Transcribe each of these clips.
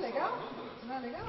legal. Não é legal?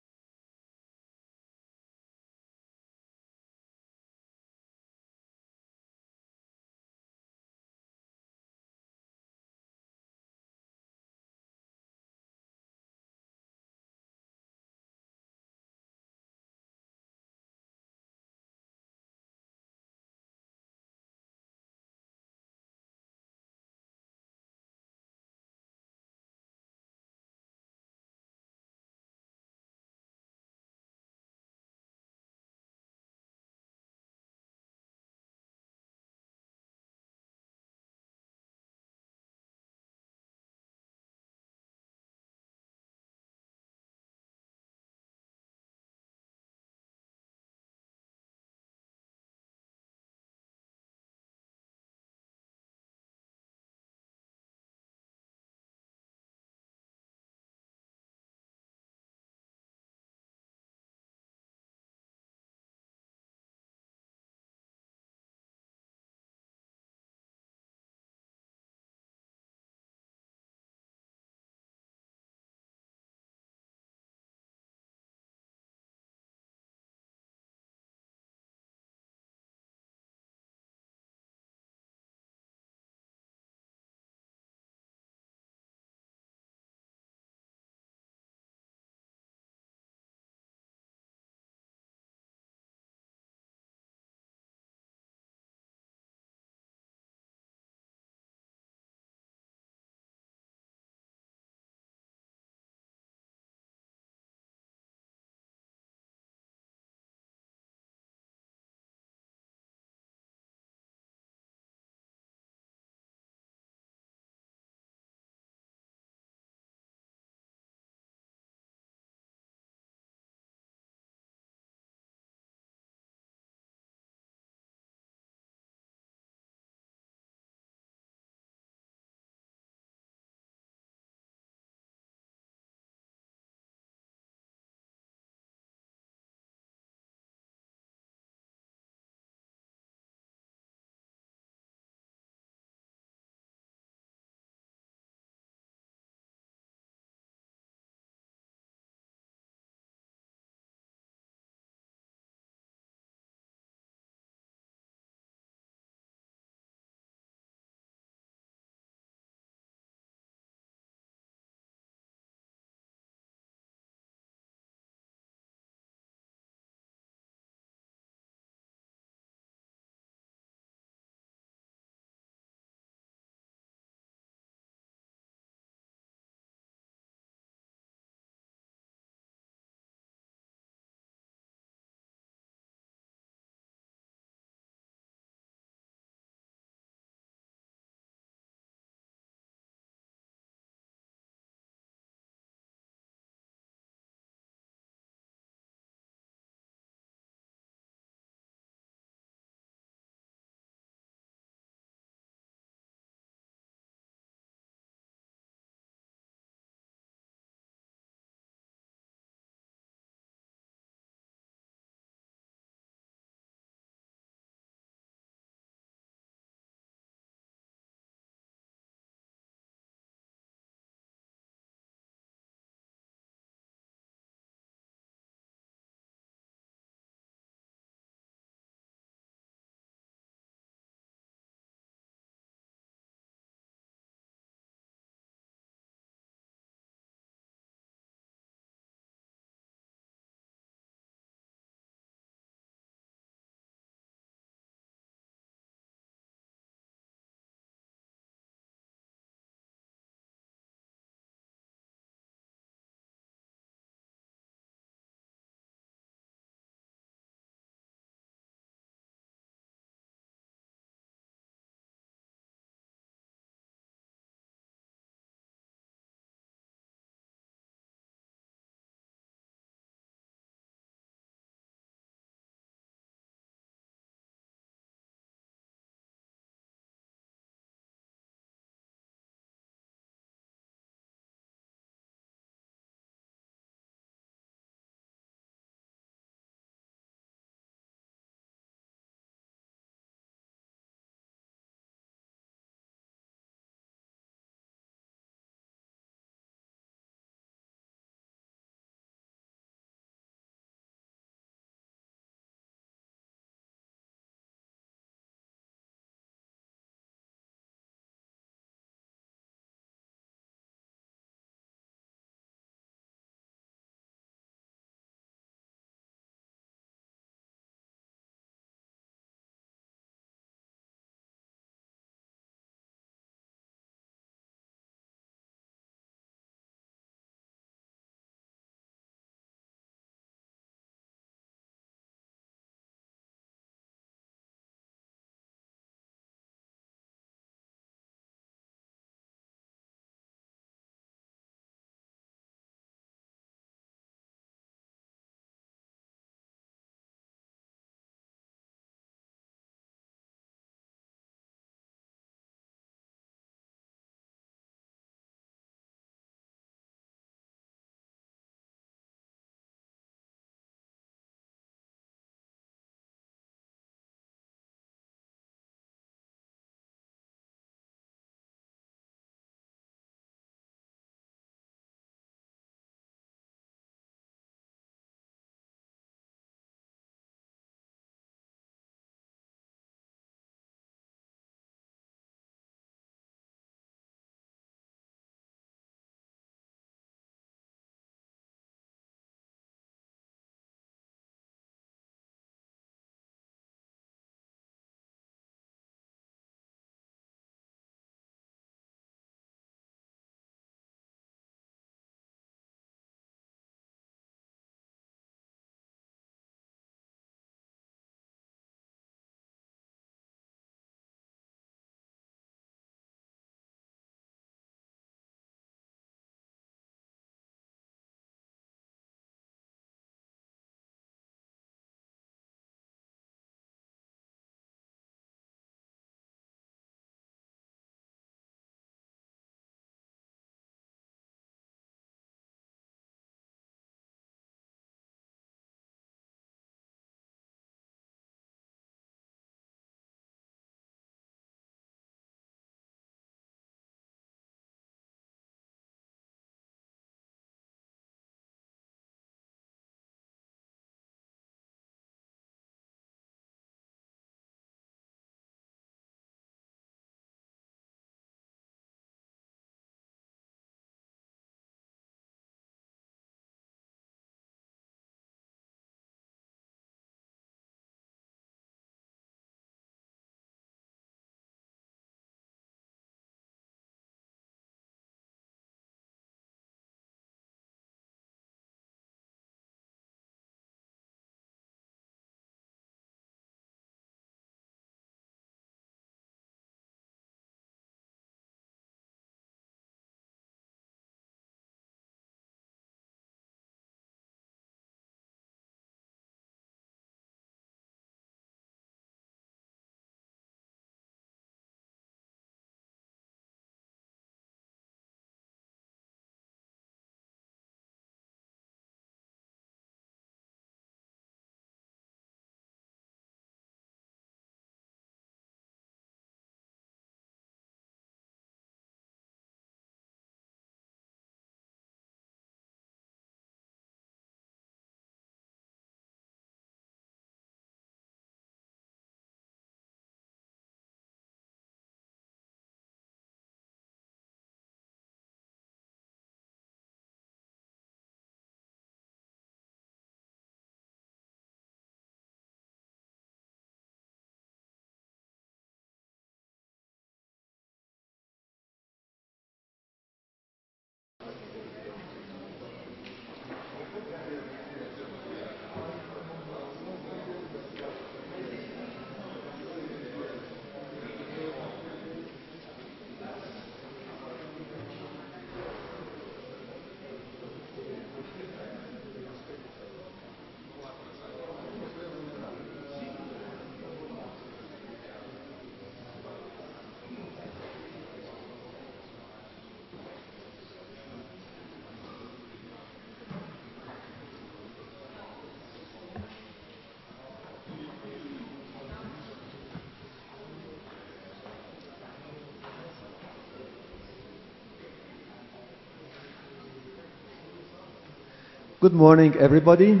Good morning, everybody.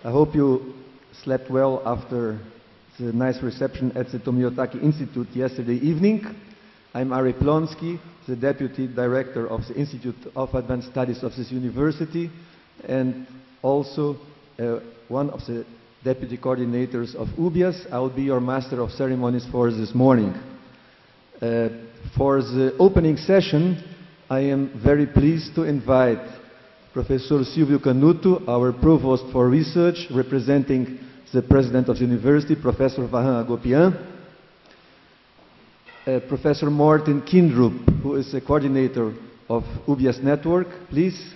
I hope you slept well after the nice reception at the Tomiotaki Institute yesterday evening. I'm Ari Plonsky, the Deputy Director of the Institute of Advanced Studies of this university, and also one of the Deputy Coordinators of UBIAS. I will be your Master of Ceremonies for this morning. For the opening session, I am very pleased to invite Professor Silvio Canuto, our Provost for Research, representing the President of the University, Professor Vahan Agopian, Professor Morten Kyndrup, who is the Coordinator of UBIAS Network, please,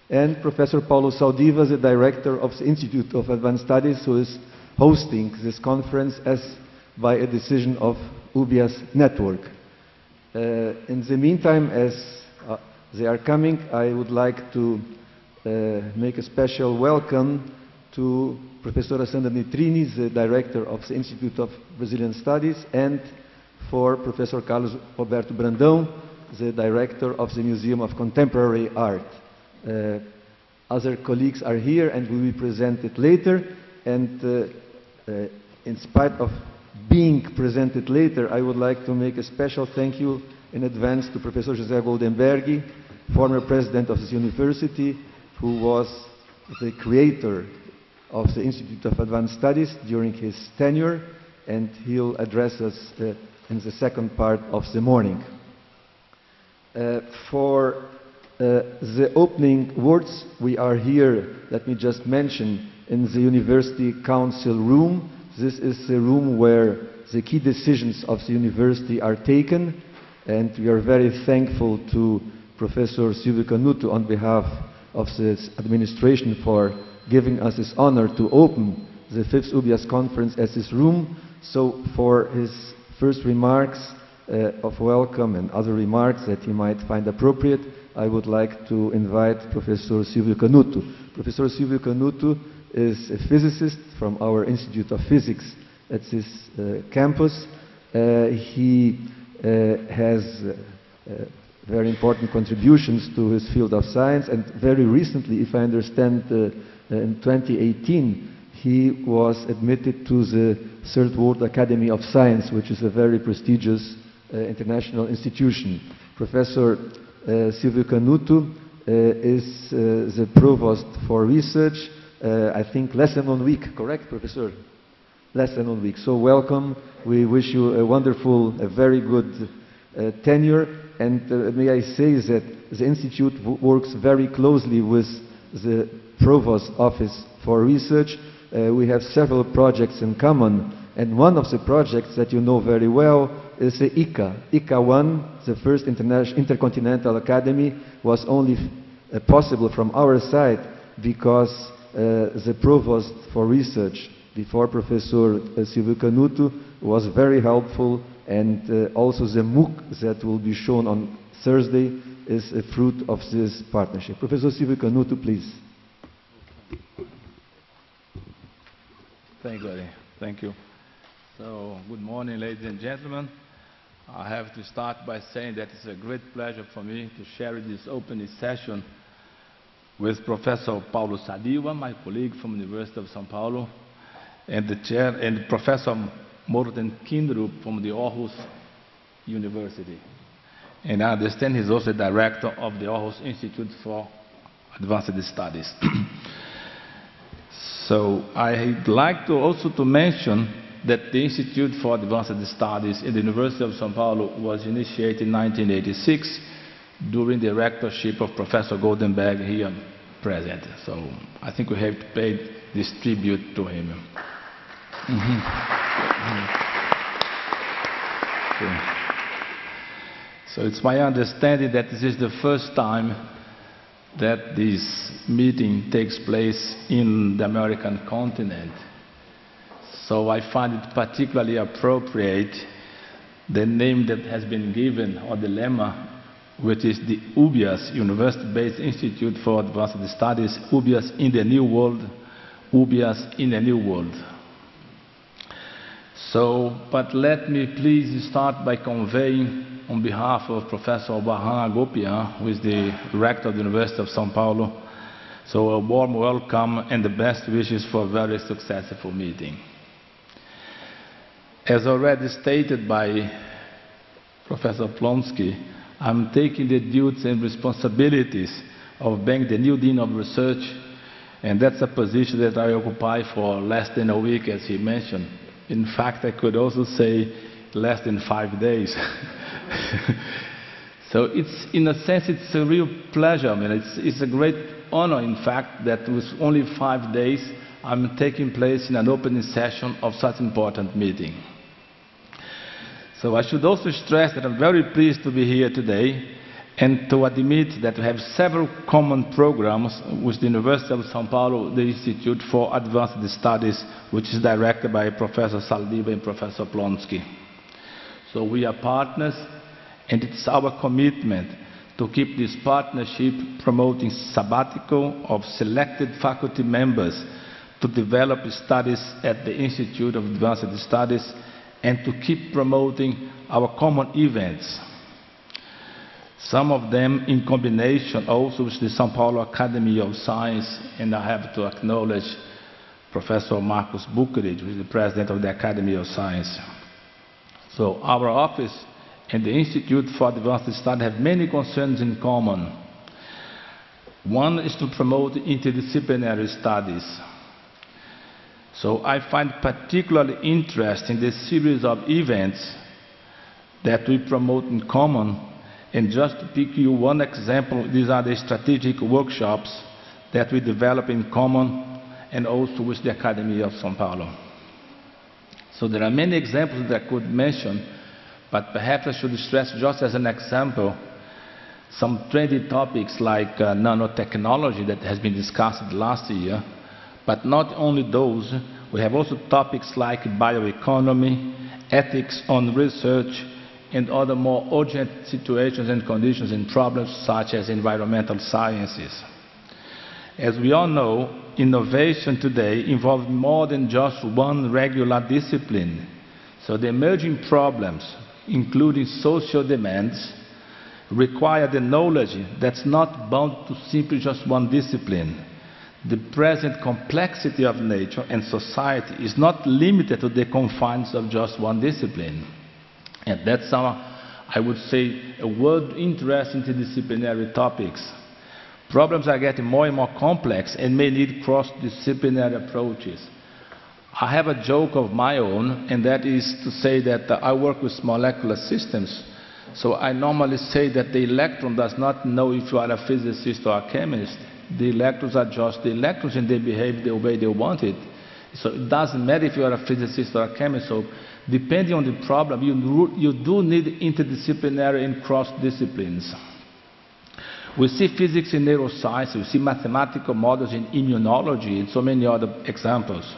and Professor Paulo Saldiva, the Director of the Institute of Advanced Studies, who is hosting this conference as by a decision of UBIAS Network. In the meantime, as they are coming, I would like to make a special welcome to Professor Sandra Nitrini, the Director of the Institute of Brazilian Studies, and for Professor Carlos Roberto Brandão, the Director of the Museum of Contemporary Art. Other colleagues are here and will be presented later, and in spite of being presented later, I would like to make a special thank you in advance to Professor José Goldenberg, former President of this university, who was the creator of the Institute of Advanced Studies during his tenure, and he'll address us in the second part of the morning. For the opening words, we are here, let me just mention, in the University Council room. This is the room where the key decisions of the university are taken, and we are very thankful to Professor Silvio Canuto on behalf of this administration for giving us this honor to open the 5th UBIAS conference at this room. So for his first remarks of welcome and other remarks that he might find appropriate, I would like to invite Professor Silvio Canuto. Professor Silvio Canuto is a physicist from our Institute of Physics at this campus. He has very important contributions to his field of science, and very recently, if I understand, in 2018, he was admitted to the Third World Academy of Science, which is a very prestigious international institution. Professor Silvio Canuto is the Provost for Research, I think less than 1 week, correct, Professor? Less than 1 week. So welcome. We wish you a wonderful, a very good tenure. And may I say that the Institute works very closely with the Provost Office for Research. We have several projects in common, and one of the projects that you know very well is the ICA. ICA 1, the first Intercontinental Academy, was only possible from our side because the Provost for Research, before Professor Silvio Canuto, was very helpful, and also the MOOC that will be shown on Thursday is a fruit of this partnership. Professor Silvio Canuto, please. Thank you, Ari. Thank you. So, good morning, ladies and gentlemen. I have to start by saying that it's a great pleasure for me to share this opening session with Professor Paulo Saldiva, my colleague from the University of São Paulo, and the chair, and Professor Morten Kyndrup from the Aarhus University. And I understand he's also director of the Aarhus Institute for Advanced Studies. So I'd like to also to mention that the Institute for Advanced Studies in the University of São Paulo was initiated in 1986 during the rectorship of Professor Goldenberg here present. So I think we have to pay this tribute to him. So it's my understanding that this is the first time that this meeting takes place in the American continent. So I find it particularly appropriate the name that has been given, or the lemma, which is the UBIAS, University-Based Institute for Advanced Studies, UBIAS in the New World, UBIAS in a New World. So, but let me please start by conveying, on behalf of Professor Vahan Agopian, who is the rector of the University of São Paulo, So a warm welcome and the best wishes for a very successful meeting. As already stated by Professor Plonsky, I'm taking the duties and responsibilities of being the new Dean of Research, and that's a position that I occupy for less than a week, as he mentioned. In fact, I could also say less than 5 days. So it's, in a sense, it's a real pleasure. I mean, it's a great honor, in fact, that with only 5 days, I'm taking place in an opening session of such important meeting. So I should also stress that I'm very pleased to be here today and to admit that we have several common programs with the University of São Paulo, the Institute for Advanced Studies, which is directed by Professor Saldiva and Professor Plonsky. So we are partners, and it's our commitment to keep this partnership promoting sabbatical of selected faculty members to develop studies at the Institute of Advanced Studies and to keep promoting our common events. Some of them in combination also with the São Paulo Academy of Science, and I have to acknowledge Professor Marcos Buckeridge, who is the president of the Academy of Science. So our office and the Institute for Advanced Study have many concerns in common. One is to promote interdisciplinary studies. So I find particularly interesting the series of events that we promote in common. And just to pick you one example, these are the strategic workshops that we develop in common and also with the Academy of São Paulo. So there are many examples that I could mention, but perhaps I should stress just as an example some trendy topics like nanotechnology that has been discussed last year. But not only those, we have also topics like bioeconomy, ethics on research, and other more urgent situations and conditions and problems such as environmental sciences. As we all know, innovation today involves more than just one regular discipline. So the emerging problems, including social demands, require the knowledge that's not bound to simply just one discipline. The present complexity of nature and society is not limited to the confines of just one discipline. And that's I would say, a world interest in interdisciplinary topics. Problems are getting more and more complex and may need cross-disciplinary approaches. I have a joke of my own, and that is to say that I work with molecular systems. So I normally say that the electron does not know if you are a physicist or a chemist. The electrons are just the electrons, and they behave the way they want it. So it doesn't matter if you are a physicist or a chemist. So depending on the problem, you do need interdisciplinary and cross-disciplines. We see physics in neuroscience, we see mathematical models in immunology, and so many other examples.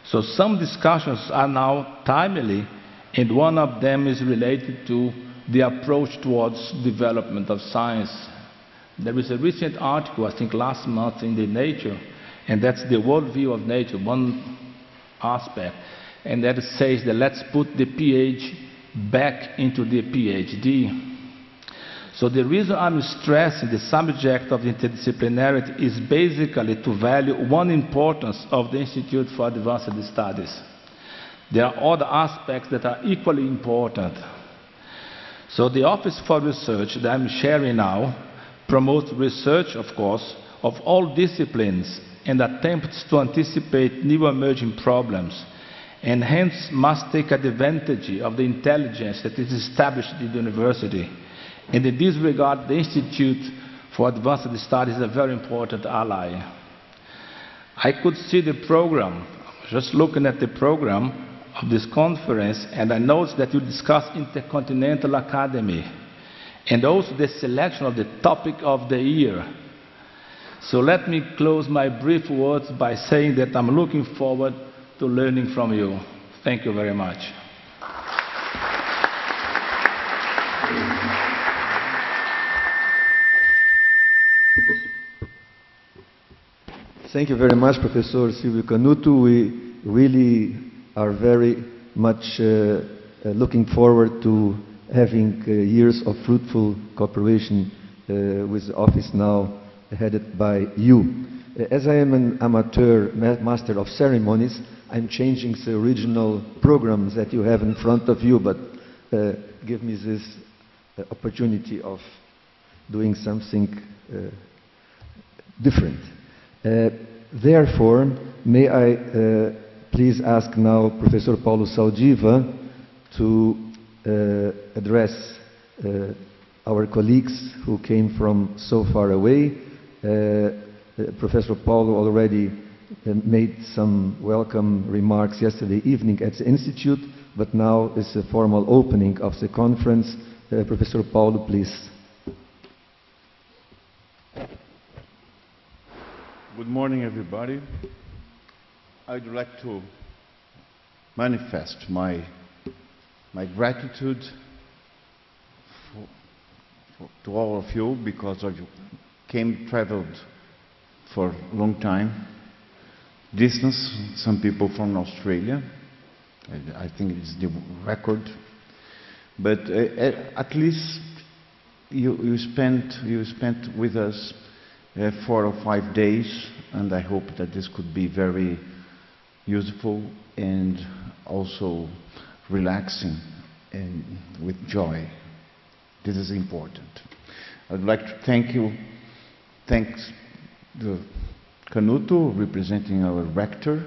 So some discussions are now timely, and one of them is related to the approach towards development of science. There is a recent article, I think last month, in the Nature, and that's the worldview of nature, one aspect, and that says that let's put the PH back into the PhD. So the reason I'm stressing the subject of interdisciplinarity is basically to value one importance of the Institute for Advanced Studies. There are other aspects that are equally important. So the Office for Research that I'm sharing now promotes research, of course, of all disciplines and attempts to anticipate new emerging problems, and hence must take advantage of the intelligence that is established in the university. And in this regard, the Institute for Advanced Studies is a very important ally. I could see the program, just looking at the program of this conference, and I noticed that you discuss Intercontinental Academy, and also the selection of the topic of the year. So let me close my brief words by saying that I'm looking forward to learning from you. Thank you very much. Thank you very much, Professor Silvio Canuto. We really are very much looking forward to having years of fruitful cooperation with the office now headed by you. As I am an amateur master of ceremonies, I'm changing the original programs that you have in front of you, but give me this opportunity of doing something different. Therefore, may I please ask now Professor Paulo Saldiva to address our colleagues who came from so far away. Professor Paulo already made some welcome remarks yesterday evening at the Institute, but now is a formal opening of the conference. Professor Paulo, please. Good morning, everybody. I'd like to manifest my gratitude to all of you, because you traveled for a long time, distance, some people from Australia. I think it's the record. But at least you spent with us 4 or 5 days, and I hope that this could be very useful and also relaxing and with joy. This is important. I'd like to thanks the Canuto, representing our rector,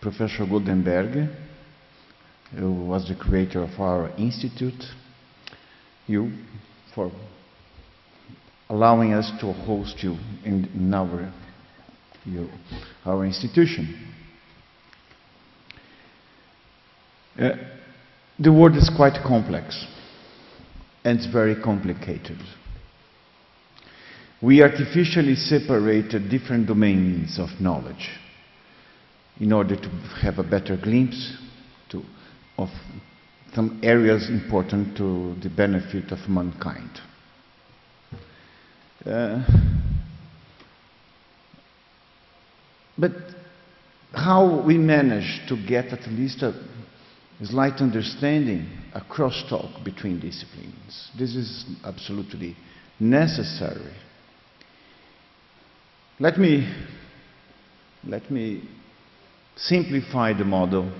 Professor Goldenberg, who was the creator of our institute, you for allowing us to host you in our institution. The world is quite complex and it's very complicated. We artificially separated different domains of knowledge in order to have a better glimpse of some areas important to the benefit of mankind. But how we manage to get at least a slight understanding, a crosstalk between disciplines. This is absolutely necessary. Let me simplify the model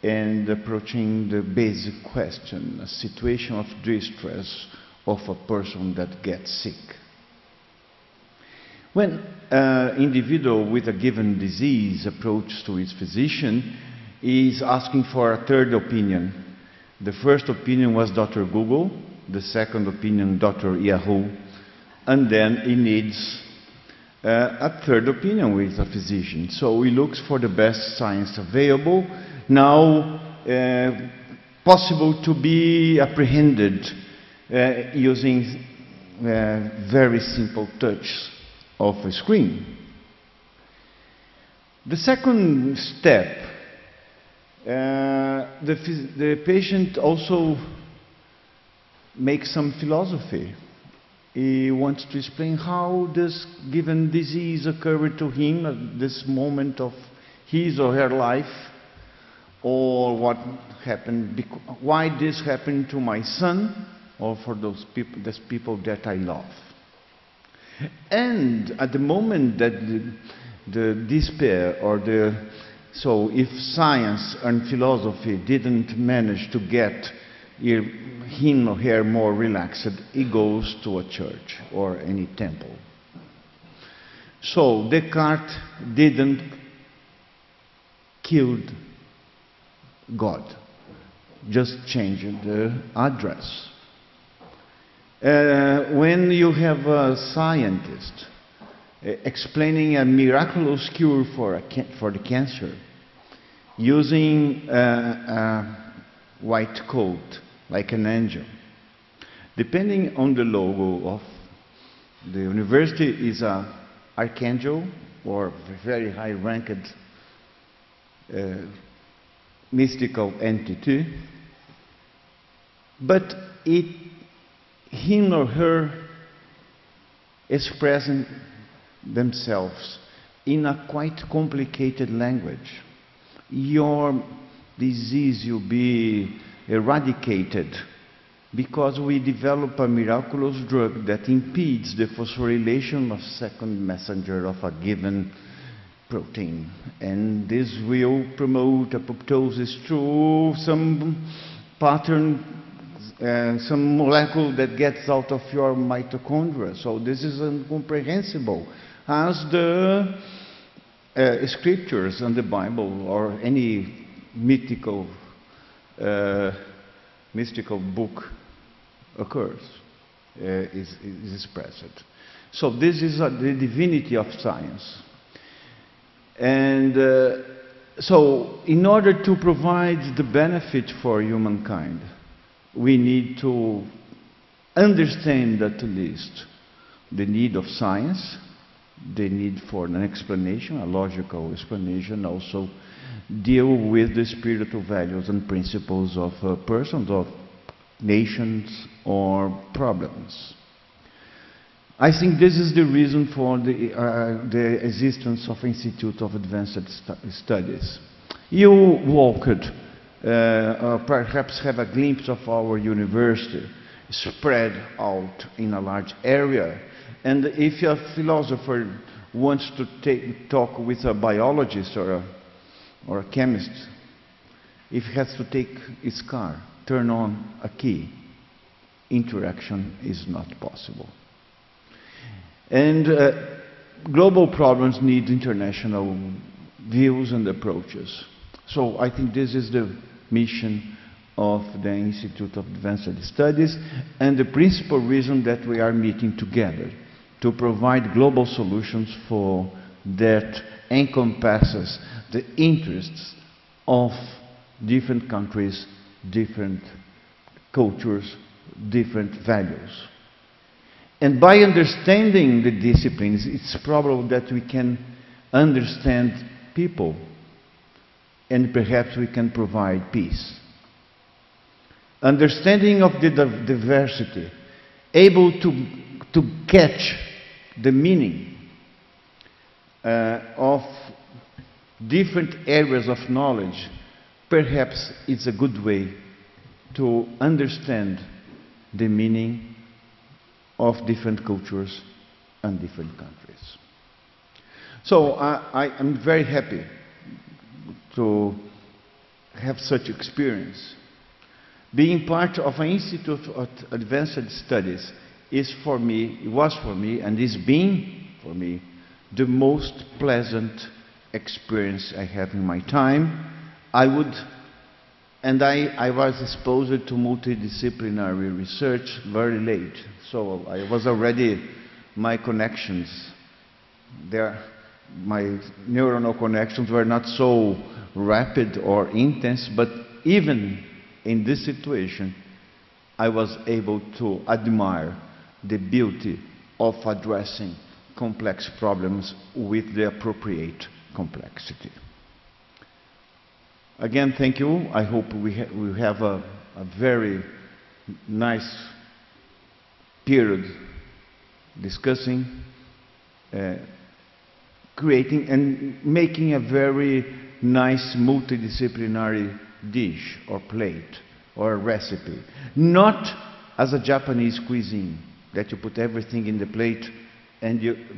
and approaching the basic question, a situation of distress of a person that gets sick. When an individual with a given disease approaches to his physician, he is asking for a third opinion. The first opinion was Dr. Google, the second opinion Dr. Yahoo, and then he needs a third opinion with a physician. So he looks for the best science available, now possible to be apprehended using very simple touch of a screen. The second step, the patient also makes some philosophy. He wants to explain how this given disease occurred to him at this moment of his or her life, or what happened, why this happened to my son, or for those people that I love. And at the moment that the despair so if science and philosophy didn't manage to get him or her more relaxed, he goes to a church or any temple. So Descartes didn't kill God, just changed the address. When you have a scientist explaining a miraculous cure for the cancer, using a white coat like an angel, depending on the logo of the university, is an archangel or a very high-ranked mystical entity, but him or her expressing themselves in a quite complicated language. Your disease will be eradicated because we develop a miraculous drug that impedes the phosphorylation of second messenger of a given protein. And this will promote apoptosis through some pattern, some molecule that gets out of your mitochondria. So this is incomprehensible, as the scriptures and the Bible or any mystical book occurs, is present. So this is the divinity of science. And so in order to provide the benefit for humankind, we need to understand at least the need of science, the need for an explanation, a logical explanation, also deal with the spiritual values and principles of persons, of nations, or problems. I think this is the reason for the existence of Institute of Advanced Studies. You walked, or perhaps have a glimpse of our university spread out in a large area. And if a philosopher wants to talk with a biologist or a chemist, if he has to take his car, turn on a key, interaction is not possible. And global problems need international views and approaches. So I think this is the mission of the Institute of Advanced Studies, and the principal reason that we are meeting together, to provide global solutions for that encompasses the interests of different countries, different cultures, different values. And by understanding the disciplines, it's probable that we can understand people, and perhaps we can provide peace. Understanding of the diversity, able to catch the meaning of different areas of knowledge, perhaps it's a good way to understand the meaning of different cultures and different countries. So I am very happy to have such experience. Being part of an Institute of Advanced Studies is for me, it was for me, and is being for me, the most pleasant experience I have in my time. I was exposed to multidisciplinary research very late, so I was already, my connections, my neuronal connections were not so rapid or intense, but even in this situation, I was able to admire the beauty of addressing complex problems with the appropriate complexity. Again, thank you. I hope we have a very nice period discussing, creating and making a very nice multidisciplinary dish or plate or a recipe. Not as a Japanese cuisine, that you put everything in the plate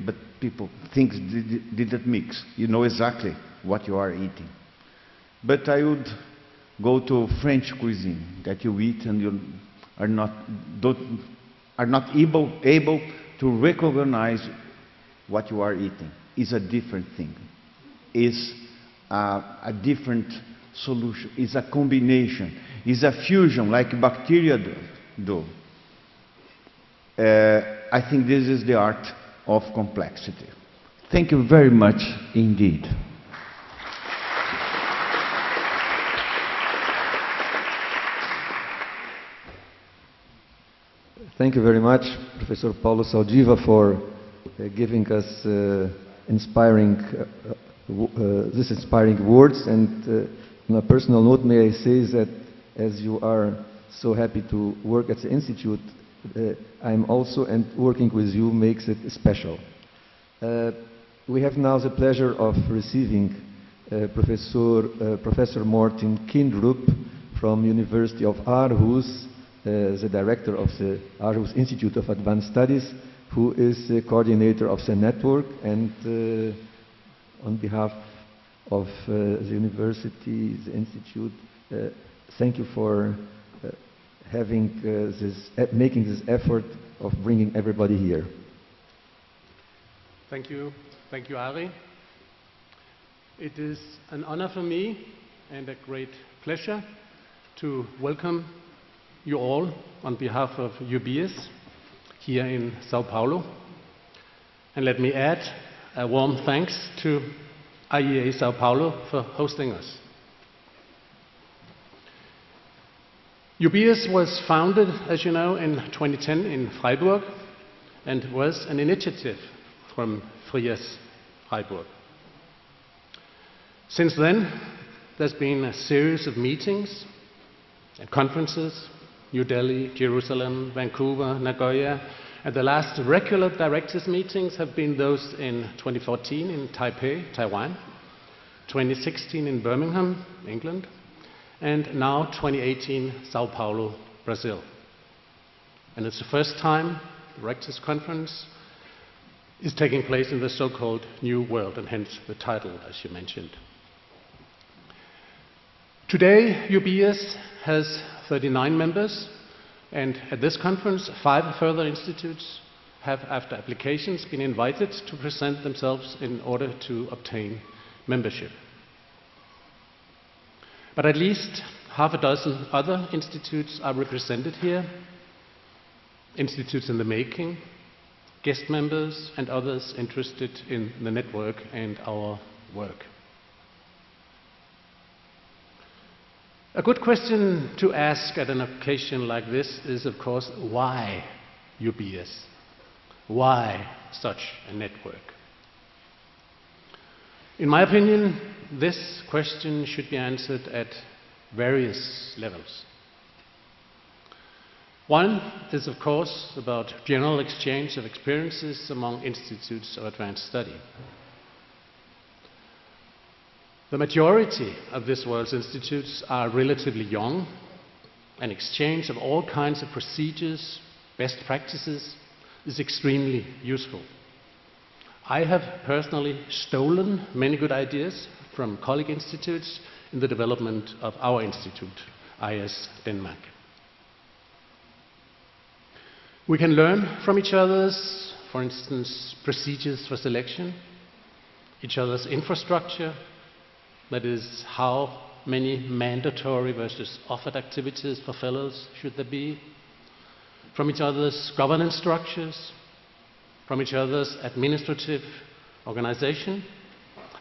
but people, things didn't mix. You know exactly what you are eating. But I would go to French cuisine, that you eat and you are not able to recognize what you are eating. It's a different thing. It's a different solution. It's a combination. It's a fusion like bacteria do. I think this is the art of complexity. Thank you very much indeed. Thank you very much, Professor Paulo Saldiva, for giving us these inspiring words. And on a personal note, may I say that as you are so happy to work at the Institute, I'm also, and working with you makes it special. We have now the pleasure of receiving Professor Morten Kyndrup from University of Aarhus, the director of the Aarhus Institute of Advanced Studies, who is the coordinator of the network, and on behalf of the university, the institute, thank you for making this effort of bringing everybody here. Thank you, Ari. It is an honor for me and a great pleasure to welcome you all on behalf of UBIAS here in Sao Paulo. And let me add a warm thanks to IEA Sao Paulo for hosting us. UBIAS was founded, as you know, in 2010 in Freiburg, and was an initiative from FRIAS Freiburg. Since then, there's been a series of meetings and conferences: New Delhi, Jerusalem, Vancouver, Nagoya, and the last regular directors' meetings have been those in 2014 in Taipei, Taiwan, 2016 in Birmingham, England, and now 2018, Sao Paulo, Brazil. And it's the first time the Rectors' Conference is taking place in the so-called New World, and hence the title, as you mentioned. Today, UBIAS has 39 members, and at this conference, 5 further institutes have, after applications, been invited to present themselves in order to obtain membership. But at least half a dozen other institutes are represented here, institutes in the making, guest members, and others interested in the network and our work. A good question to ask at an occasion like this is, of course, why UBIAS? Why such a network? In my opinion, this question should be answered at various levels. One is, of course, about general exchange of experiences among institutes of advanced study. The majority of this world's institutes are relatively young, and exchange of all kinds of procedures, best practices, is extremely useful. I have personally stolen many good ideas from colleague institutes in the development of our institute, IS Denmark. We can learn from each other's, for instance, procedures for selection, each other's infrastructure, that is, how many mandatory versus offered activities for fellows should there be, from each other's governance structures, from each other's administrative organization,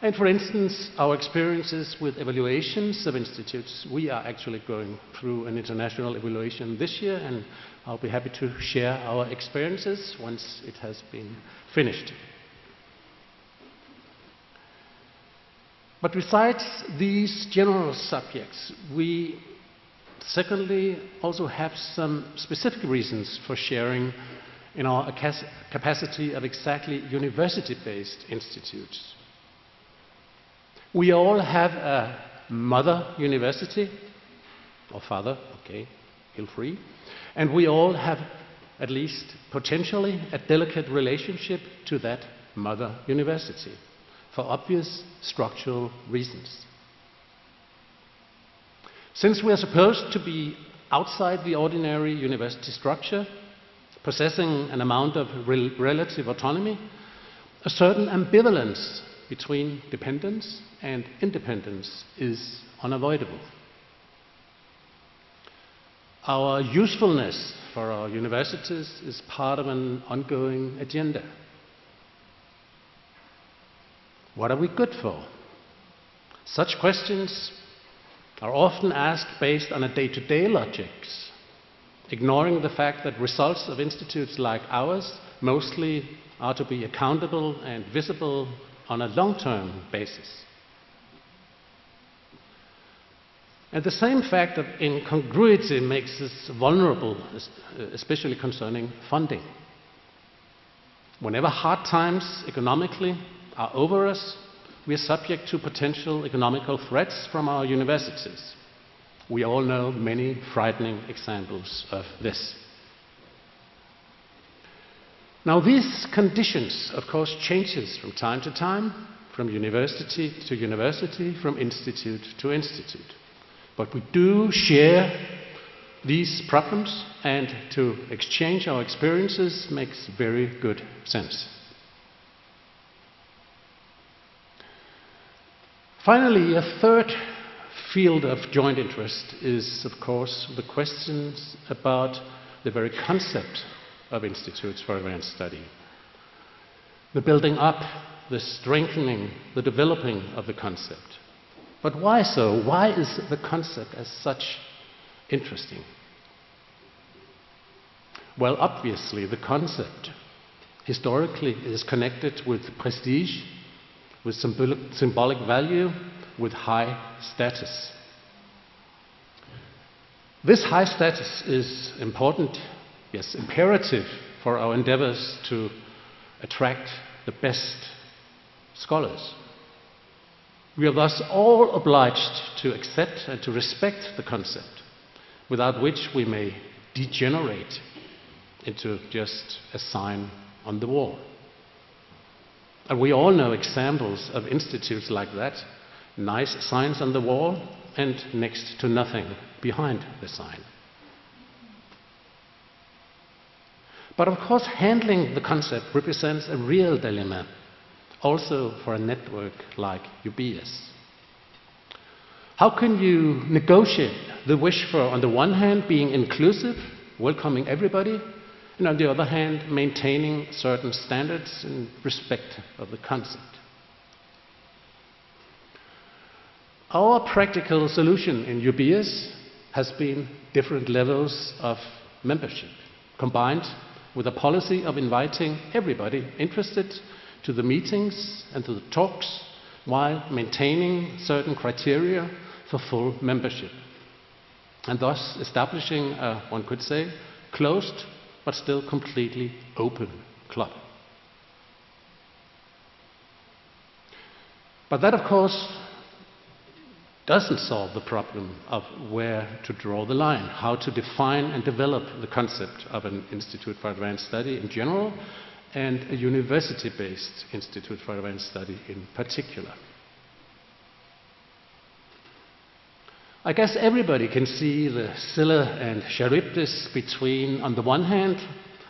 and, for instance, our experiences with evaluations of institutes. We are actually going through an international evaluation this year, and I'll be happy to share our experiences once it has been finished. But besides these general subjects, we secondly also have some specific reasons for sharing in our capacity of exactly university-based institutes. We all have a mother university, or father, okay, feel free, and we all have at least potentially a delicate relationship to that mother university, for obvious structural reasons. Since we are supposed to be outside the ordinary university structure, possessing an amount of relative autonomy, a certain ambivalence between dependence and independence is unavoidable. Our usefulness for our universities is part of an ongoing agenda. What are we good for? Such questions are often asked based on a day-to-day logics, ignoring the fact that results of institutes like ours mostly are to be accountable and visible on a long-term basis. And the same fact of incongruity makes us vulnerable, especially concerning funding. Whenever hard times economically are over us, we are subject to potential economical threats from our universities. We all know many frightening examples of this. Now, these conditions, of course, changes from time to time, from university to university, from institute to institute. But we do share these problems, and to exchange our experiences makes very good sense. Finally, a third field of joint interest is, of course, the questions about the very concept of institutes for advanced study. The building up, the strengthening, the developing of the concept. But why so? Why is the concept as such interesting? Well, obviously, the concept historically is connected with prestige, with symbolic value, with high status. This high status is important, yes, imperative for our endeavors to attract the best scholars. We are thus all obliged to accept and to respect the concept, without which we may degenerate into just a sign on the wall. And we all know examples of institutes like that, nice signs on the wall and next to nothing behind the sign. But of course, handling the concept represents a real dilemma, also for a network like UBIAS. How can you negotiate the wish for, on the one hand, being inclusive, welcoming everybody, and on the other hand, maintaining certain standards in respect of the concept? Our practical solution in UBIAS has been different levels of membership, combined with a policy of inviting everybody interested to the meetings and to the talks, while maintaining certain criteria for full membership, and thus establishing a, one could say, closed but still completely open club. But that, of course, doesn't solve the problem of where to draw the line, how to define and develop the concept of an Institute for Advanced Study in general, and a university-based Institute for Advanced Study in particular. I guess everybody can see the Scylla and Charybdis between, on the one hand,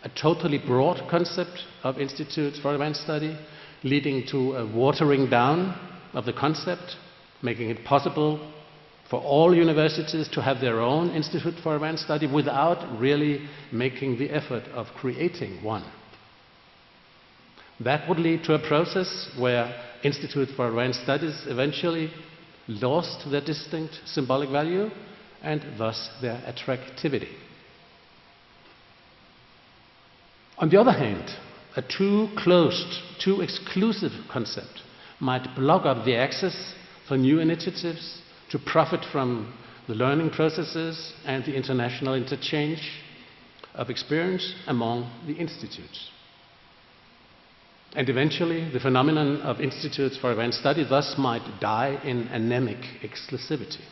a totally broad concept of institutes for advanced study, leading to a watering down of the concept, making it possible for all universities to have their own Institute for Advanced Study without really making the effort of creating one. That would lead to a process where Institute for Advanced Studies eventually lost their distinct symbolic value and thus their attractivity. On the other hand, a too closed, too exclusive concept might block up the access for new initiatives to profit from the learning processes and the international interchange of experience among the institutes. And eventually, the phenomenon of institutes for advanced study thus might die in anemic exclusivity.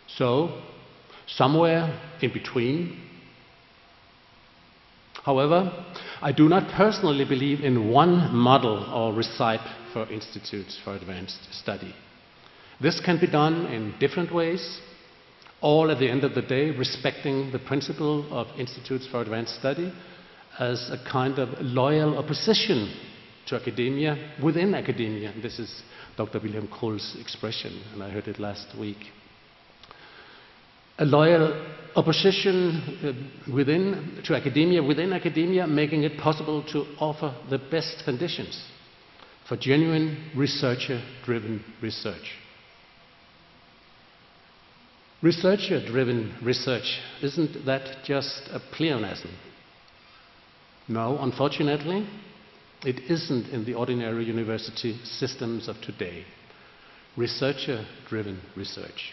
So, somewhere in between. However, I do not personally believe in one model or recipe for institutes for advanced study. This can be done in different ways, all at the end of the day respecting the principle of institutes for advanced study as a kind of loyal opposition to academia within academia. This is Dr. Wilhelm Krull's expression, and I heard it last week. A loyal opposition to academia within academia, making it possible to offer the best conditions for genuine researcher-driven research. Researcher-driven research, isn't that just a pleonasm? No, unfortunately, it isn't in the ordinary university systems of today. Researcher-driven research.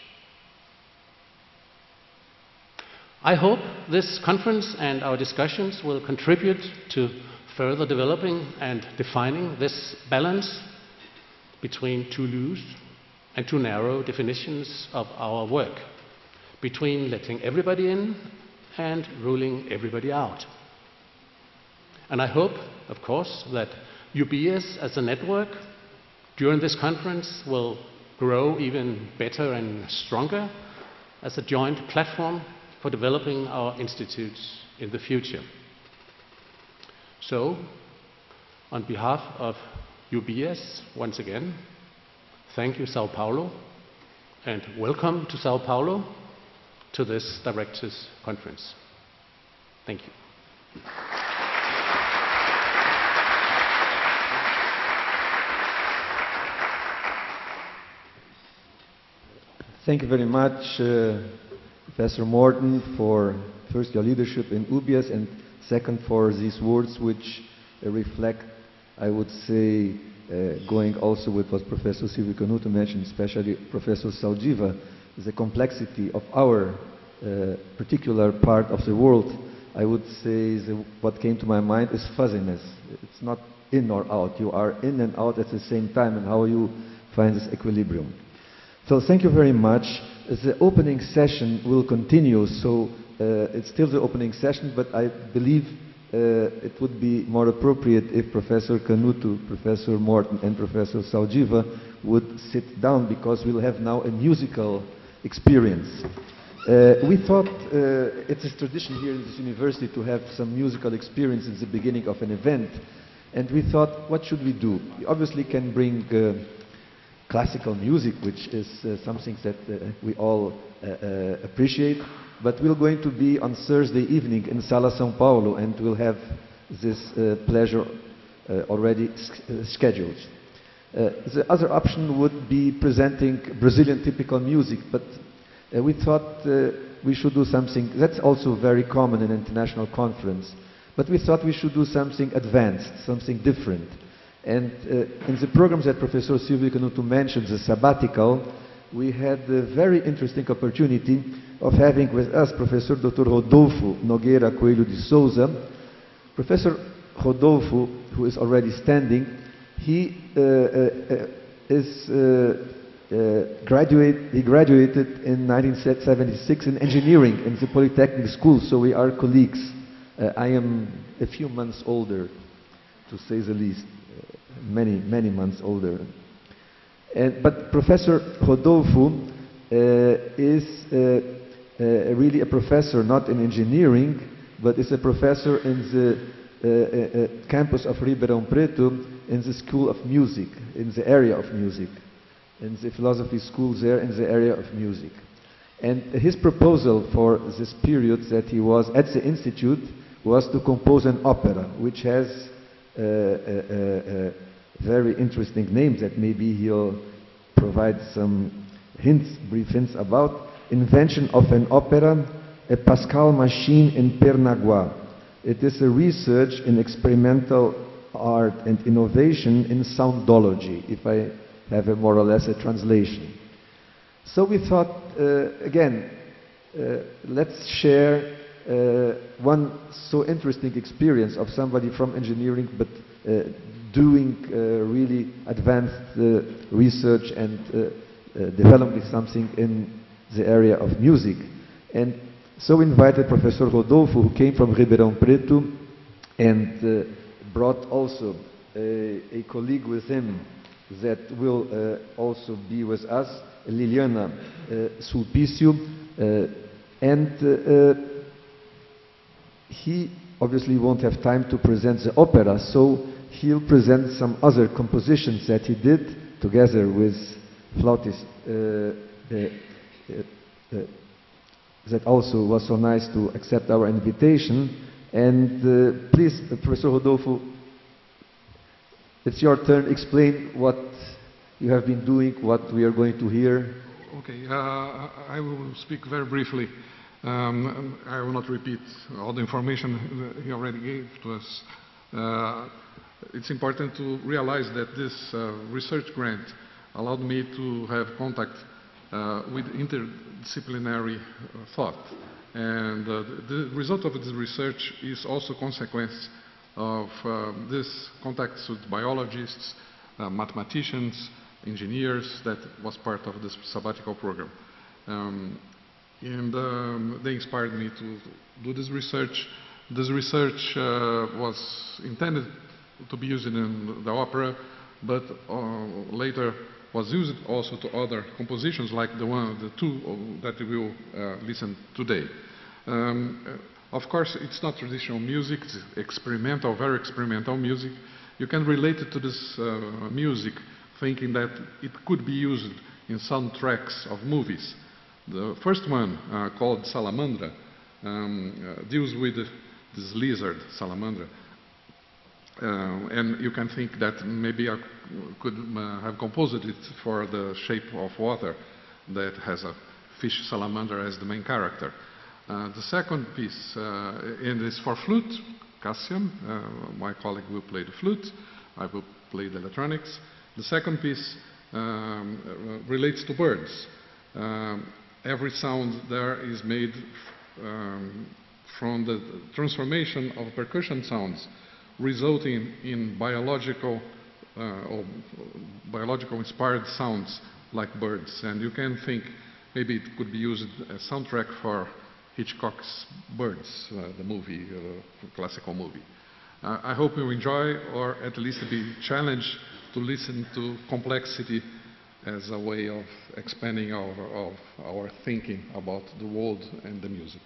I hope this conference and our discussions will contribute to further developing and defining this balance between to lose and too narrow definitions of our work, between letting everybody in and ruling everybody out. And I hope, of course, that UBIAS as a network during this conference will grow even better and stronger as a joint platform for developing our institutes in the future. So, on behalf of UBIAS, once again, thank you, Sao Paulo, and welcome to Sao Paulo to this Directors' Conference. Thank you. Thank you very much, Professor Morten, for first your leadership in UBIAS, and second for these words which reflect, I would say, going also with what Professor Silvio Canuto mentioned, especially Professor Saldiva, the complexity of our particular part of the world. I would say what came to my mind is fuzziness. It's not in or out. You are in and out at the same time, and how you find this equilibrium. So thank you very much. The opening session will continue, so it's still the opening session, but I believe it would be more appropriate if Professor Canuto, Professor Morten, and Professor Saldiva would sit down, because we'll have now a musical experience. We thought it's a tradition here in this university to have some musical experience at the beginning of an event, and we thought, what should we do? We obviously can bring classical music, which is something that we all appreciate, but we're going to be on Thursday evening in Sala São Paulo, and we'll have this pleasure already scheduled. The other option would be presenting Brazilian typical music, but we thought we should do something that's also very common in an international conference, but we thought we should do something advanced, something different. And in the programs that Professor Silvio Canuto mentioned, the sabbatical, we had the very interesting opportunity of having with us Professor Dr. Rodolfo Nogueira Coelho de Souza. Professor Rodolfo, who is already standing, he graduated in 1976 in engineering in the Polytechnic School, so we are colleagues. I am a few months older, to say the least. Many months older. But Professor Rodolfo is really a professor, not in engineering, but is a professor in the campus of Ribeirão Preto, in the School of Music, in the area of music, in the philosophy school there, in the area of music. And his proposal for this period that he was at the Institute was to compose an opera, which has very interesting names that maybe he'll provide some hints, brief hints about. Invention of an Opera, a Pascal Machine in Pernagua. It is a research in experimental art and innovation in soundology, if I have a more or less a translation. So we thought, again, let's share one so interesting experience of somebody from engineering, but doing really advanced research and developing something in the area of music. And so we invited Professor Rodolfo, who came from Ribeirão Preto, and brought also a colleague with him that will also be with us, Liliana Sulpicio, and he obviously won't have time to present the opera, so he'll present some other compositions that he did together with flautist that also was so nice to accept our invitation. And please, Professor Rodolfo, it's your turn. Explain what you have been doing, what we are going to hear. Okay, I will speak very briefly. I will not repeat all the information he already gave to us. It's important to realize that this research grant allowed me to have contact with interdisciplinary thought. And the result of this research is also a consequence of this contacts with biologists, mathematicians, engineers. That was part of this sabbatical program. They inspired me to do this research. This research was intended to be used in the opera, but later was used also to other compositions like the two that we will listen today. Of course, it's not traditional music, it's experimental, very experimental music. You can relate it to this music, thinking that it could be used in soundtracks of movies. The first one, called Salamandra, deals with this lizard, Salamandra. And you can think that maybe I could have composed it for The Shape of Water, that has a fish salamander as the main character. The second piece is for flute, Cassian. My colleague will play the flute. I will play the electronics. The second piece relates to birds. Every sound there is made from the transformation of percussion sounds, resulting in biological or biological inspired sounds like birds. And you can think maybe it could be used as soundtrack for Hitchcock's Birds, the movie, classical movie. I hope you enjoy, or at least be challenged to listen to complexity as a way of expanding our thinking about the world and the music.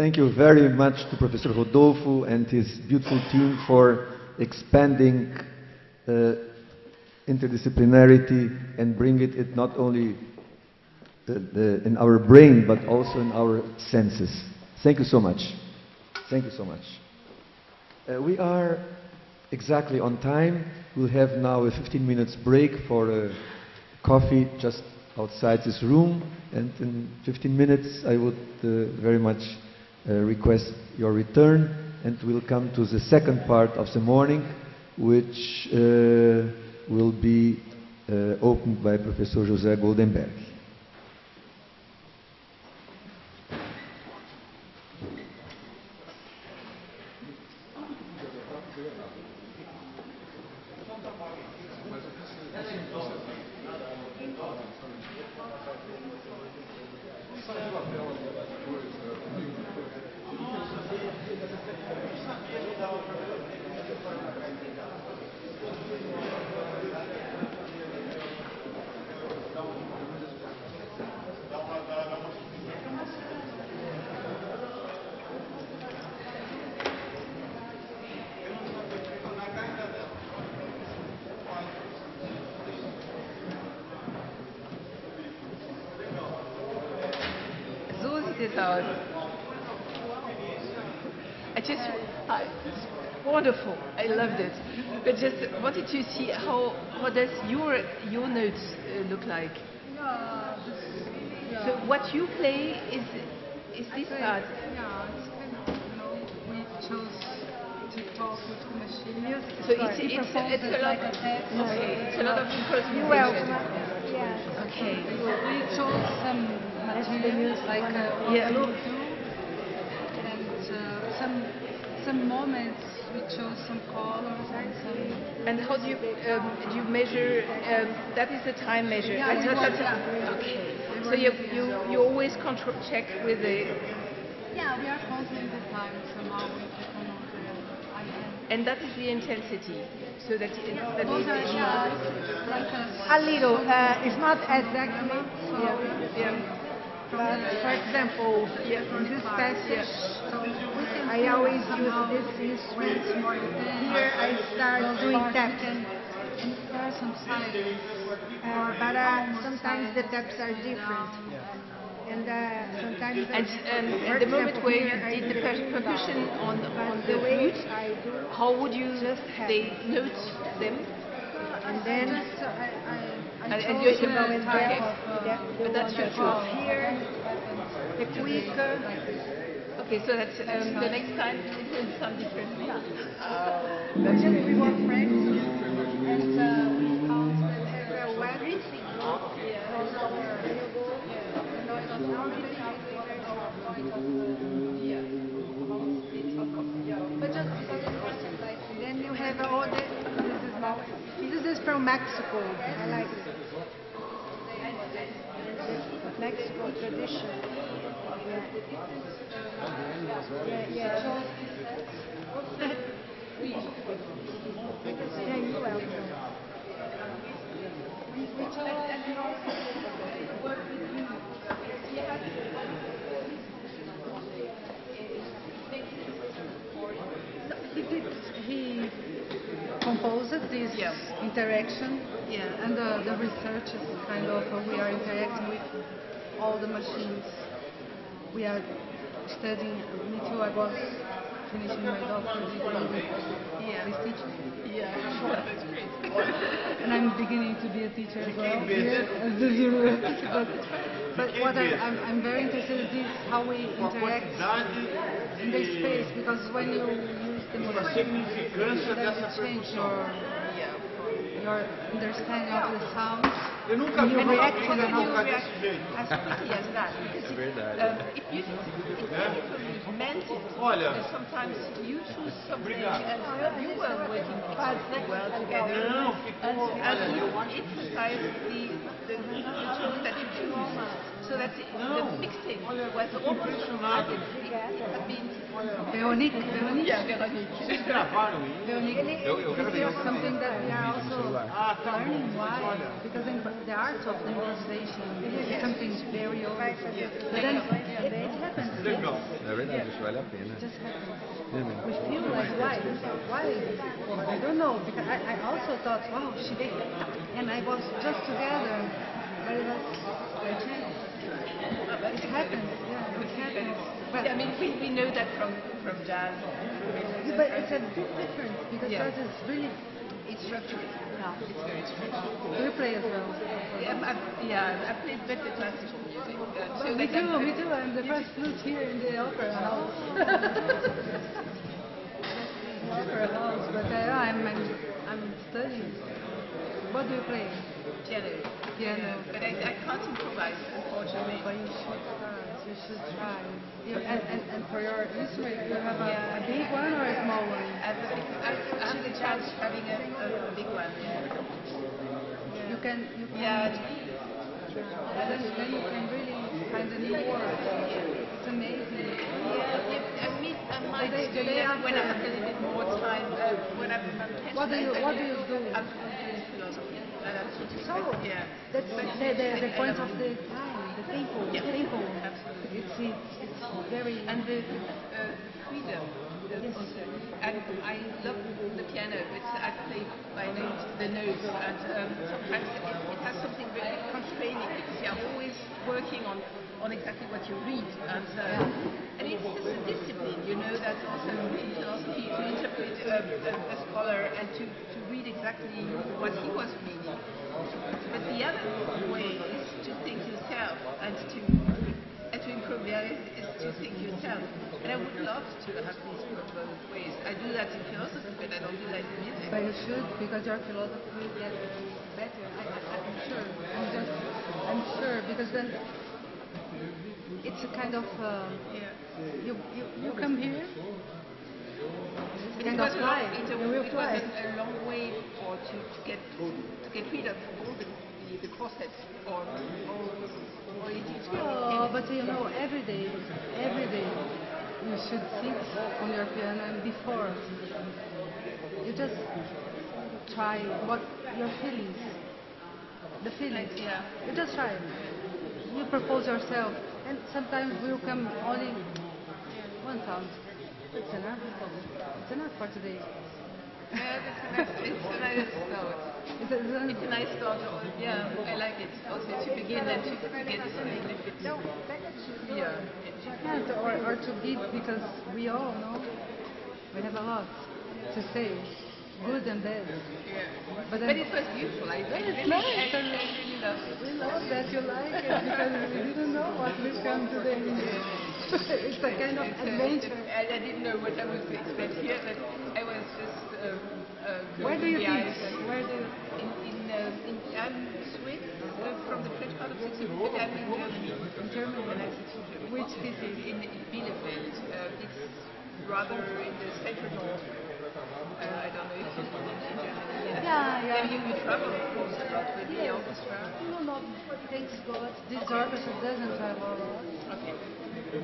Thank you very much to Professor Rodolfo and his beautiful team for expanding interdisciplinarity and bring it not only in our brain but also in our senses. Thank you so much. Thank you so much. We are exactly on time. We'll have now a 15 minutes break for a coffee just outside this room, and in 15 minutes I would very much request your return, and we'll come to the second part of the morning, which will be opened by Professor José Goldenberg. Wonderful, I loved it. But just wanted to see how does your notes look like? So what you play is this part? Yeah, it's kind of, we chose to talk with the machine. So it's a lot. Like a text. Okay, it's a lot of improvisation. Yeah. Okay. We chose some materials like and some moments. We chose some colors and some. And how do you measure? That is the time measure. Yeah, Okay. So you always check with the. Yeah, we are controlling the time somehow with the chronometer. And that is the intensity. So that Those are like a little. It's not exactly. Yeah. For example, in this passage, I always use this instrument. Here I start doing taps. There are some sizes. But sometimes the taps are different. And sometimes... And the moment where you did the percussion on the flute, how would you note them? And then I you chose but that's your choice. Here, the quick. Okay, so that's the next time it will sound differently. We were friends, and we count every wedding. But just like then you have all the. This is from Mexico. I like it. Mexico tradition. Yeah. You're welcome. He composed this interaction, and the research is kind of we are interacting with all the machines. We are studying. Me too. I was finishing my doctorate degree with teaching. Yeah, that's great. And I'm beginning to be a teacher as well here at the university. But what I'm very interested in is how we interact in the space, because when you use the machine, does it change your understanding of the sounds? And you react to them. As quickly as that. If you meant it, sometimes you choose something and you were working perfectly well together, and you emphasize the tone that you choose. So So that the mixing was almost as if it had been... Veronique. Yeah, Veronique. Veronique, this is something that we are also learning why. Because in the art of the improvisation is something very old. But then it happens. É verdade, isso vale a pena. It just happens. We feel like why? I don't know, because I also thought, wow, she did that, and I was just together, but it was, it happens, yeah, it happens. But I mean, we know that from jazz. yeah, but it's a bit different, because jazz is really, It's structured. yeah. It's very structured. Do you play as well? I played better classical music. So Me that too, I'm the first flute here in the opera house. Opera house, but I'm studying. What do you play? Piano. But I can't improvise, unfortunately. But you should try. And for your instrument, you have a big one or a small one? I have the chance of having a big one. You can. Then you can really find a new word. It's amazing. I might do that when I have a little bit more time. When I'm What do you do? I'm studying philosophy. So that's the point of the time, the tempo. Absolutely. It's very And the freedom. And I love the piano. I play by the notes, and sometimes it has something very constraining because you're always working on exactly what you read, and it's a discipline, you know, that also in philosophy to interpret a scholar and to read exactly what he was reading. But the other way is to think yourself and to improve. The other is to think yourself. And I would love to have these both ways. I do that in philosophy, but I don't do that in music. But you should, because your philosophy will get better. I'm sure. I'm sure, because then it's a kind of you come here. It was a long way to get rid of all the corsets or but you know, every day you should sit on your piano, and before you just try what your feelings, the feelings. You just try. You propose yourself, and sometimes will come only one sound. That's enough. It's enough for today. It's a nice start. It's a nice start. Yeah, I like it. Also to begin and to get something a little bit. Or to give, because we all know we have a lot to say, good and bad. But it was beautiful. I really love it. We love that you like it, because we didn't know what will come today. It's a kind of adventure. I didn't know what I was to expect here, but I was just Where do you teach? I'm Swiss, from the French part of Switzerland, but I'm in Germany. In Germany? Which city? In Bielefeld. It's rather in the central north. I don't know if you've been in Germany. Yeah. You travel, of course, a lot with the orchestra. No, thanks God. This orchestra doesn't travel a lot. Okay.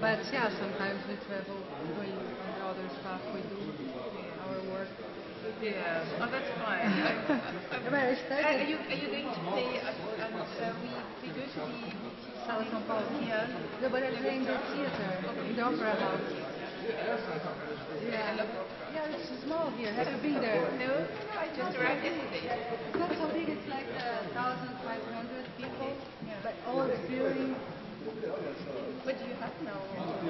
But sometimes we travel doing other stuff. We do our work. Yeah, that's fine. Are you going to play? We go to the Sala São Paulo. No, but I'm playing the theater in the opera house. Yeah, it's small here. Have you been there? No, I just arrived yesterday. It's not so big. It's like 1,500 people, but all appearing. What do you have now? At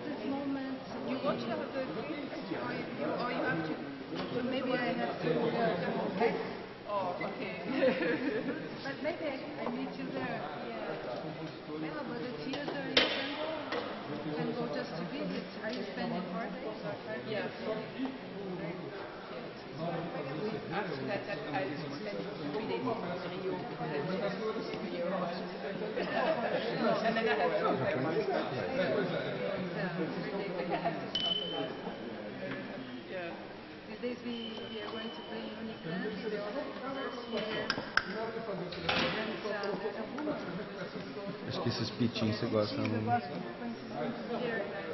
this moment, you want to have a or you have to? Well, maybe I have to back. Oh, okay. But maybe I meet you there. Yeah, but the theater you can go just to visit. Are you spending 4 days or 5 days? Yeah. After that, I spent 3 days in Rio and then I have to go back. these days we are going to play Unicamp, the other university. Acho que esses pitinhos você gosta, She's né? a gospel princess, very nice.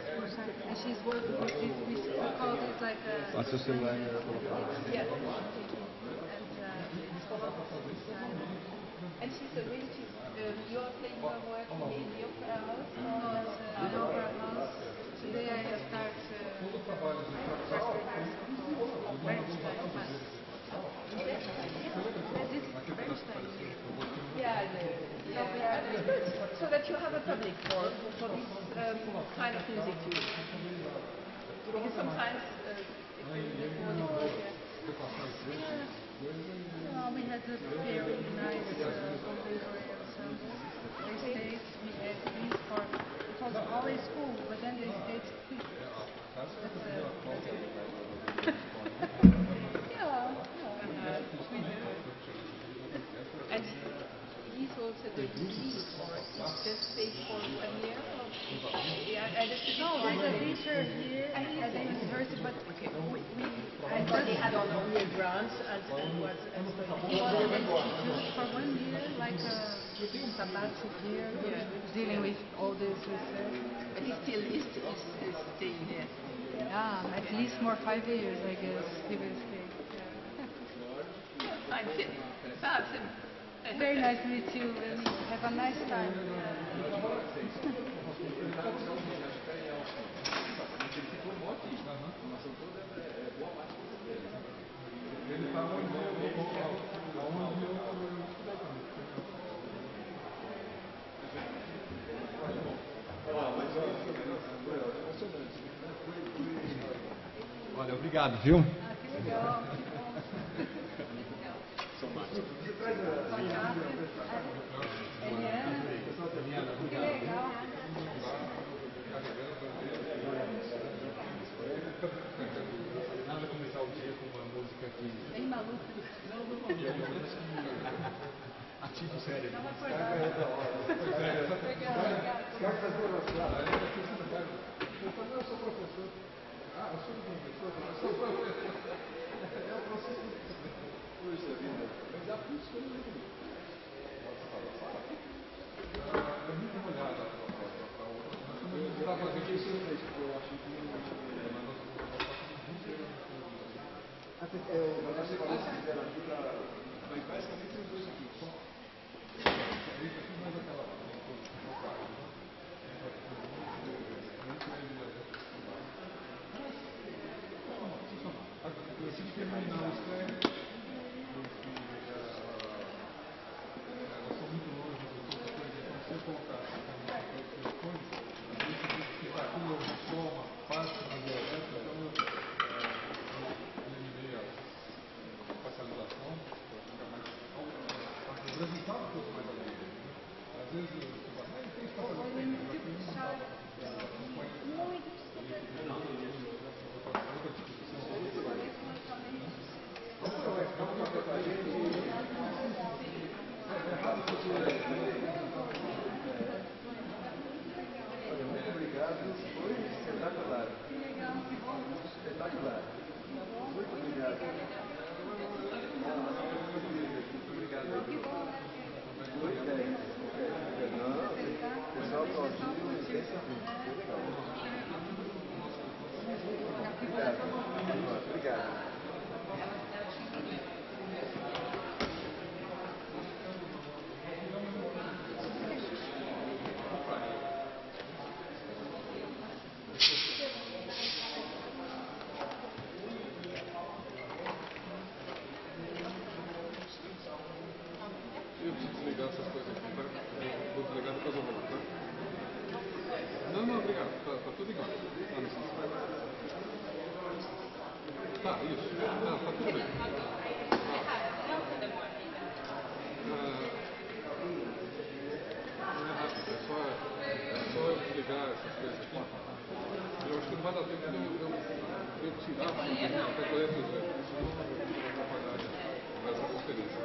And she's working with this, we call this like a... Passa o celular e eu vou colocar. Yeah. And she's a really, you are playing her work in the opera house? In the opera house. Today I start first rehearsal. Bernstein class. This is Bernstein. Yeah, I know. Yeah. It's good, so that you have a public for this kind of music too. Because sometimes it's recording work. We had a very nice contemporary ensemble. They stayed, we had these for, it was always school, but then they stayed quick. And he's also going to leave, or he's just stayed for 1 year? Or? Yeah, No, there's a teacher here at the university, but I thought they had all year grants and was he was in the institute for 1 year, like a sabbatic year, dealing with all this research. but he still is staying here. Yeah, at least more 5 years, I guess, he will stay. Fine, perhaps. Very nice to meet you, and have a nice time. Olha, obrigado, viu? Que legal, que legal. Nada começar o dia com uma música que Bem maluco. ativa o cérebro. Não acordava. Legal, Eu sou professor. Ah, eu sou professor. Eu sou professor. É o processo. Puxa vida. Mas a busca não é. É muito molhada a proposta. Nós estamos fazendo isso. Eu acho que mas basicamente tem os dois aqui. Se terminar o extremo, nós somos muito longe do que então se eu colocar as coisas, a gente se calcula uma soma, parte, uma dialeta, então eu eliminei a espacialização, para ficar mais o resultado é um pouco mais alegre. Às vezes você fala, tem espacialização, Obrigado, foi espetacular. Espetacular. Muito obrigado. Muito obrigado. Muito bem. O pessoal aplaudiu e foi legal. Obrigado. Obrigado. Eu preciso desligar essas coisas aqui, tá? Vou desligar depois eu volto, tá? Não, obrigado. Tá tudo igual. Tá, isso. Não, tá tudo bem. Não é rápido, é só eu desligar essas coisas aqui. Eu acho que não vai dar tempo de eu tirar até colher tudo. Senão eu vou atrapalhar essa conferência.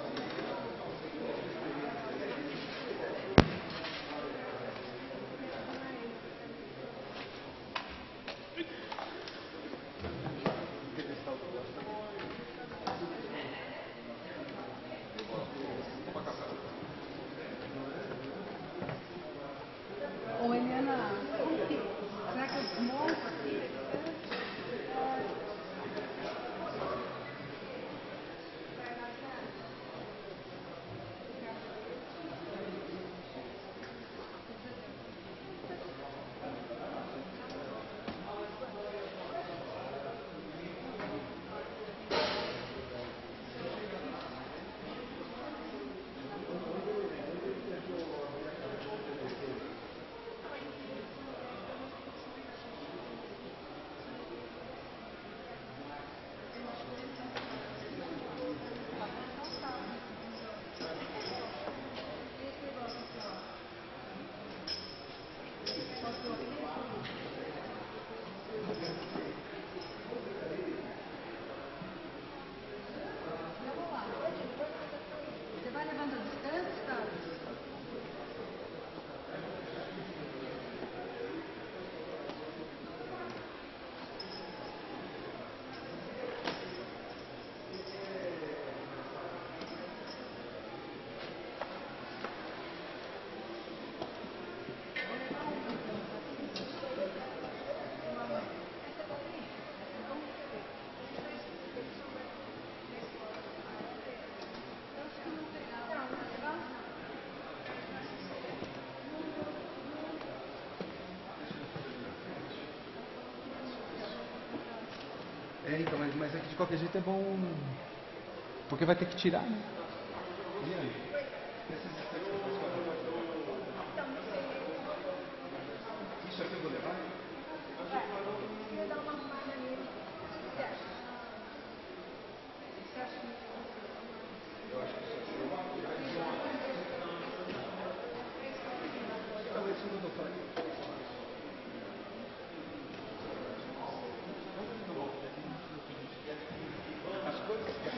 que de qualquer jeito é bom, porque vai ter que tirar, né? Isso aqui eu vou levar? Queria dar uma arrumada nele. O que acha? Eu acho que isso aqui talvez isso eu vou fazer. As coisas que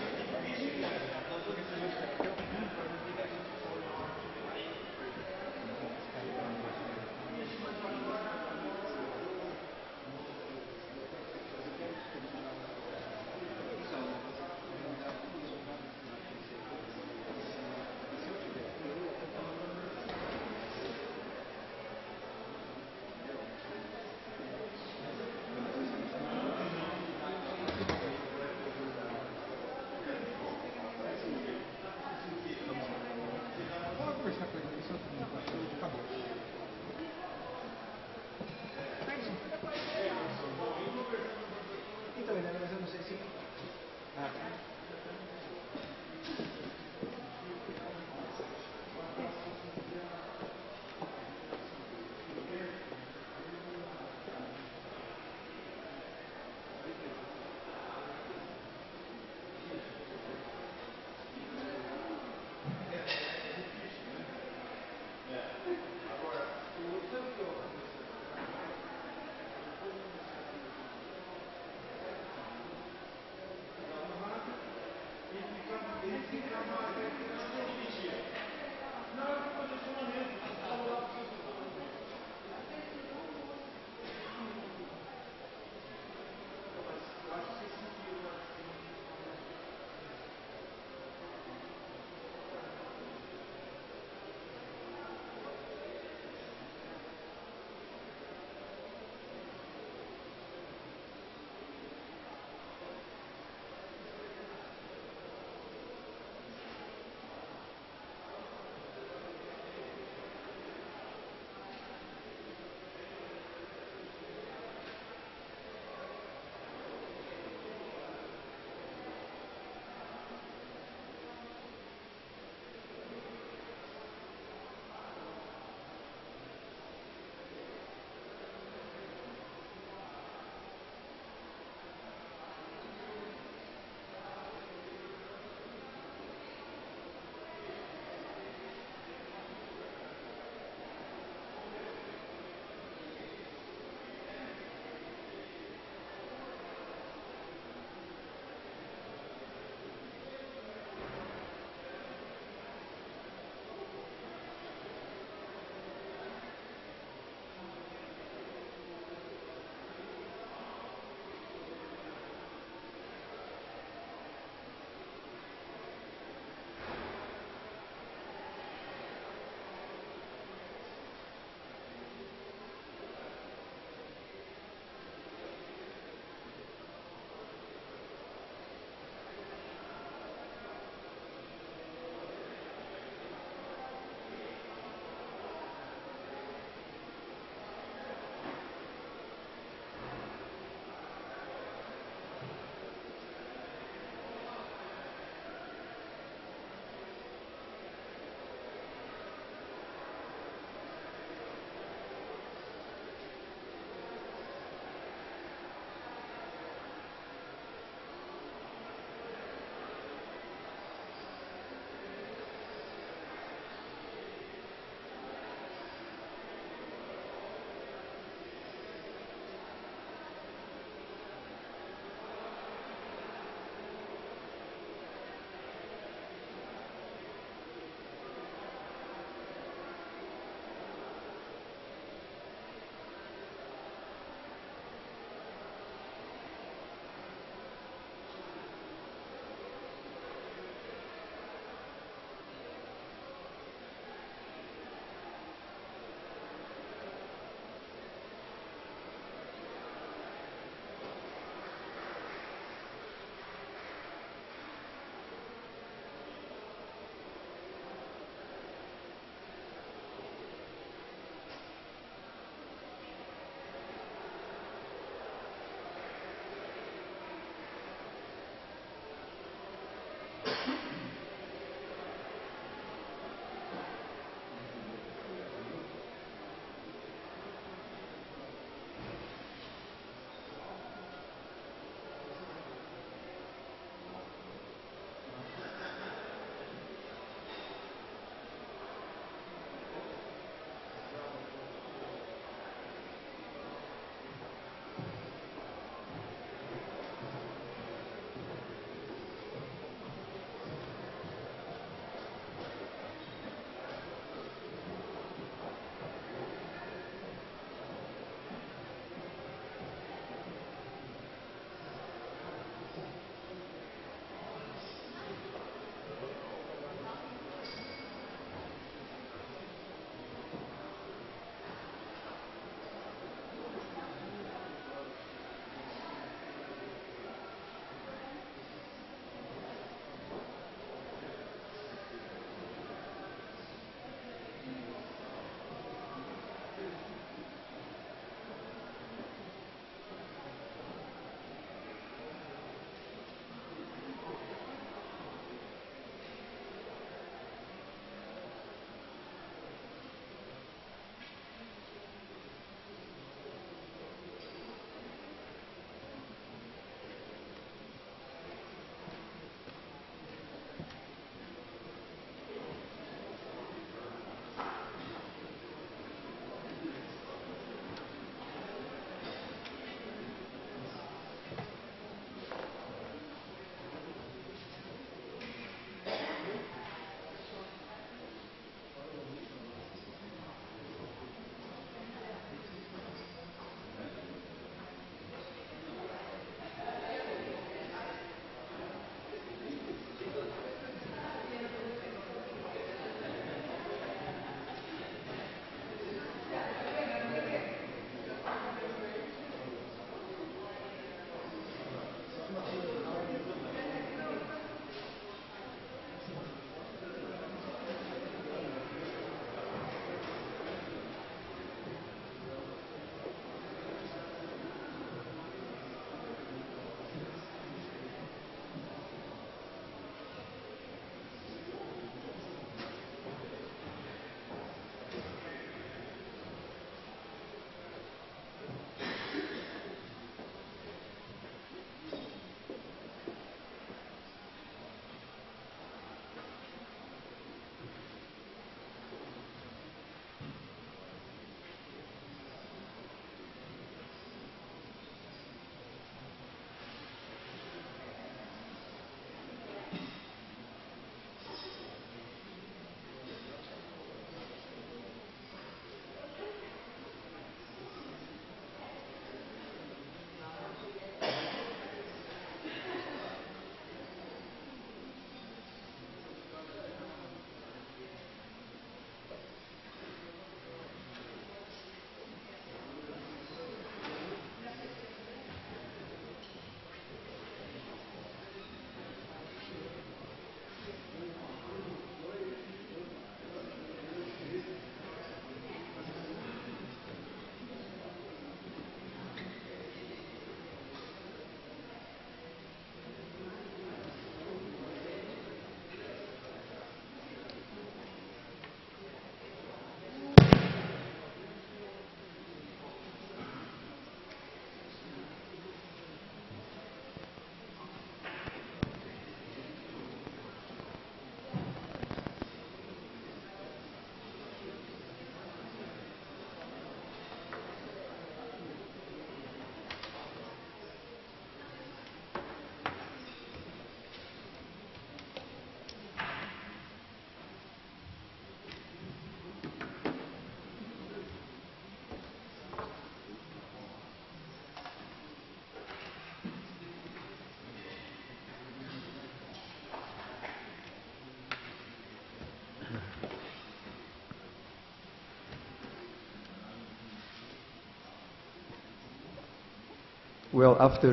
Well, after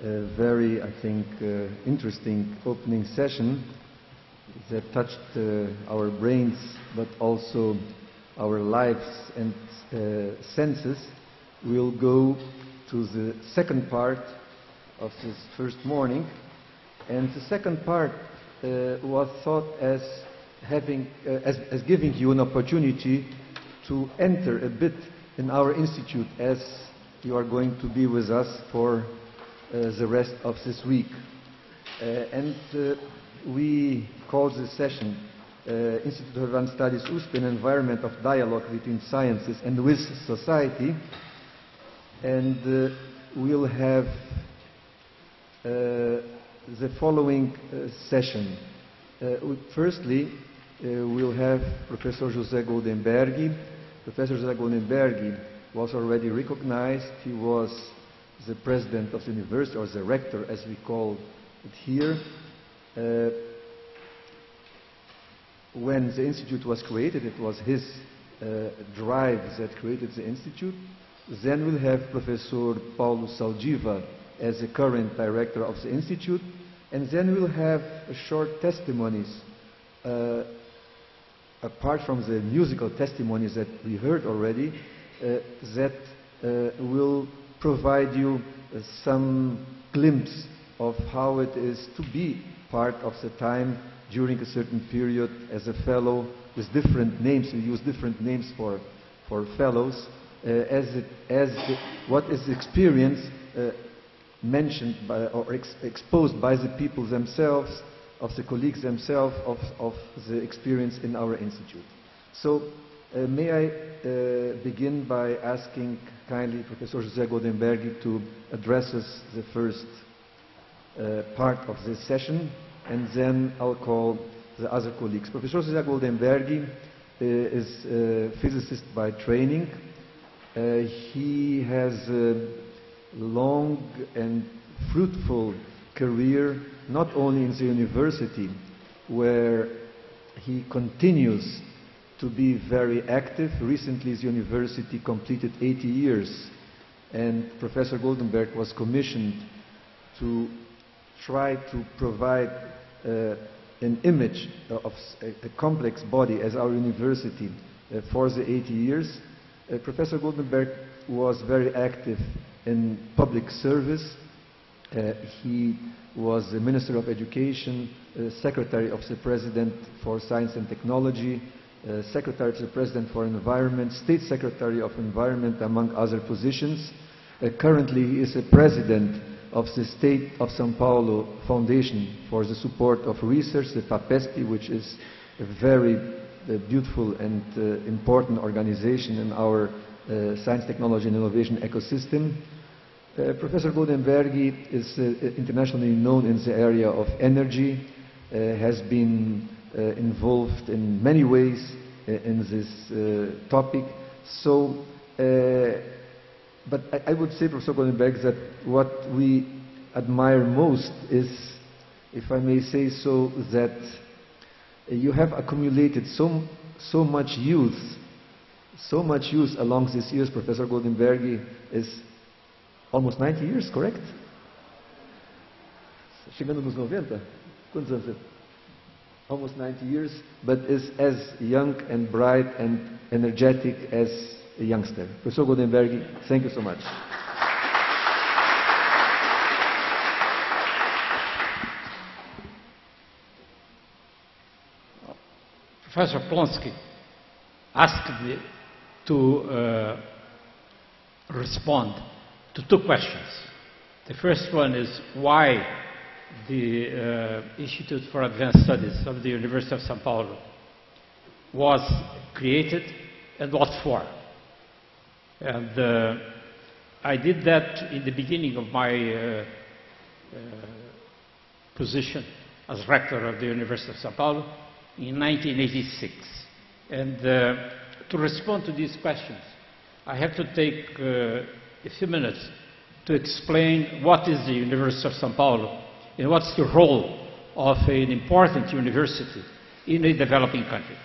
a very, I think, interesting opening session that touched our brains, but also our lives and senses, we'll go to the second part of this first morning. And the second part was thought as giving you an opportunity to enter a bit in our institute, as you are going to be with us for the rest of this week. We call this session Instituto of Advanced Studies USP, an environment of dialogue between sciences and with society. And we'll have the following session. Firstly, we'll have Professor José Goldenberg. Professor José Goldenberg was already recognized. He was the president of the university, or the rector as we call it here. When the institute was created, it was his drive that created the institute. Then we'll have Professor Paulo Saldiva as the current director of the institute. And then we'll have short testimonies, apart from the musical testimonies that we heard already, that will provide you some glimpse of how it is to be part of the time during a certain period as a fellow with different names. We use different names for fellows, what is the experience mentioned by, or exposed by the people themselves, of the colleagues themselves, of the experience in our institute. So may I begin by asking kindly Professor José Goldenberg to address us the first part of this session, and then I'll call the other colleagues. Professor José Goldenberg is a physicist by training. He has a long and fruitful career, not only in the university, where he continues to be very active. Recently, the university completed 80 years, and Professor Goldenberg was commissioned to try to provide an image of a complex body as our university for the 80 years. Professor Goldenberg was very active in public service. He was the Minister of Education, Secretary of the President for Science and Technology, Secretary of the President for Environment, State Secretary of Environment, among other positions. Currently, he is a President of the State of São Paulo Foundation for the Support of Research, the FAPESP, which is a very beautiful and important organization in our science, technology and innovation ecosystem. Professor Goldenberg is internationally known in the area of energy, has been involved in many ways in this topic. So, but I would say, Professor Goldenberg, that what we admire most is, if I may say so, that you have accumulated so much youth along these years. Professor Goldenberg is almost 90 years, correct? Chegando nos 90? Quantos anos? Almost 90 years, but is as young and bright and energetic as a youngster. Professor Goldenberg, thank you so much. Professor Plonsky asked me to respond to two questions. The first one is why the Institute for Advanced Studies of the University of São Paulo was created and what for. And I did that in the beginning of my position as rector of the University of São Paulo in 1986. And to respond to these questions, I have to take a few minutes to explain what is the University of São Paulo and what's the role of an important university in a developing country.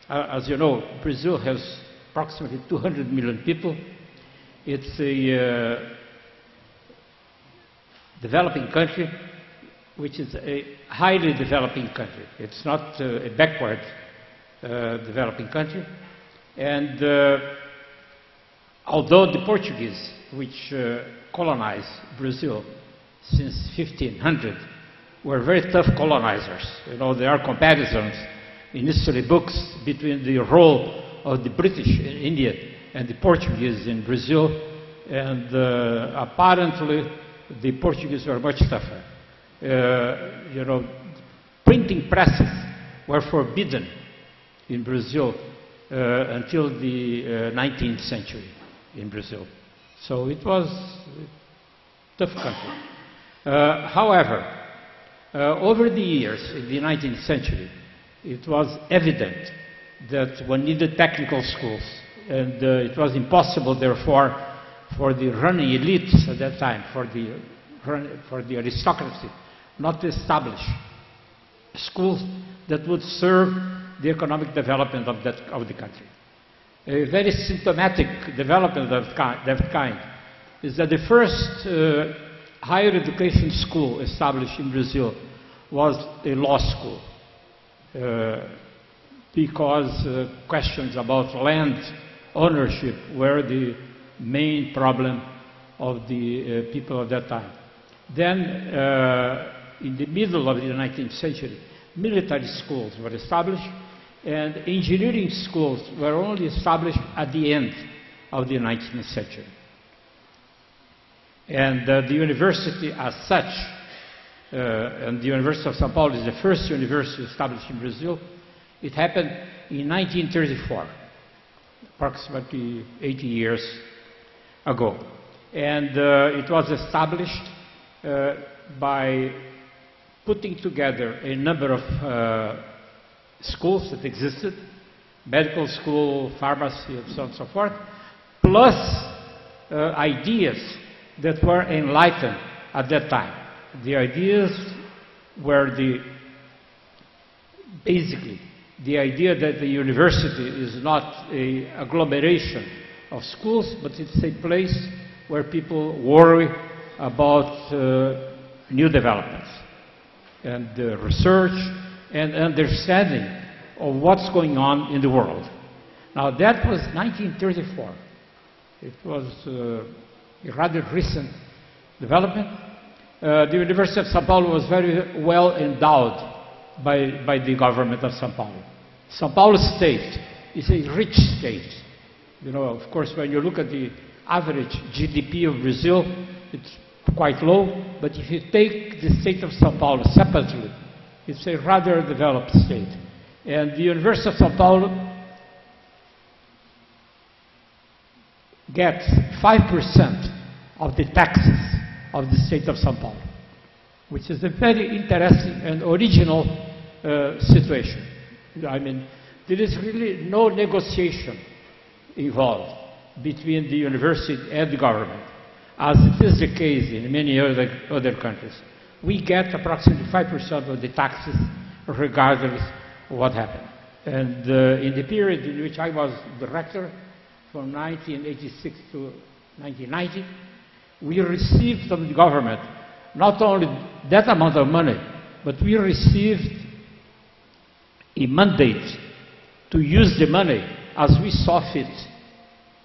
As you know, Brazil has approximately 200 million people. It's a developing country, which is a highly developing country. It's not a backward developing country. And although the Portuguese, which colonized Brazil since 1500, were very tough colonizers. You know, there are comparisons in history books between the role of the British in India and the Portuguese in Brazil, and apparently the Portuguese were much tougher. You know, printing presses were forbidden in Brazil until the 19th century in Brazil. So it was a tough country. However, over the years, in the 19th century, it was evident that one needed technical schools, and it was impossible, therefore, for the running elites at that time, for the aristocracy, not to establish schools that would serve the economic development of the country. A very symptomatic development of that kind is that the first higher education school established in Brazil was a law school, because questions about land ownership were the main problem of the people of that time. Then, in the middle of the 19th century, military schools were established, and engineering schools were only established at the end of the 19th century. And the university as such, and the University of São Paulo is the first university established in Brazil, it happened in 1934, approximately 80 years ago. And it was established by putting together a number of schools that existed, medical school, pharmacy, and so on and so forth, plus ideas that were enlightened at that time. The ideas were basically the idea that the university is not an agglomeration of schools, but it's a place where people worry about new developments and research and understanding of what's going on in the world. Now that was 1934. It was a rather recent development. The University of São Paulo was very well endowed by the government of São Paulo. São Paulo state is a rich state. You know, of course, when you look at the average GDP of Brazil, it's quite low, but if you take the state of São Paulo separately, it's a rather developed state. And the University of São Paulo gets 5% of the taxes of the state of São Paulo, which is a very interesting and original situation. I mean, there is really no negotiation involved between the university and the government, as it is the case in many other countries. We get approximately 5% of the taxes regardless of what happened. And in the period in which I was director, from 1986 to 1990, we received from the government not only that amount of money, but we received a mandate to use the money as we saw fit.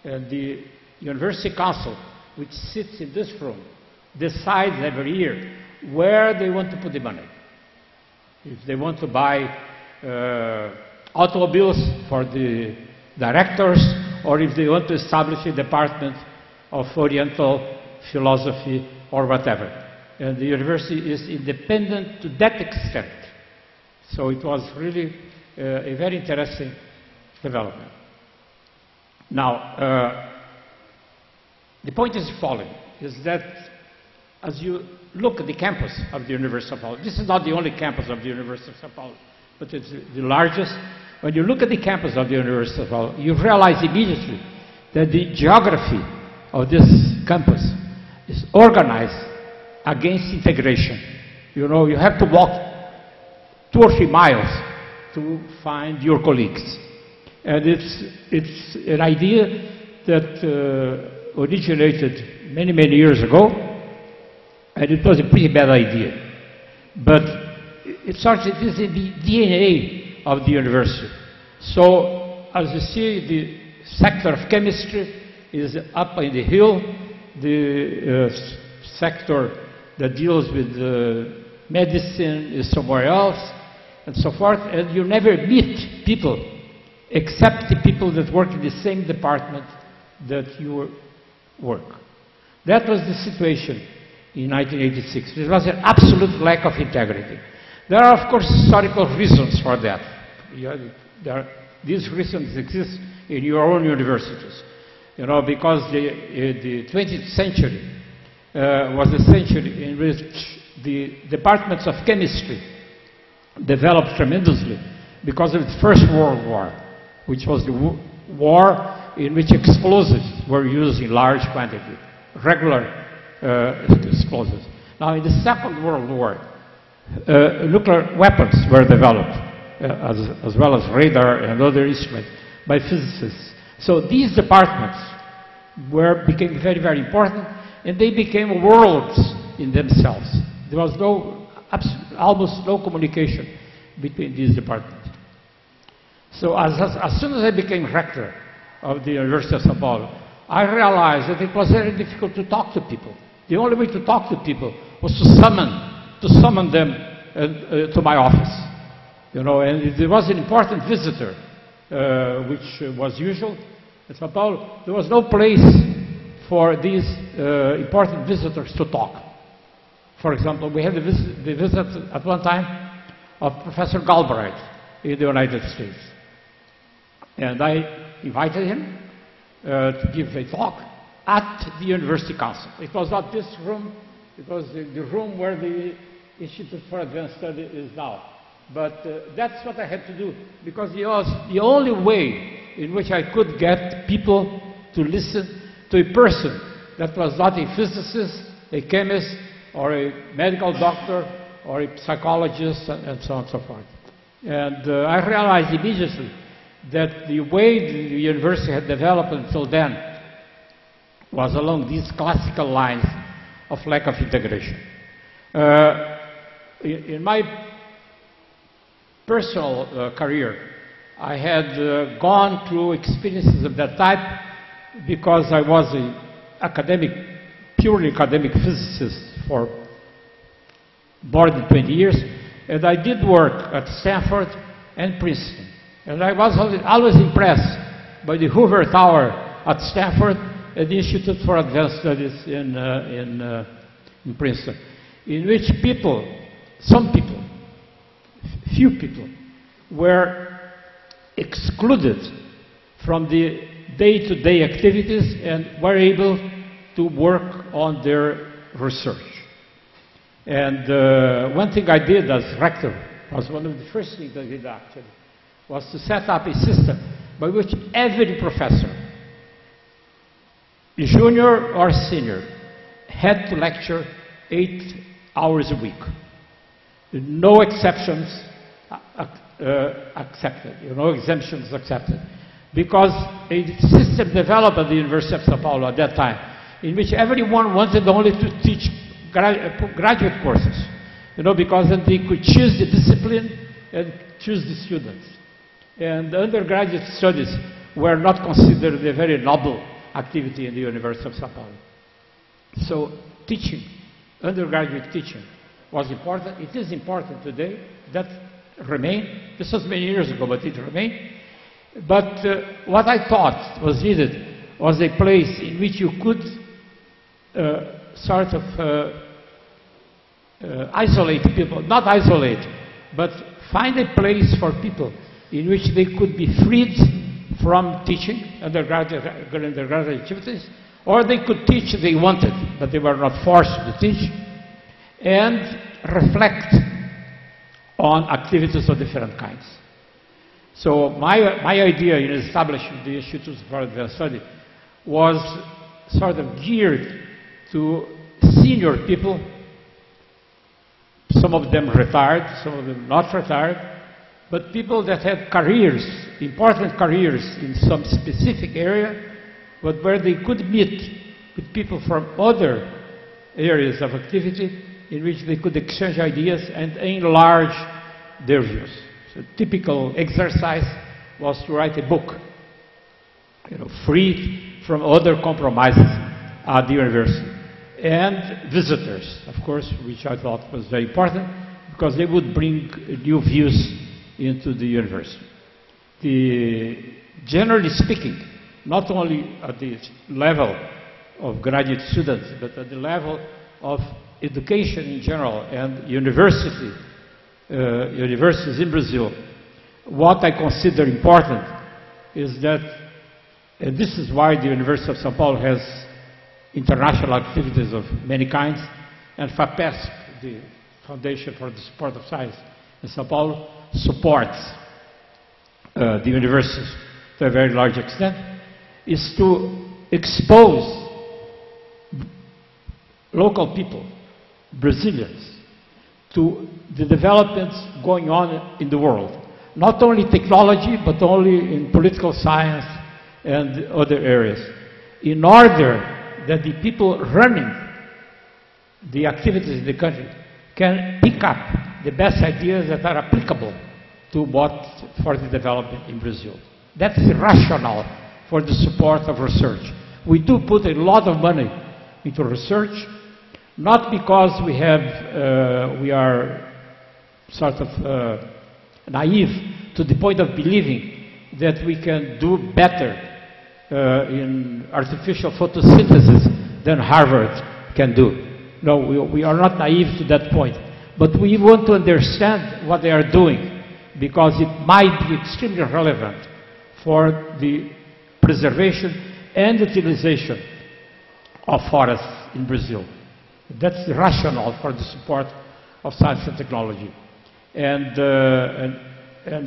And the University Council, which sits in this room, decides every year where they want to put the money. If they want to buy automobiles for the directors, or if they want to establish a department of Oriental philosophy or whatever. And the university is independent to that extent. So it was really a very interesting development. Now, the point is the following, is that as you look at the campus of the University of São Paulo, this is not the only campus of the University of São Paulo, but it's the largest. When you look at the campus of the University of São Paulo, you realize immediately that the geography of this campus is organized against integration. You know, you have to walk 2 or 3 miles to find your colleagues. And it's an idea that originated many, many years ago, And it was a pretty bad idea. But it is in the DNA of the university. So, as you see, the sector of chemistry is up in the hill. The sector that deals with medicine is somewhere else, and so forth. And you never meet people except the people that work in the same department that you work. That was the situation in 1986. There was an absolute lack of integrity. There are, of course, historical reasons for that. These reasons exist in your own universities. You know, because the 20th century was a century in which the departments of chemistry developed tremendously because of the First World War, which was the war in which explosives were used in large quantity, regular explosives. Now, in the Second World War, nuclear weapons were developed, as well as radar and other instruments, by physicists. So these departments became very, very important, and they became worlds in themselves. There was almost no communication between these departments. So as soon as I became rector of the University of São Paulo, I realized that it was very difficult to talk to people. The only way to talk to people was to summon them to my office. You know, and if there was an important visitor, which was usual at São Paulo, there was no place for these important visitors to talk. For example, we had the visit at one time of Professor Galbraith in the United States. And I invited him to give a talk at the University Council. It was not this room, it was the room where the Institute for Advanced Study is now. But that's what I had to do, because it was the only way in which I could get people to listen to a person that was not a physicist, a chemist, or a medical doctor, or a psychologist, and so on and so forth. And I realized immediately that the way the university had developed until then was along these classical lines of lack of integration. In my personal career, I had gone through experiences of that type because I was an academic, purely academic physicist for more than 20 years, and I did work at Stanford and Princeton. And I was always impressed by the Hoover Tower at Stanford and the Institute for Advanced Studies in Princeton, in which some people, few people, were excluded from the day-to-day activities and were able to work on their research. And one thing I did as rector was one of the first things I did actually, was to set up a system by which every professor, junior or senior, had to lecture 8 hours a week. No exceptions accepted, no exemptions accepted. Because a system developed at the University of São Paulo at that time, in which everyone wanted only to teach graduate courses, because then they could choose the discipline and choose the students. And undergraduate studies were not considered a very noble activity in the University of São Paulo. So teaching, undergraduate teaching, was important. It is important today. That remained. This was many years ago, but it remained. But what I thought was needed was a place in which you could sort of isolate people, not isolate, but find a place for people in which they could be freed from teaching undergraduate activities, or they could teach if they wanted, but they were not forced to teach, and reflect on activities of different kinds. So my idea in establishing the Institute for Advanced Study was sort of geared to senior people, some of them retired, some of them not retired, but people that had careers, important careers in some specific area, but where they could meet with people from other areas of activity in which they could exchange ideas and enlarge their views. So typical exercise was to write a book, free from other compromises at the university. And visitors, of course, which I thought was very important, because they would bring new views into the university. Generally speaking, not only at the level of graduate students, but at the level of education in general and universities in Brazil, what I consider important is that, and this is why the University of São Paulo has international activities of many kinds, and FAPESP, the Foundation for the Support of Science in São Paulo, supports the universities to a very large extent, is to expose local people, Brazilians, to the developments going on in the world. Not only technology, but only in political science and other areas, in order that the people running the activities in the country can pick up the best ideas that are applicable to for the development in Brazil. That's the rationale for the support of research. We do put a lot of money into research, not because we are sort of naive to the point of believing that we can do better in artificial photosynthesis than Harvard can do. No, we are not naive to that point. But we want to understand what they are doing, because it might be extremely relevant for the preservation and utilization of forests in Brazil. That's the rationale for the support of science and technology. And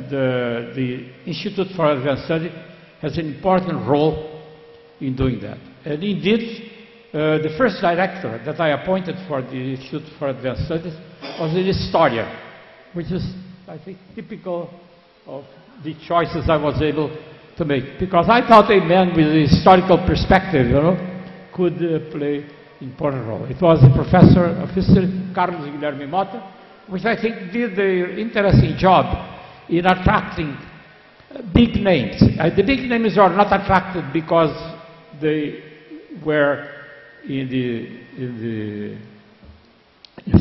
the Institute for Advanced Study has an important role in doing that. And indeed, the first director that I appointed for the Institute for Advanced Studies was an historian, which is, I think, typical of the choices I was able to make. Because I thought a man with a historical perspective, could play an important role. It was a professor of history, Carlos Guilherme Mota, which I think did an interesting job in attracting big names. The big names are not attracted because they were in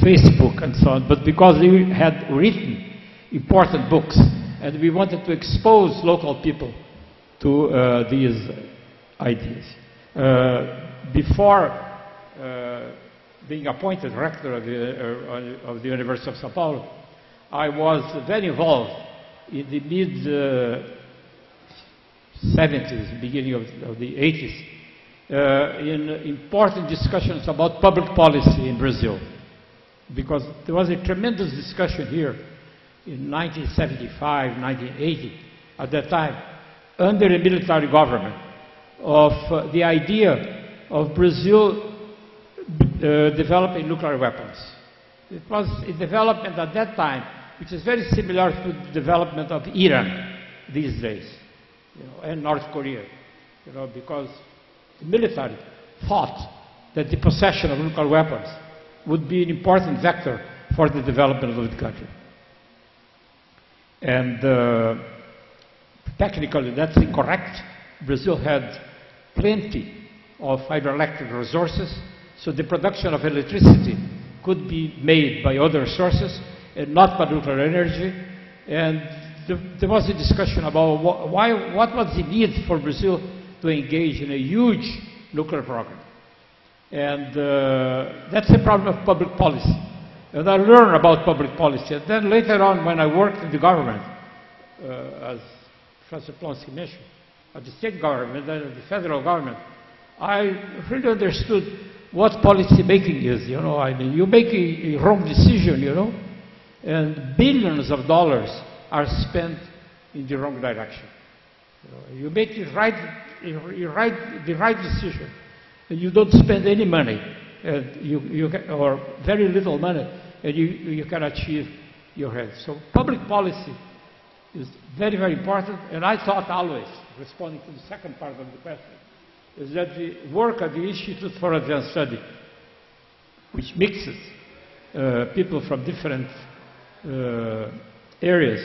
Facebook and so on, but because they had written important books, and we wanted to expose local people to these ideas. Before being appointed rector of the University of São Paulo, I was very involved in the mid-70s, beginning of the 80s, in important discussions about public policy in Brazil. Because there was a tremendous discussion here in 1975, 1980, at that time, under a military government, of the idea of Brazil developing nuclear weapons. It was a development at that time which is very similar to the development of Iran these days, and North Korea, because the military thought that the possession of nuclear weapons would be an important vector for the development of the country. And technically that's incorrect. Brazil had plenty of hydroelectric resources, so the production of electricity could be made by other sources and not by nuclear energy. And there was a discussion about what was the need for Brazil to engage in a huge nuclear program. And that's a problem of public policy. And I learned about public policy. And then later on, when I worked in the government, as Professor Plonsky mentioned, at the state government and the federal government, I really understood what policy making is. I mean, you make a wrong decision, and billions of dollars are spent in the wrong direction. You make the right decision, and you don't spend any money, or very little money, and you can achieve your head. So public policy is very, very important, and I thought always, responding to the second part of the question, is that the work of the Institute for Advanced Study which mixes people from different areas,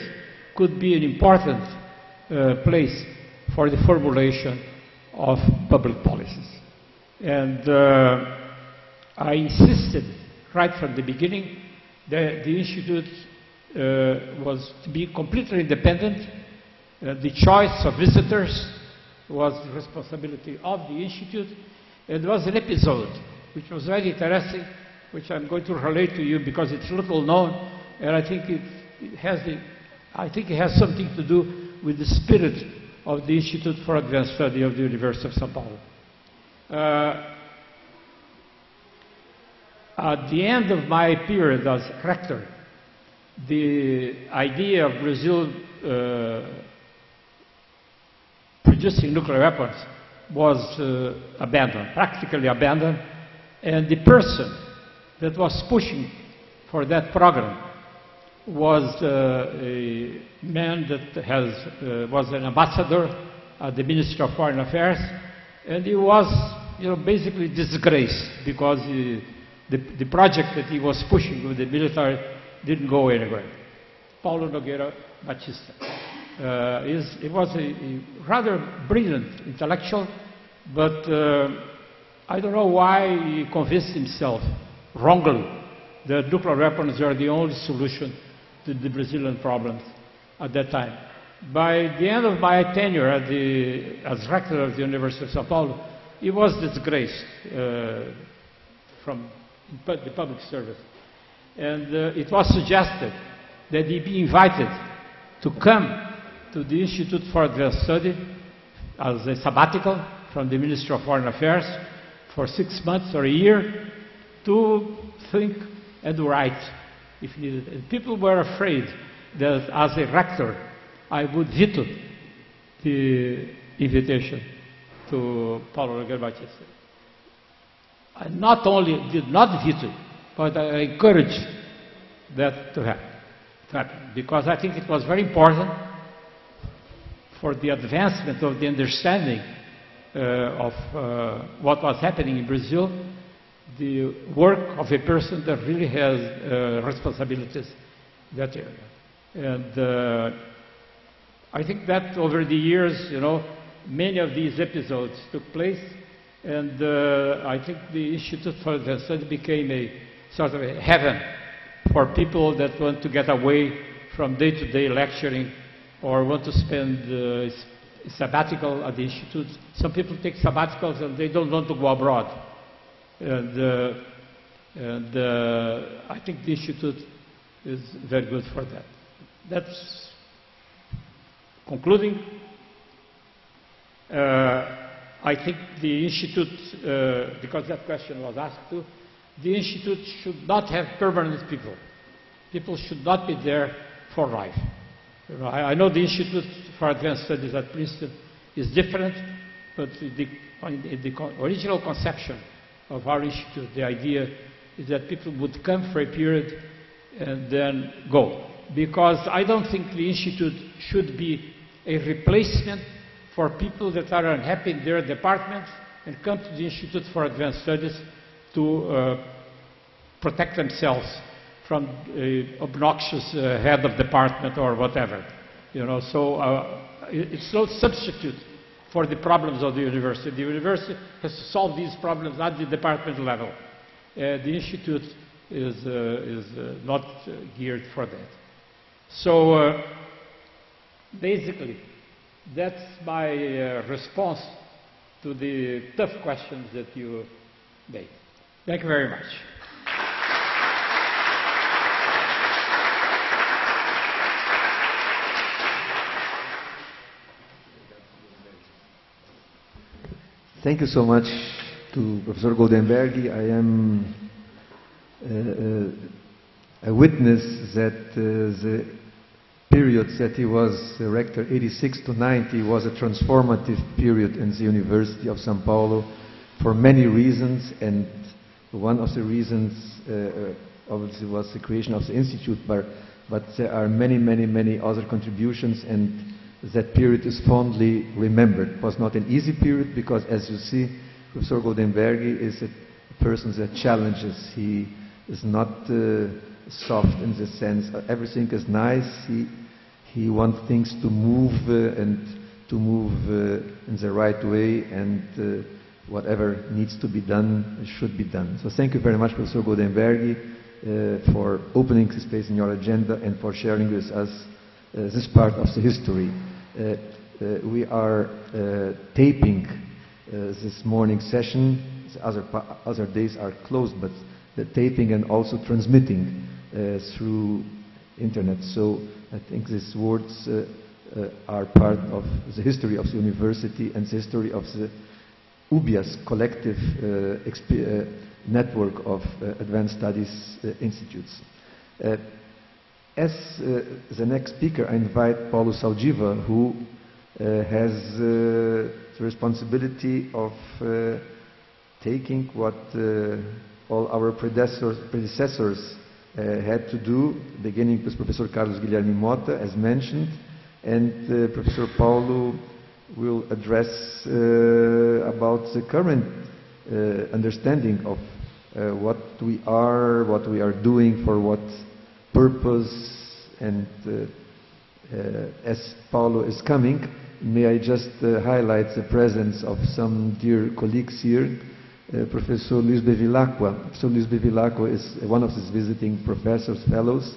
could be an important place for the formulation of public policies. And I insisted right from the beginning that the Institute was to be completely independent. The choice of visitors was the responsibility of the Institute. And there was an episode which was very interesting, which I'm going to relate to you because it's little known, and I think it has something to do with the spirit of the Institute for Advanced Study of the University of São Paulo. At the end of my period as rector, the idea of Brazil producing nuclear weapons was abandoned, practically abandoned, and the person that was pushing for that program was a man that was an ambassador at the Ministry of Foreign Affairs, and he was, basically disgraced because the project that he was pushing with the military didn't go anywhere. Paulo Nogueira Batista. He was a rather brilliant intellectual, but I don't know why he convinced himself wrongly that nuclear weapons are the only solution to the Brazilian problems at that time. By the end of my tenure as rector of the University of São Paulo, he was disgraced from the public service. And it was suggested that he be invited to come to the Institute for Advanced Study as a sabbatical from the Ministry of Foreign Affairs for 6 months or a year to think and write if needed. And people were afraid that as a rector I would veto the invitation to Paulo Nogueira Batista. I not only did not veto, but I encouraged that to happen, because I think it was very important for the advancement of the understanding of what was happening in Brazil, the work of a person that really has responsibilities in that area. And I think that over the years, many of these episodes took place, and I think the Institute for Advanced Study became a sort of a heaven for people that want to get away from day-to-day lecturing or want to spend a sabbatical at the Institute. Some people take sabbaticals and they don't want to go abroad. And I think the Institute is very good for that. That's concluding. I think the Institute, because that question was asked too, the Institute should not have permanent people. People should not be there for life. I know the Institute for Advanced Studies at Princeton is different, but the original conception of our institute, the idea is that people would come for a period and then go. Because I don't think the institute should be a replacement for people that are unhappy in their departments and come to the Institute for Advanced Studies to protect themselves from an obnoxious head of department or whatever. So it's no substitute for the problems of the university. The university has to solve these problems at the department level. The institute is not geared for that. So basically, that's my response to the tough questions that you made. Thank you very much. Thank you so much to Professor Goldenberg. I am a witness that the period that he was rector, 86 to 90, was a transformative period in the University of São Paulo for many reasons, and one of the reasons obviously was the creation of the Institute, but there are many other contributions, and that period is fondly remembered. It was not an easy period because, as you see, Professor Goldenberg is a person that challenges. He is not soft in the sense everything is nice. He wants things to move and to move in the right way, and whatever needs to be done should be done. So thank you very much, Professor Goldenberg, for opening the space in your agenda and for sharing with us this part of the history. We are taping this morning session. The other days are closed, but the taping and also transmitting through internet. So I think these words are part of the history of the university and the history of the UBIAS collective network of advanced studies institutes. As the next speaker, I invite Paulo Saldiva, who has the responsibility of taking what all our predecessors had to do, beginning with Professor Carlos Guilherme Mota, as mentioned, and Professor Paulo will address about the current understanding of what we are doing, for what purpose, and as Paulo is coming, may I just highlight the presence of some dear colleagues here. Professor Luis Bevilacqua. Professor Luis Bevilacqua is one of his visiting professors, fellows.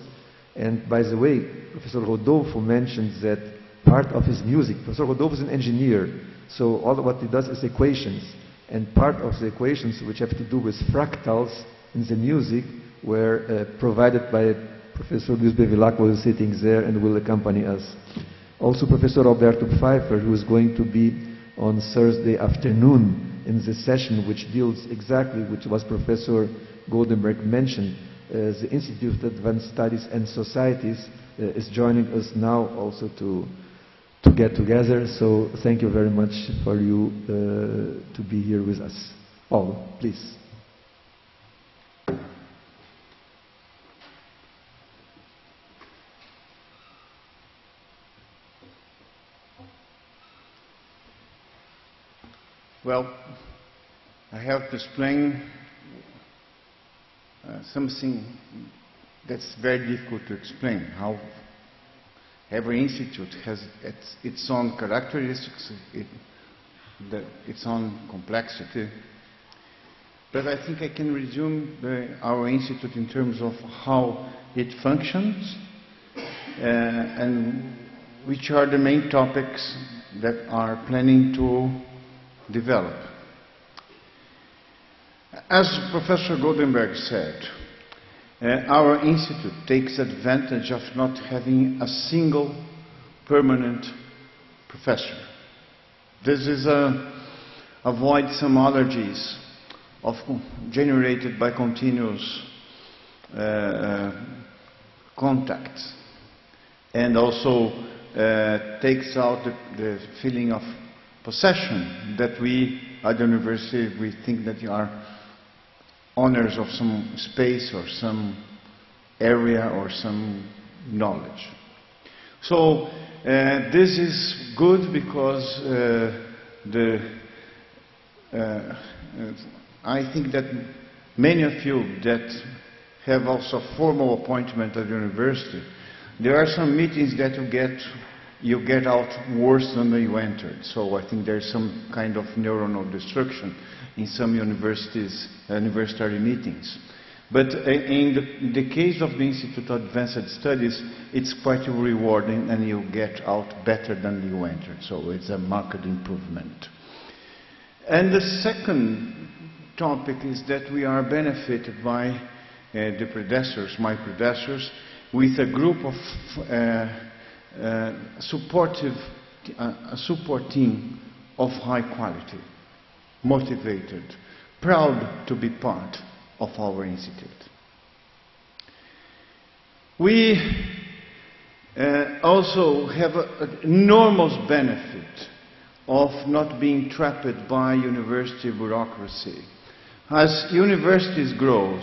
And by the way, Professor Rodolfo mentioned that part of his music, Professor Rodolfo is an engineer, so all of what he does is equations. And part of the equations which have to do with fractals in the music were provided by Professor Luis Bevilacqua, who is sitting there and will accompany us. Also Professor Alberto Pfeiffer, who is going to be on Thursday afternoon in the session which deals exactly, which was Professor Goldenberg mentioned, the Institute of Advanced Studies and Societies is joining us now also to get together. So thank you very much for you to be here with us. Paulo, please. Well, I have to explain something that's very difficult to explain, how every institute has its own characteristics, its own complexity. But I think I can resume our institute in terms of how it functions and which are the main topics that are planning to develop. As Professor Goldenberg said, our institute takes advantage of not having a single permanent professor. This is avoid some allergies generated by continuous contacts, and also takes out the feeling of possession that we at the university, we think that you are owners of some space or some area or some knowledge. So this is good because I think that many of you that have also formal appointment at the university, there are some meetings that you get out worse than you entered. So I think there's some kind of neuronal destruction in some university meetings. But in the case of the Institute of Advanced Studies, it's quite rewarding and you get out better than you entered. So it's a marked improvement. And the second topic is that we are benefited by the predecessors, my predecessors, with a group of support team of high quality, motivated, proud to be part of our institute. We also have an enormous benefit of not being trapped by university bureaucracy. As universities grow,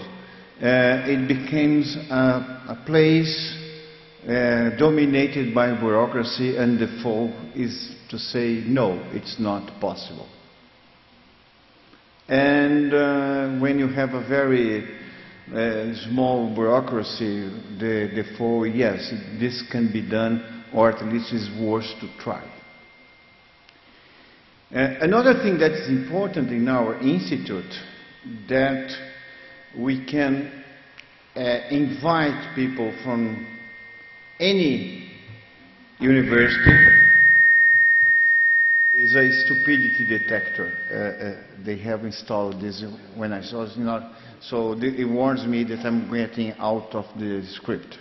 it becomes a place dominated by bureaucracy, and the fall is to say, no, it's not possible. And when you have a very small bureaucracy, therefore, yes, this can be done, or at least is worth to try. Another thing that is important in our institute, that we can invite people from any university, is a stupidity detector. They have installed this when I saw it, so it warns me that I'm getting out of the script.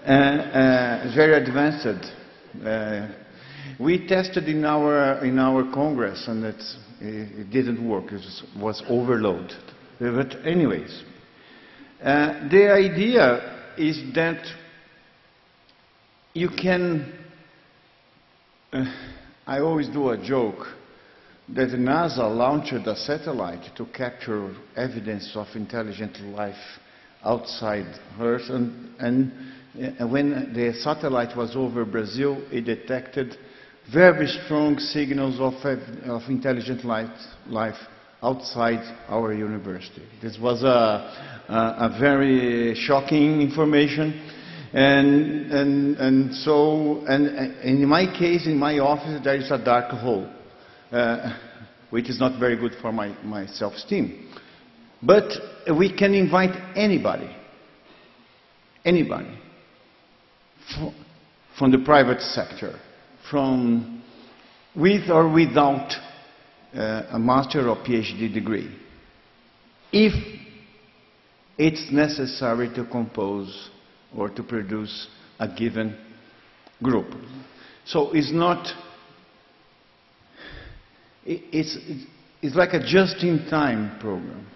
It's very advanced. We tested in our Congress, and it didn't work. It was overloaded. But anyways, the idea is that you can. I always do a joke that NASA launched a satellite to capture evidence of intelligent life outside Earth, and when the satellite was over Brazil, it detected very strong signals of intelligent life outside our university. This was a very shocking information. And so in my case, in my office, there is a dark hole, which is not very good for my self-esteem. But we can invite anybody, from the private sector, with or without a master or PhD degree, if it's necessary to compose or to produce a given group. So it's not, it's like a just-in-time program.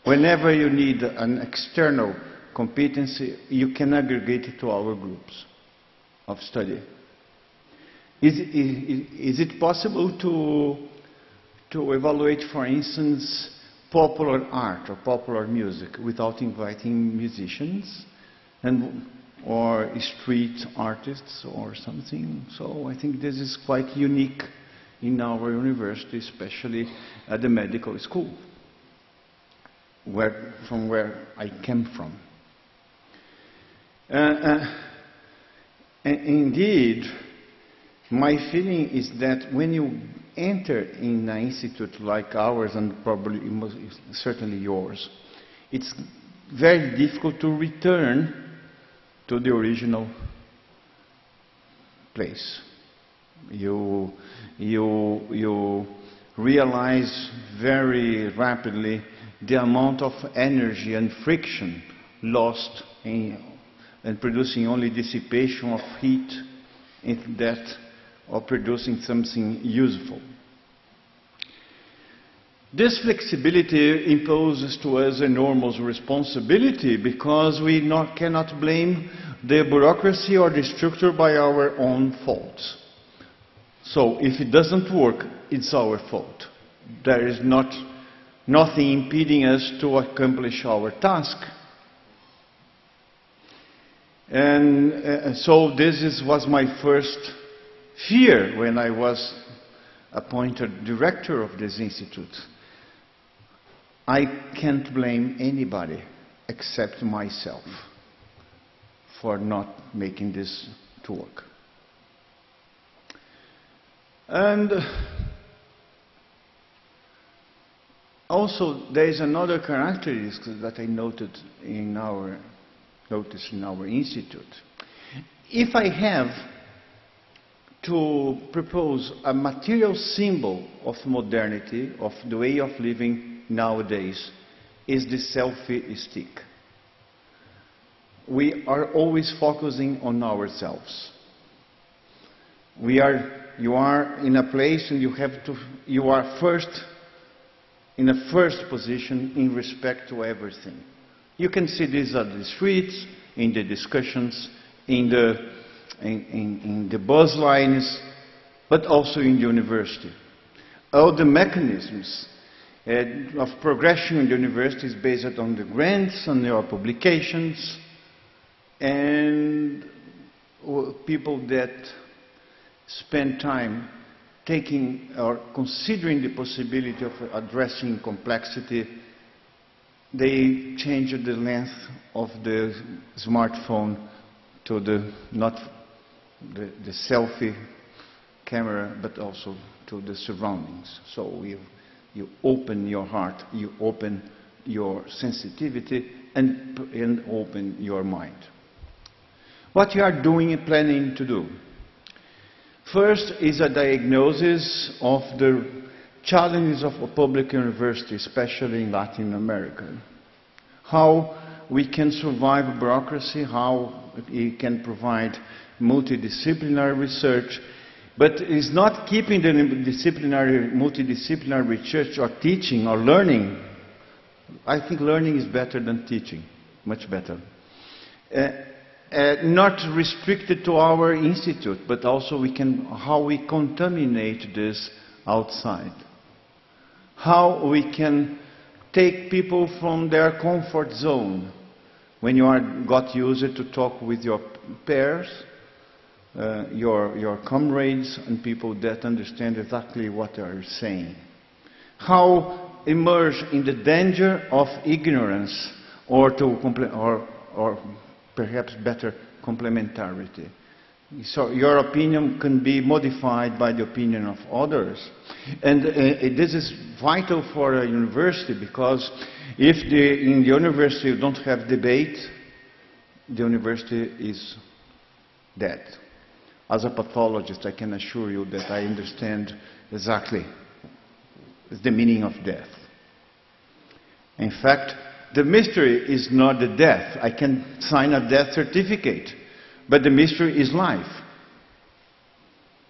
Whenever you need an external competency, you can aggregate it to our groups of study. Is it possible to evaluate, for instance, popular art or popular music without inviting musicians? Or street artists or something. So I think this is quite unique in our university, especially at the medical school, from where I came from. Indeed, my feeling is that when you enter in an institute like ours, and probably certainly yours, it's very difficult to return to the original place. You realize very rapidly the amount of energy and friction lost and producing only dissipation of heat in that, or producing something useful. This flexibility imposes to us enormous responsibility, because we cannot blame the bureaucracy or the structure by our own faults. So if it doesn't work, it's our fault. There is nothing impeding us to accomplish our task. And so this was my first fear when I was appointed director of this institute. I can't blame anybody except myself for not making this to work. And also there is another characteristic that I noticed in our institute. If I have to propose a material symbol of modernity, of the way of living nowadays, is the selfie stick. We are always focusing on ourselves. You are in a place and you are in a first position in respect to everything. You can see this at the streets, in the discussions, in the bus lines, but also in the university. All the mechanisms of progression in the university is based on the grants and your publications, and people that spend time taking or considering the possibility of addressing complexity, they changed the length of the smartphone to not the selfie camera, but also to the surroundings. So you open your heart, you open your sensitivity, and open your mind. What you are doing and planning to do? First is a diagnosis of the challenges of a public university, especially in Latin America. How we can survive bureaucracy, how it can provide multidisciplinary research, but is not keeping the multidisciplinary research or teaching or learning. I think learning is better than teaching, much better. Not restricted to our institute, but also how we contaminate this outside. How we can take people from their comfort zone. When you got used to talk with your peers, your comrades, and people that understand exactly what they are saying. How emerge in the danger of ignorance, or perhaps better, complementarity. So your opinion can be modified by the opinion of others. And this is vital for a university, because if in the university you don't have debate, the university is dead. As a pathologist, I can assure you that I understand exactly the meaning of death. In fact, the mystery is not the death. I can sign a death certificate, but the mystery is life.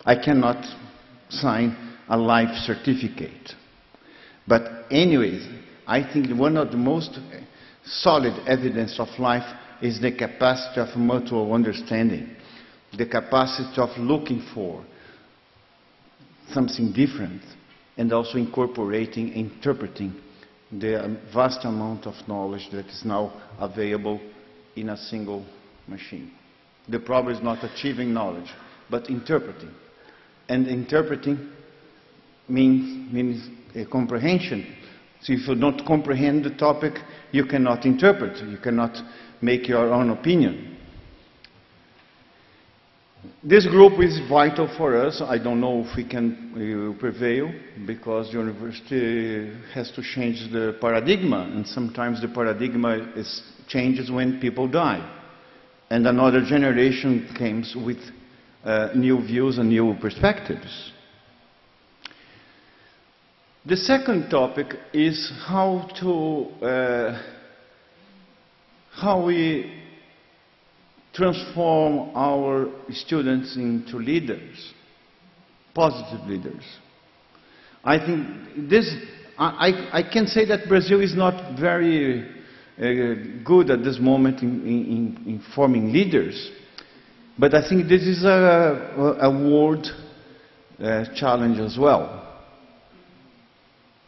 I cannot sign a life certificate. But anyways, I think one of the most solid evidence of life is the capacity of mutual understanding, the capacity of looking for something different, and also incorporating, interpreting the vast amount of knowledge that is now available in a single machine. The problem is not achieving knowledge, but interpreting. And interpreting means a comprehension. So if you don't comprehend the topic, you cannot interpret. You cannot make your own opinion. This group is vital for us. I don't know if we can prevail, because the university has to change the paradigm, and sometimes the paradigm changes when people die, and another generation comes with new views and new perspectives. The second topic is how we transform our students into leaders, positive leaders. I think I can say that Brazil is not very good at this moment in forming leaders, but I think this is a world challenge as well.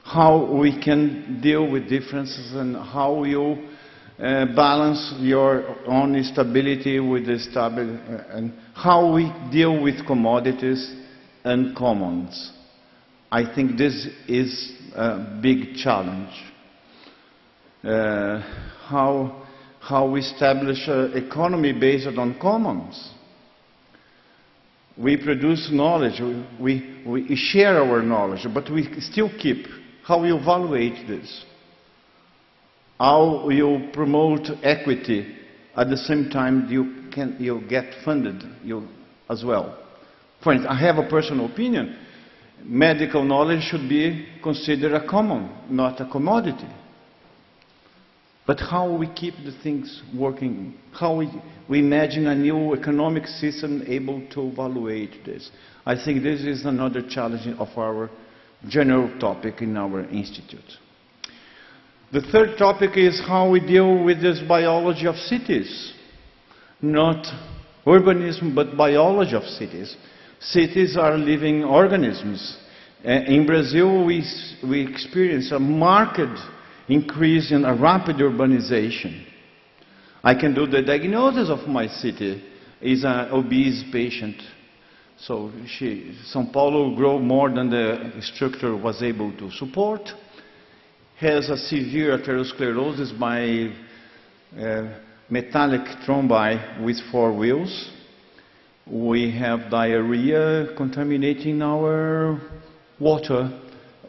How we can deal with differences, and how you balance your own stability with the stability, and how we deal with commodities and commons. I think this is a big challenge. How we establish an economy based on commons. We produce knowledge, we share our knowledge, but we still keep. How we evaluate this? How you promote equity, at the same time you get funded as well. For instance, I have a personal opinion. Medical knowledge should be considered a common, not a commodity. But how we keep the things working, how we imagine a new economic system able to evaluate this. I think this is another challenge of our general topic in our institute. The third topic is how we deal with this biology of cities. Not urbanism, but biology of cities. Cities are living organisms. In Brazil, we experience a marked increase in a rapid urbanization. I can do the diagnosis of my city is an obese patient. So São Paulo grew more than the structure was able to support. Has a severe atherosclerosis by metallic thrombi with 4 wheels. We have diarrhea contaminating our water.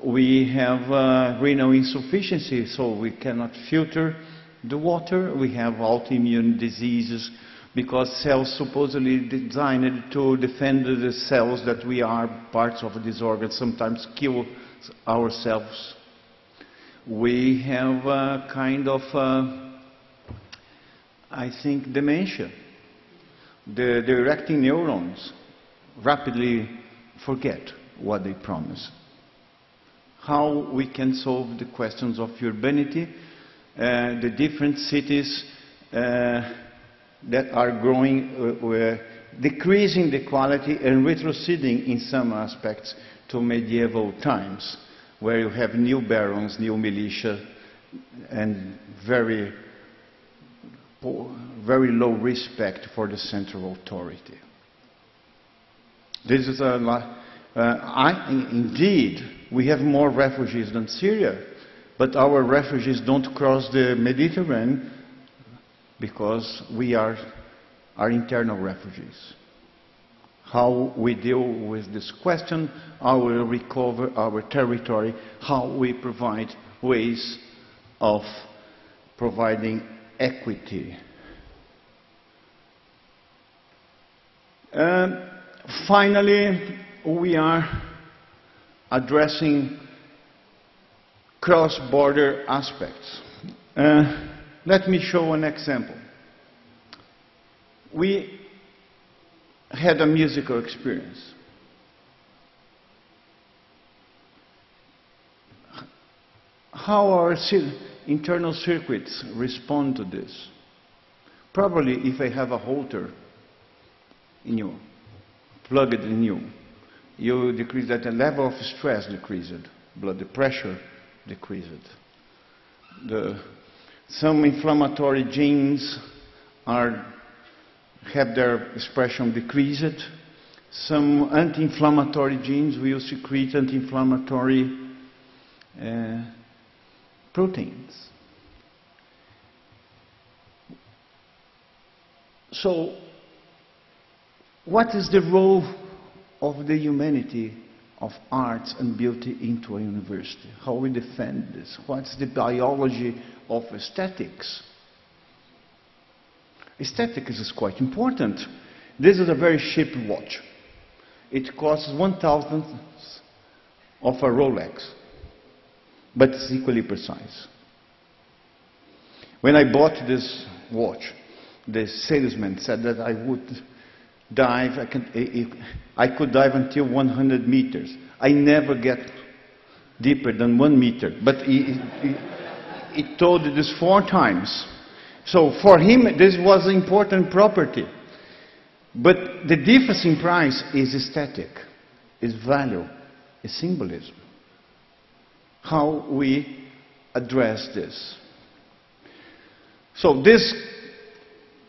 We have renal insufficiency, so we cannot filter the water. We have autoimmune diseases because cells supposedly designed to defend the cells that we are parts of this organ, sometimes kill ourselves. We have a kind of, I think, dementia. The directing neurons rapidly forget what they promise. How we can solve the questions of urbanity, the different cities that are growing, decreasing the quality and retroceding in some aspects to medieval times, where you have new barons, new militia, and very low respect for the central authority. This is indeed, we have more refugees than Syria, but our refugees don't cross the Mediterranean because we are internal refugees. How we deal with this question, how we recover our territory, how we provide ways of providing equity. Finally, we are addressing cross-border aspects. Let me show an example. We had a musical experience. How our internal circuits respond to this? Probably if I have a halter in you, plug it in you, you decrease that, the level of stress decreased, blood pressure decreased. Some inflammatory genes have their expression decreased. Some anti-inflammatory genes will secrete anti-inflammatory proteins. So, what is the role of the humanity of arts and beauty into a university? How we defend this? What's the biology of aesthetics? Aesthetics is quite important. This is a very cheap watch. It costs 1,000th of a Rolex, but it's equally precise. When I bought this watch, the salesman said that I would dive, I could dive until 100 meters. I never get deeper than 1 meter, but he told this 4 times. So for him, this was an important property. But the difference in price is aesthetic, is value, is symbolism. How we address this. So these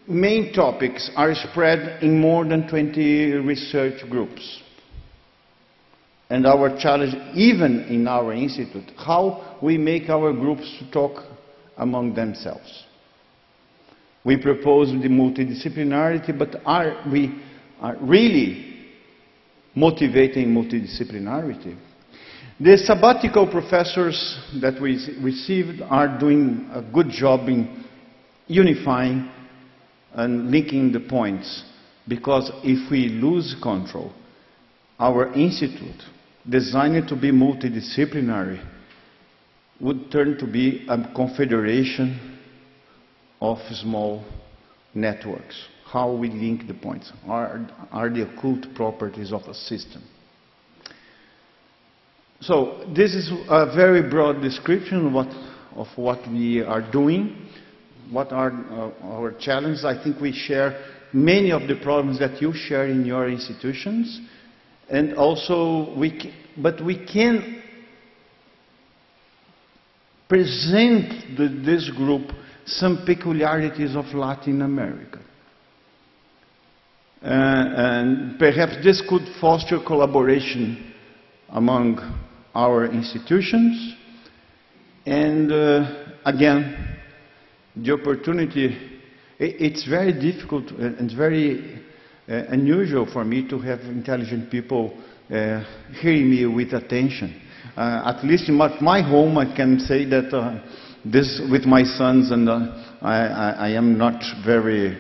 main topics are spread in more than 20 research groups. And our challenge, even in our institute, how we make our groups talk among themselves. We propose the multidisciplinarity, but are we really motivating multidisciplinarity? The sabbatical professors that we received are doing a good job in unifying and linking the points, because if we lose control, our institute, designed to be multidisciplinary, would turn to be a confederation of small networks. How we link the points are the occult properties of a system. So this is a very broad description of what we are doing. What are our challenges? I think we share many of the problems that you share in your institutions, and also but we can present this group some peculiarities of Latin America. and perhaps this could foster collaboration among our institutions. And again, the opportunity, it's very difficult and very unusual for me to have intelligent people hearing me with attention. At least in my home, I can say that this with my sons, and I am not very,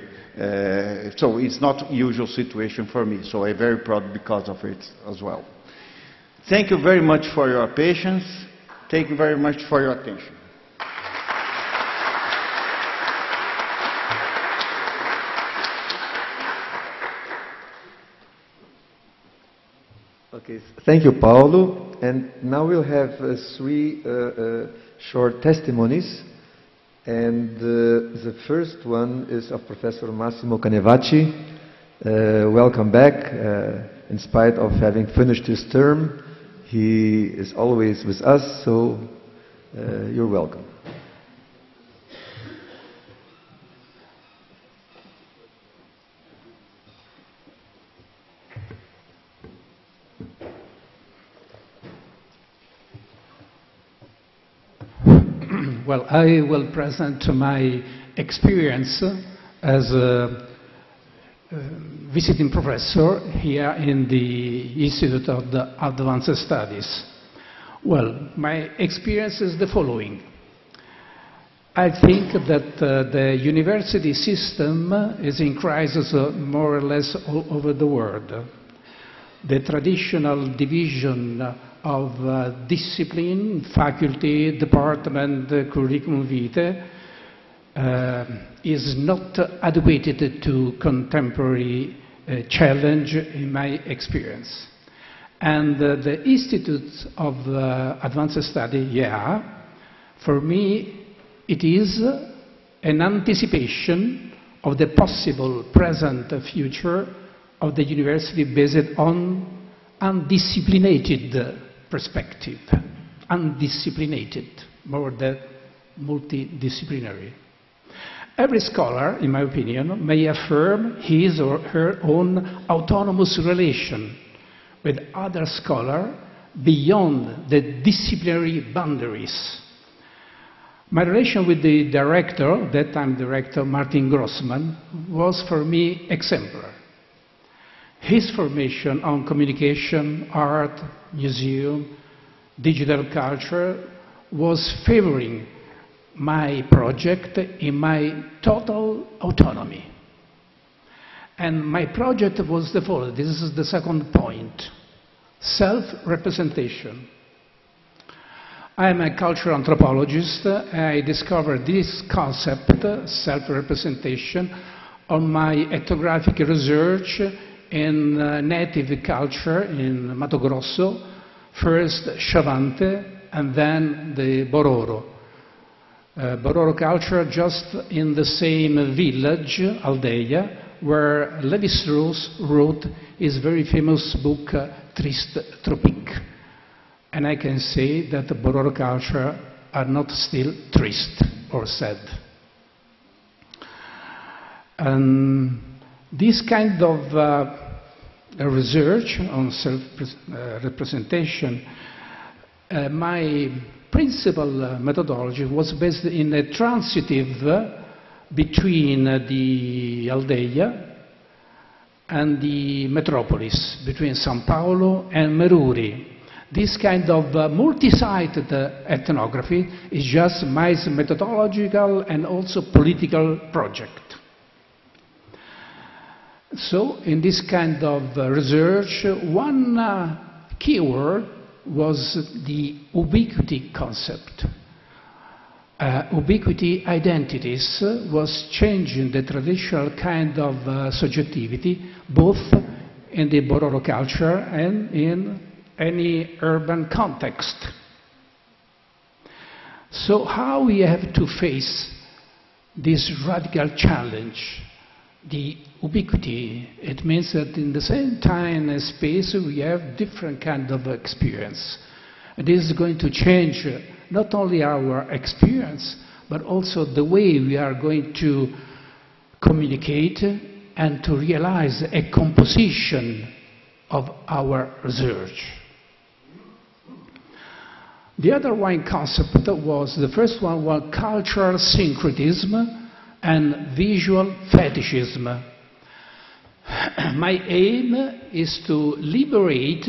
so it's not a usual situation for me, so I'm very proud because of it as well. Thank you very much for your patience. Thank you very much for your attention. Okay, thank you, Paulo. And now we'll have three short testimonies. And the first one is of Professor Massimo Canevacci. Welcome back. In spite of having finished his term, he is always with us, so you're welcome. Well, I will present my experience as a visiting professor here in the Institute of the Advanced Studies. Well, my experience is the following. I think that the university system is in crisis more or less all over the world. The traditional division of discipline, faculty, department, curriculum vitae is not adequate to contemporary challenge in my experience. And the Institute of Advanced Study, yeah, for me it is an anticipation of the possible present future of the university based on undisciplinated perspective, undisciplinated, more than multidisciplinary. Every scholar, in my opinion, may affirm his or her own autonomous relation with other scholars beyond the disciplinary boundaries. My relation with the director, that time director Martin Grossman, was for me exemplary. His formation on communication, art, museum, digital culture was favoring my project in my total autonomy. And my project was the following. This is the second point. Self-representation. I am a cultural anthropologist. I discovered this concept, self-representation, on my ethnographic research in native culture in Mato Grosso, first Chavante and then the Bororo. Bororo culture just in the same village, Aldeia, where Lévi-Strauss wrote his very famous book, Triste Tropique. And I can say that the Bororo culture are not still triste or sad. And this kind of research on self-representation, my principal methodology was based in a transitive between the Aldeia and the metropolis, between São Paulo and Meruri. This kind of multi-sited ethnography is just my methodological and also political project. So, in this kind of research, one keyword was the ubiquity concept. Ubiquity identities was changing the traditional kind of subjectivity, both in the Bororo culture and in any urban context. So, how we have to face this radical challenge? The ubiquity, it means that in the same time and space we have different kind of experience. And this is going to change not only our experience, but also the way we are going to communicate, and to realize a composition of our research. The other one concept was, the first one was cultural syncretism and visual fetishism. My aim is to liberate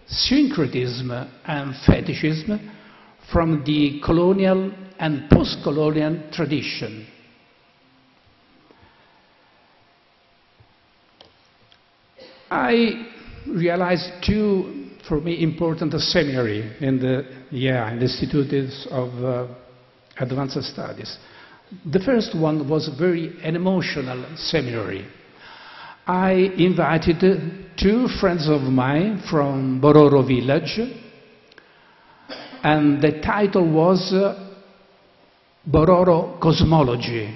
syncretism and fetishism from the colonial and post-colonial tradition. I realized two, for me, important seminary in the Institutos of Advanced Studies. The first one was an emotional seminary. I invited two friends of mine from Bororo village, and the title was Bororo Cosmology.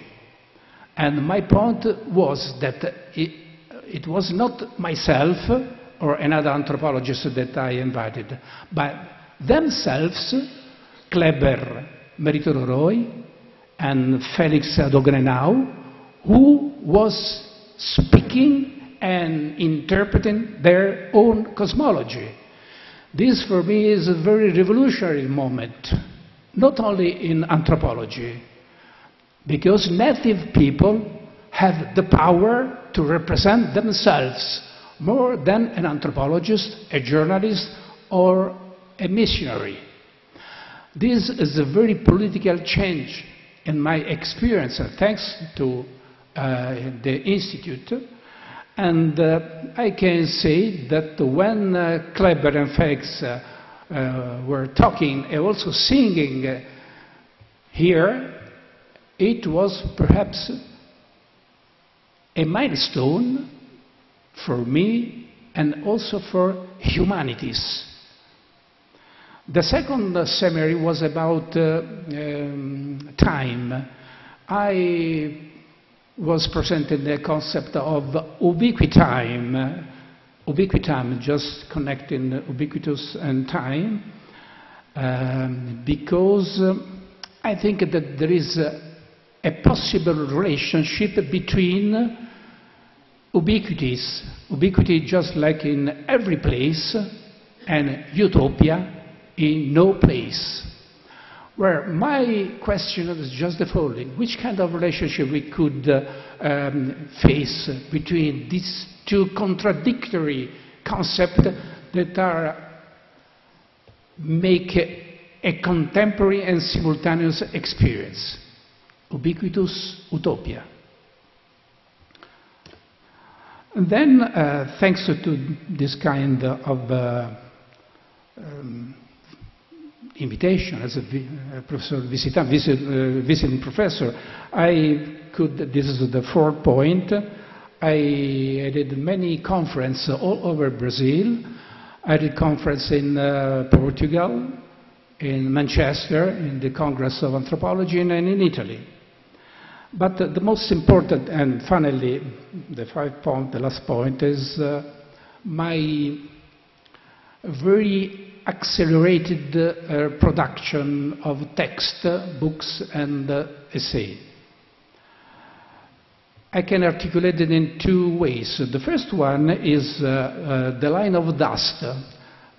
And my point was that it was not myself or another anthropologist that I invited, but themselves, Kleber Meritororoi and Felix Dogrenau, who was speaking and interpreting their own cosmology. This for me is a very revolutionary moment, not only in anthropology, because native people have the power to represent themselves more than an anthropologist, a journalist, or a missionary. This is a very political change in my experience, thanks to the Institute. And I can say that when Kleber and Felix were talking and also singing here, it was perhaps a milestone for me and also for humanities. The second seminary was about time. I was presenting the concept of ubiquitime, just connecting ubiquitous and time, because I think that there is a possible relationship between ubiquity just like in every place, and utopia in no place. Where my question is just the following: which kind of relationship we could face between these two contradictory concepts that make a contemporary and simultaneous experience? Ubiquitous utopia. And then, thanks to this kind of invitation as a professor visiting professor, this is the fourth point, I did many conferences all over Brazil. I did conference in Portugal, in Manchester, in the Congress of Anthropology, and in Italy. But the most important, and finally, the last point, is my very accelerated production of text, books, and essay. I can articulate it in two ways. The first one is The Line of Dust,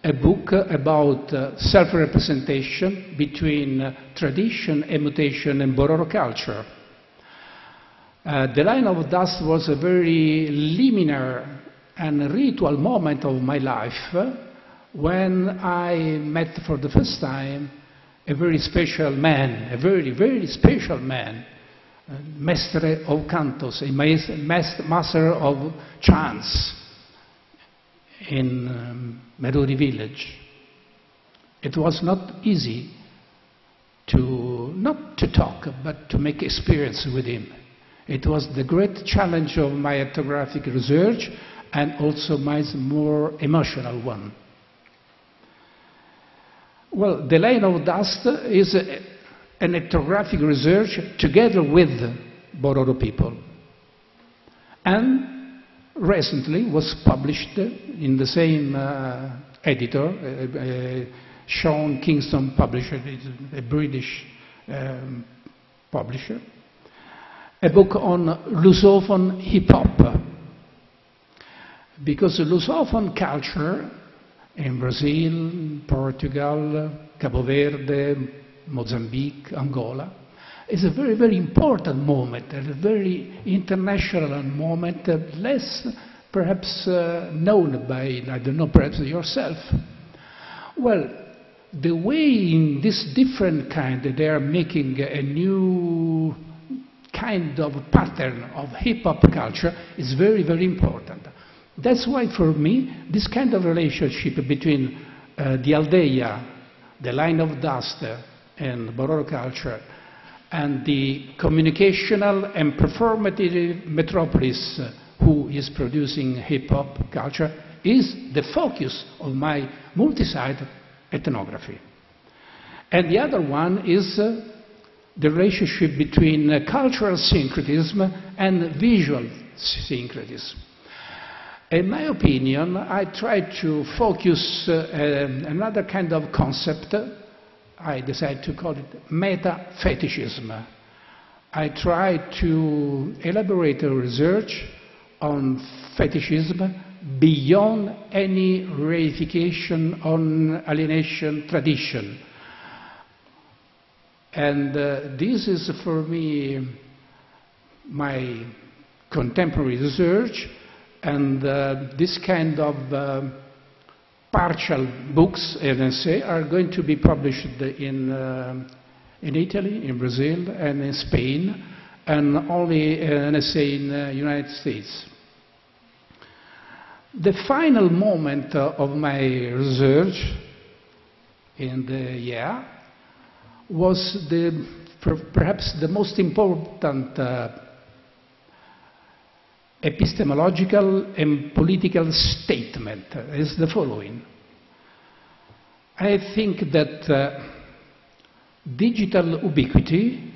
a book about self-representation between tradition, mutation, and Bororo culture. The Line of Dust was a very liminal and ritual moment of my life when I met for the first time a very special man, a very, very special man, Mestre of Cantos, a master of chants in Meruri village. It was not easy not to talk, but to make experience with him. It was the great challenge of my ethnographic research and also my more emotional one. Well, The Line of Dust is an ethnographic research together with Bororo people. And recently was published in the same editor, Sean Kingston publisher, a British publisher. a book on Lusophone hip-hop. Because Lusophone culture in Brazil, Portugal, Cabo Verde, Mozambique, Angola, is a very, very important moment, and a very international moment, less perhaps known by, I don't know, perhaps yourself. Well, the way in this different kind, they are making a new kind of pattern of hip-hop culture is very, very important. That's why for me, this kind of relationship between the Aldeia, the line of dust, and Bororo culture, and the communicational and performative metropolis who is producing hip-hop culture is the focus of my multi-site ethnography. And the other one is the relationship between cultural syncretism and visual syncretism. In my opinion, I try to focus another kind of concept. I decided to call it meta-fetishism. I try to elaborate a research on fetishism beyond any reification on alienation tradition. And this is for me my contemporary research, and this kind of partial books and essay are going to be published in Italy, in Brazil, and in Spain, and only an essay in the United States. The final moment of my research in the year was perhaps the most important epistemological and political statement is the following. I think that digital ubiquity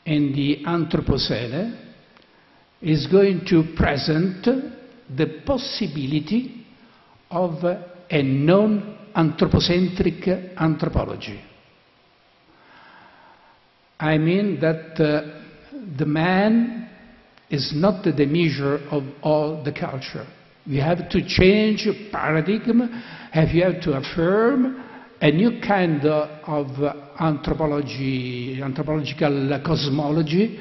in the Anthropocene is going to present the possibility of a non-anthropocentric anthropology. I mean that the man is not the measure of all the culture. We have to change paradigm, and we have to affirm a new kind of anthropological cosmology,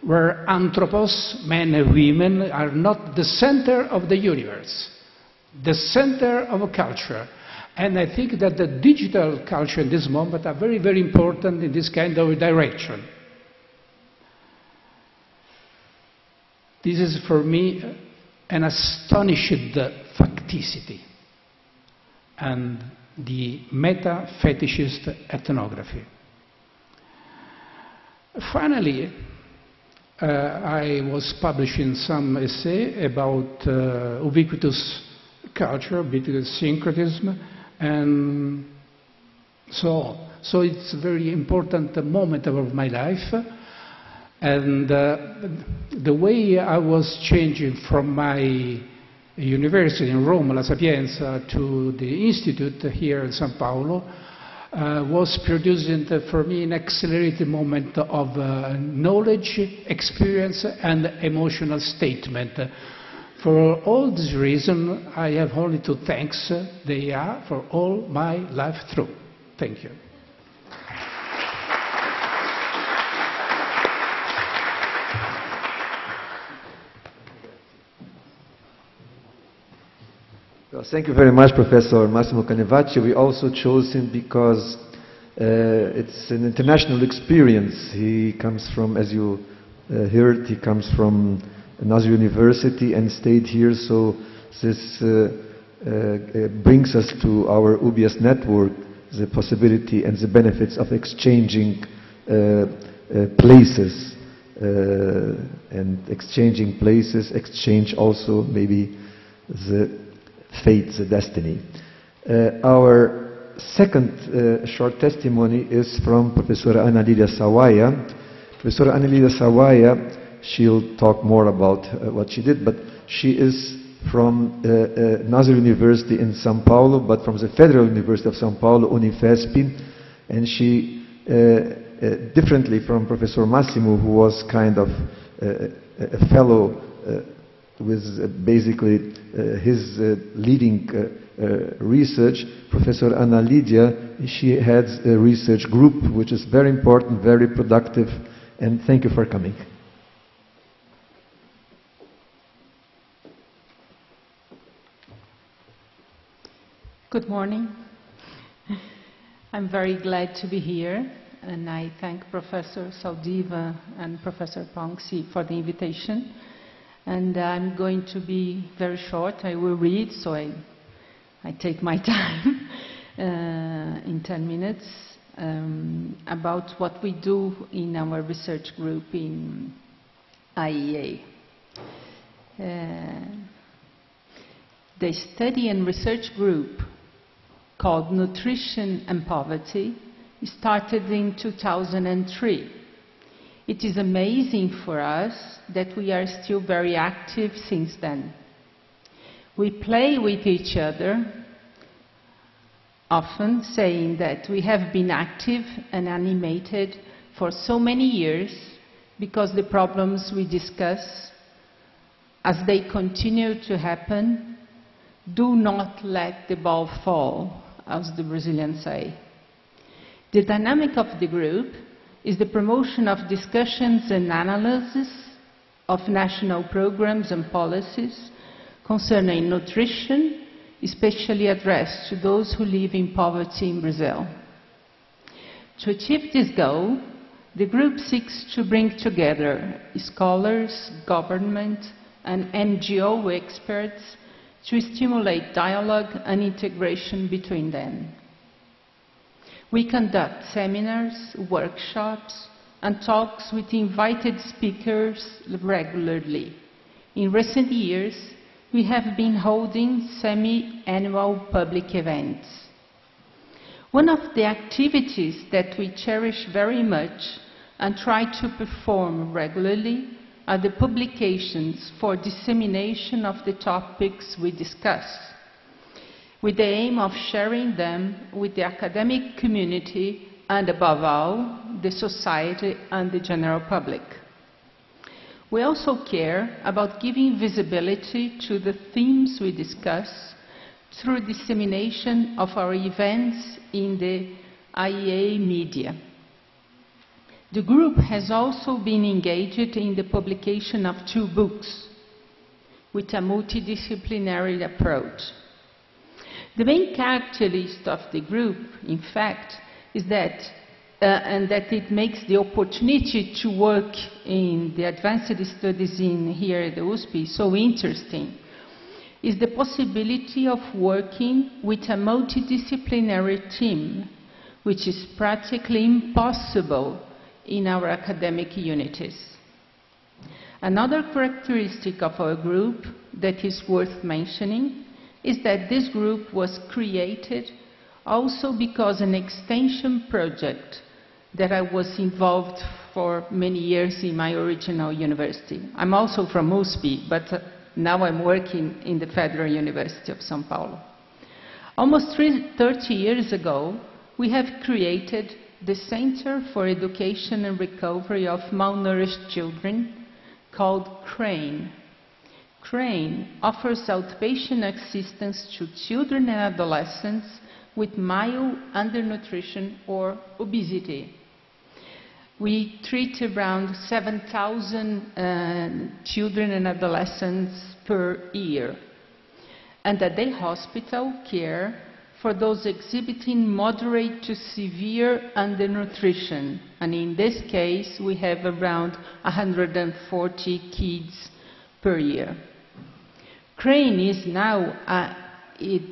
where anthropos, men and women, are not the center of the universe, the center of culture. And I think that the digital culture in this moment are very, very important in this kind of direction. This is for me an astonishing facticity and the meta-fetishist ethnography. Finally, I was publishing some essay about ubiquitous culture, ubiquitous syncretism, and so on. So it's a very important moment of my life. And the way I was changing from my university in Rome, La Sapienza, to the Institute here in São Paulo, was producing for me an accelerated moment of knowledge, experience, and emotional statement. For all this reason, I have only to thank the IA for all my life through. Thank you. Well, thank you very much, Professor Massimo Canevacci. We also chose him because it's an international experience. He comes from, as you heard, he comes from another university and stayed here, so this brings us to our UBIAS network, the possibility and the benefits of exchanging places, and exchanging places, exchange also maybe the fate, the destiny. Our second short testimony is from Professor Ana Lilia Sawaya. Professor Ana Lilia Sawaya, she'll talk more about what she did, but she is from another university in São Paulo, but from the Federal University of São Paulo, Unifesp, and she, differently from Professor Massimo, who was kind of a fellow with basically his leading research, Professor Anna Lydia. She heads a research group which is very important, very productive, and thank you for coming. Good morning. I'm very glad to be here, and I thank Professor Saldiva and Professor Pongsi for the invitation. And I'm going to be very short. I will read, so I take my time in 10 minutes about what we do in our research group in IEA. The study and research group called Nutrition and Poverty started in 2003. It is amazing for us that we are still very active since then. We play with each other, often saying that we have been active and animated for so many years because the problems we discuss, as they continue to happen, do not let the ball fall, as the Brazilians say. The dynamic of the group is the promotion of discussions and analysis of national programs and policies concerning nutrition, especially addressed to those who live in poverty in Brazil. To achieve this goal, the group seeks to bring together scholars, government, and NGO experts to stimulate dialogue and integration between them. We conduct seminars, workshops, and talks with invited speakers regularly. In recent years, we have been holding semi-annual public events. One of the activities that we cherish very much and try to perform regularly are the publications for dissemination of the topics we discuss, with the aim of sharing them with the academic community and, above all, the society and the general public. We also care about giving visibility to the themes we discuss through dissemination of our events in the IEA media. The group has also been engaged in the publication of 2 books with a multidisciplinary approach. The main characteristic of the group, in fact, is that and that it makes the opportunity to work in the advanced studies here at the USP so interesting, is the possibility of working with a multidisciplinary team, which is practically impossible in our academic unities. Another characteristic of our group that is worth mentioning is that this group was created also because an extension project that I was involved for many years in my original university. I'm also from USP, but now I'm working in the Federal University of São Paulo. Almost 30 years ago, we have created the Center for Education and Recovery of Malnourished Children, called CRANE. CRANE offers outpatient assistance to children and adolescents with mild undernutrition or obesity. We treat around 7,000 children and adolescents per year, and at the hospital care for those exhibiting moderate to severe undernutrition. And in this case, we have around 140 kids per year. CRANE is now, it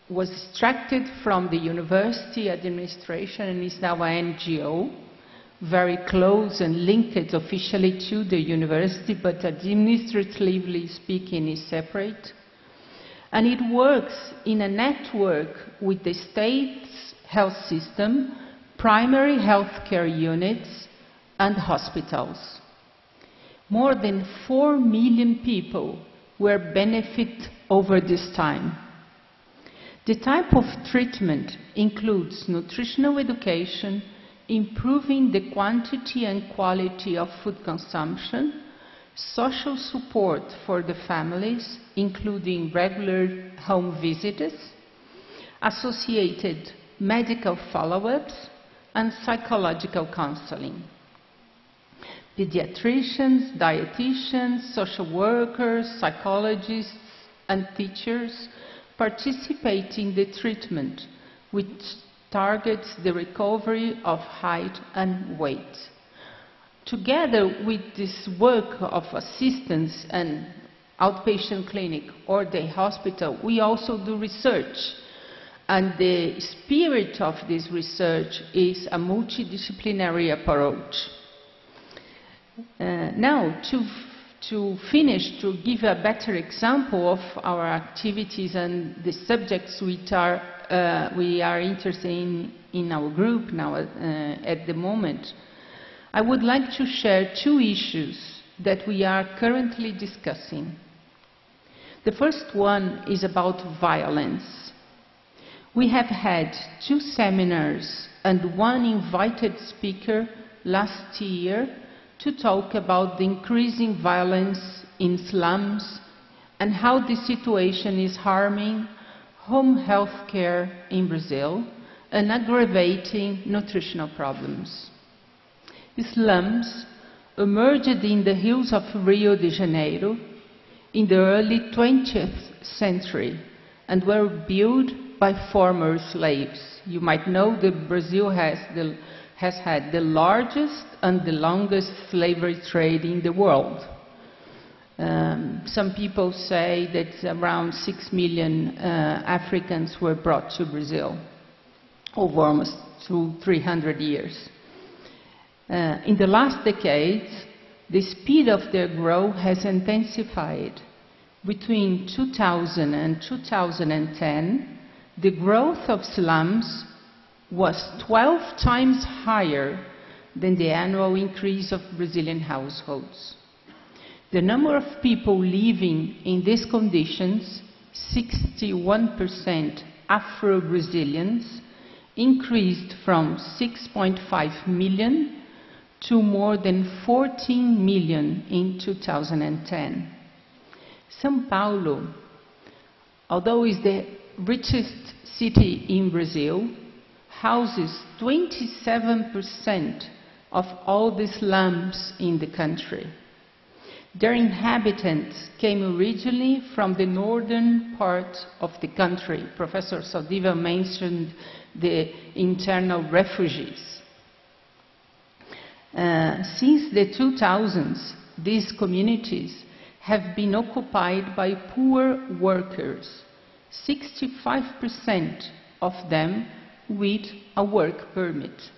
was extracted from the university administration and is now an NGO, very close and linked officially to the university, but administratively speaking is separate. And it works in a network with the state's health system, primary healthcare units, and hospitals. More than 4 million people were benefited over this time. The type of treatment includes nutritional education, improving the quantity and quality of food consumption, social support for the families, including regular home visits, associated medical follow-ups, and psychological counseling. Pediatricians, dietitians, social workers, psychologists, and teachers participate in the treatment, which targets the recovery of height and weight. Together with this work of assistance and outpatient clinic or day hospital, we also do research. And the spirit of this research is a multidisciplinary approach. Now, to finish, to give a better example of our activities and the subjects which we are interested in our group now at the moment, I would like to share two issues that we are currently discussing. The first one is about violence. We have had 2 seminars and 1 invited speaker last year to talk about the increasing violence in slums and how this situation is harming home health care in Brazil and aggravating nutritional problems. The slums emerged in the hills of Rio de Janeiro in the early 20th century and were built by former slaves. You might know that Brazil has had the largest and the longest slavery trade in the world. Some people say that around 6 million Africans were brought to Brazil over almost 300 years. In the last decades, the speed of their growth has intensified. Between 2000 and 2010, the growth of slums was 12 times higher than the annual increase of Brazilian households. The number of people living in these conditions, 61% Afro-Brazilians, increased from 6.5 million to more than 14 million in 2010. São Paulo, although is the richest city in Brazil, houses 27% of all the slums in the country. Their inhabitants came originally from the northern part of the country. Professor Saldiva mentioned the internal refugees. Since the 2000s, these communities have been occupied by poor workers, 65% of them with a work permit,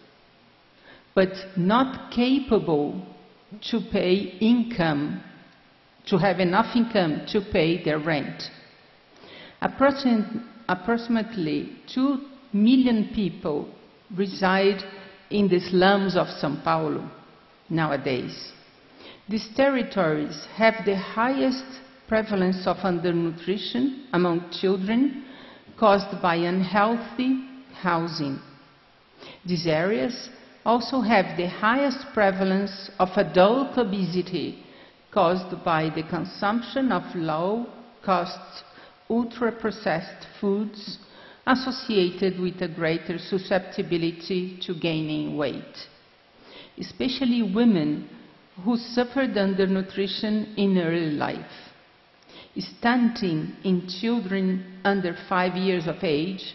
but not capable to pay income, to have enough income to pay their rent. Approximately 2 million people reside in the slums of São Paulo nowadays. These territories have the highest prevalence of undernutrition among children caused by unhealthy housing. These areas also have the highest prevalence of adult obesity caused by the consumption of low-cost, ultra-processed foods associated with a greater susceptibility to gaining weight, especially women who suffered undernutrition in early life. Stunting in children under 5 years of age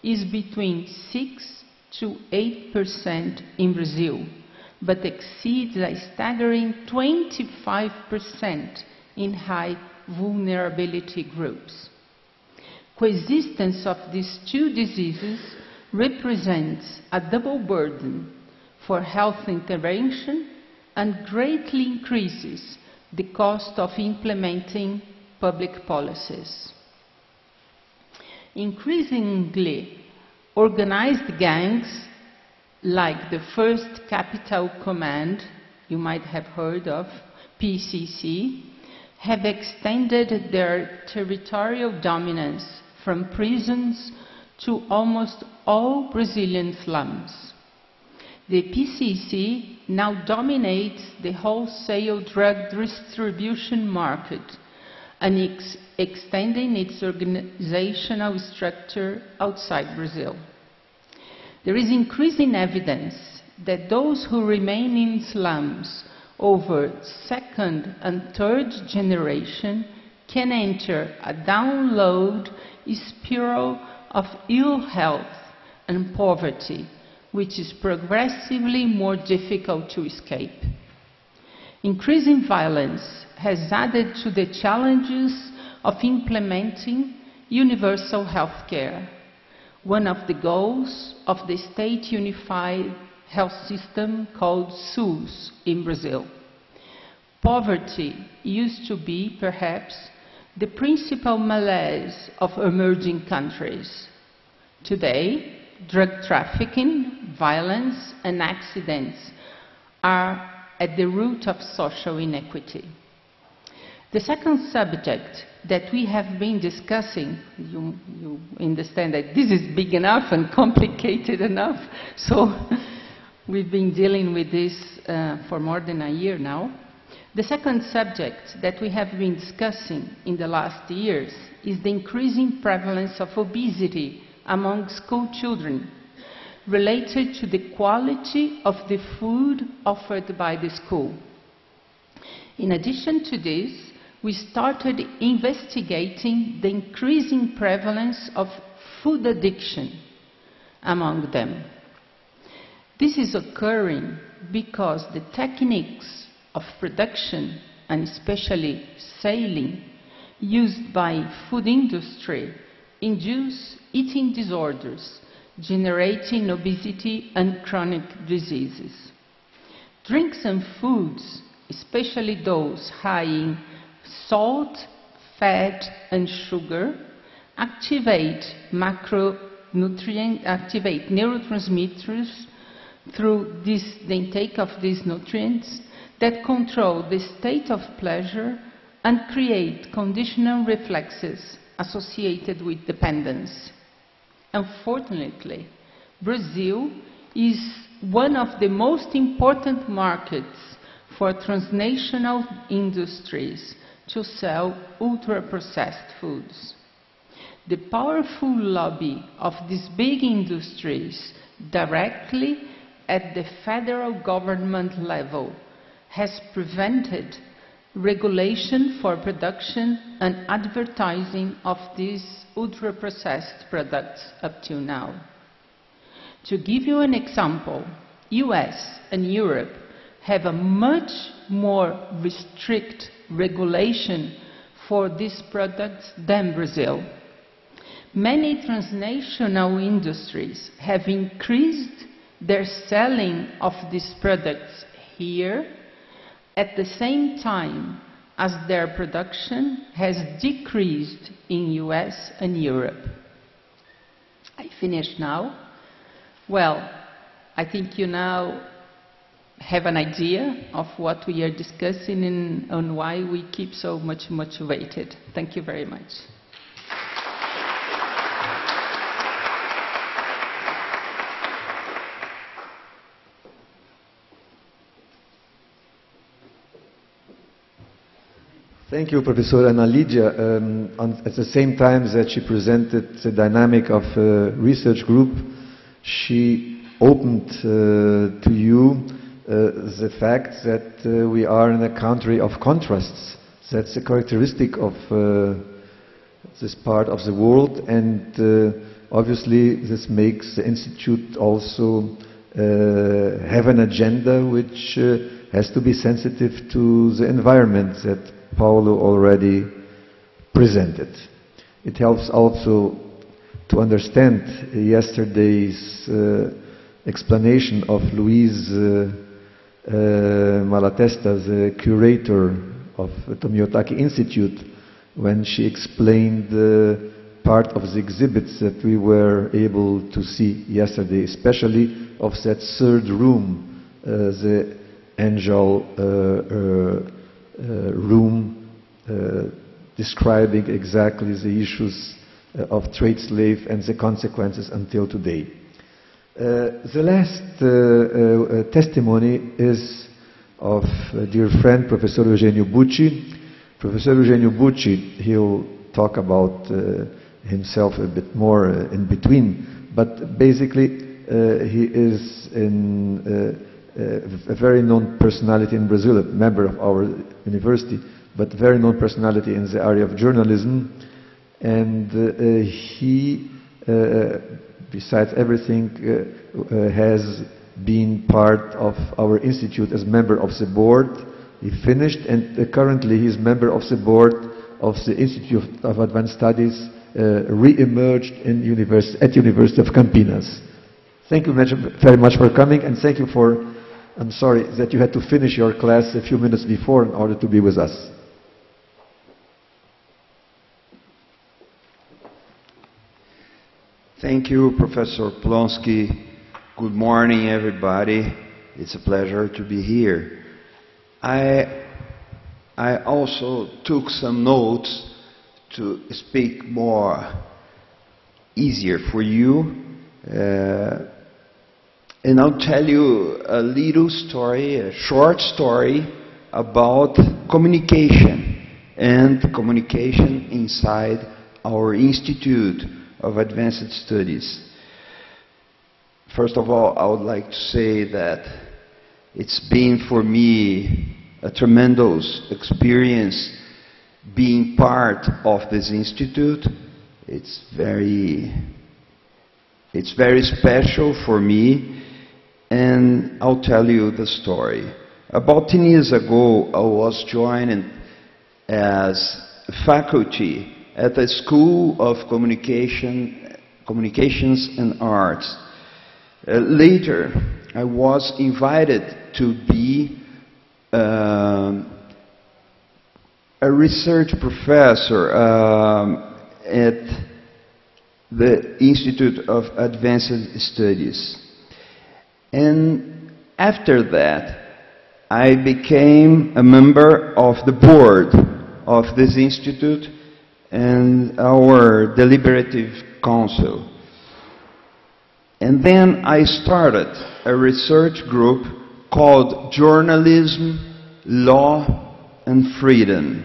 is between 6 to 8% in Brazil, but exceeds a staggering 25% in high vulnerability groups. Coexistence of these two diseases represents a double burden for health intervention and greatly increases the cost of implementing public policies. Increasingly, organized gangs like the First Capital Command, you might have heard of, PCC, have extended their territorial dominance from prisons to almost all Brazilian slums. The PCC now dominates the wholesale drug distribution market and extending its organizational structure outside Brazil. There is increasing evidence that those who remain in slums over second and third generation can enter a downward spiral of ill health and poverty, which is progressively more difficult to escape. Increasing violence has added to the challenges of implementing universal health care, one of the goals of the state unified health system called SUS in Brazil. Poverty used to be, perhaps, the principal malaise of emerging countries. Today, drug trafficking, violence, and accidents are at the root of social inequity. The second subject that we have been discussing, you understand that this is big enough and complicated enough, so we've been dealing with this for more than a year now. The second subject that we have been discussing in the last years is the increasing prevalence of obesity among school children, related to the quality of the food offered by the school. In addition to this, we started investigating the increasing prevalence of food addiction among them. This is occurring because the techniques of production, and especially selling, used by food industry induce eating disorders, generating obesity and chronic diseases. Drinks and foods, especially those high in salt, fat, and sugar, activate neurotransmitters through the intake of these nutrients that control the state of pleasure and create conditional reflexes associated with dependence. Unfortunately, Brazil is one of the most important markets for transnational industries to sell ultra-processed foods. The powerful lobby of these big industries directly at the federal government level has prevented regulation for production and advertising of these ultra-processed products up till now. To give you an example, US and Europe have a much more restrict regulation for these products than Brazil. Many transnational industries have increased their selling of these products here at the same time as their production has decreased in US and Europe. I finish now. Well, I think you now have an idea of what we are discussing and on why we keep so much motivated. Thank you very much. Thank you, Professor Ana Lydia. At the same time that she presented the dynamic of a research group, she opened to you the fact that we are in a country of contrasts. That's a characteristic of this part of the world, and obviously this makes the Institute also have an agenda which has to be sensitive to the environment that Paulo already presented. It helps also to understand yesterday's explanation of Louise Malatesta, the curator of the Tomiotaki Institute, when she explained part of the exhibits that we were able to see yesterday, especially of that third room, the angel room, describing exactly the issues of trade slave and the consequences until today. The last testimony is of dear friend Professor Eugenio Bucci. Professor Eugenio Bucci, he'll talk about himself a bit more in between, but basically he is a very known personality in Brazil, a member of our university, but very known personality in the area of journalism, and he, besides everything, has been part of our institute as member of the board. He finished, and currently he is member of the board of the Institute of Advanced Studies, re-emerged in at University of Campinas. Thank you very much for coming, and thank you for, I'm sorry that you had to finish your class a few minutes before in order to be with us. Thank you, Professor Plonsky. Good morning, everybody. It's a pleasure to be here. I also took some notes to speak more easier for you. And I'll tell you a little story, a short story about communication and communication inside our Institute of Advanced Studies. First of all, I would like to say that it's been for me a tremendous experience being part of this institute. It's very special for me, and I'll tell you the story. About 10 years ago, I was joined as faculty at the School of Communications and Arts. Later, I was invited to be a research professor at the Institute of Advanced Studies. And after that, I became a member of the board of this institute and our deliberative council. And then I started a research group called Journalism, Law and Freedom.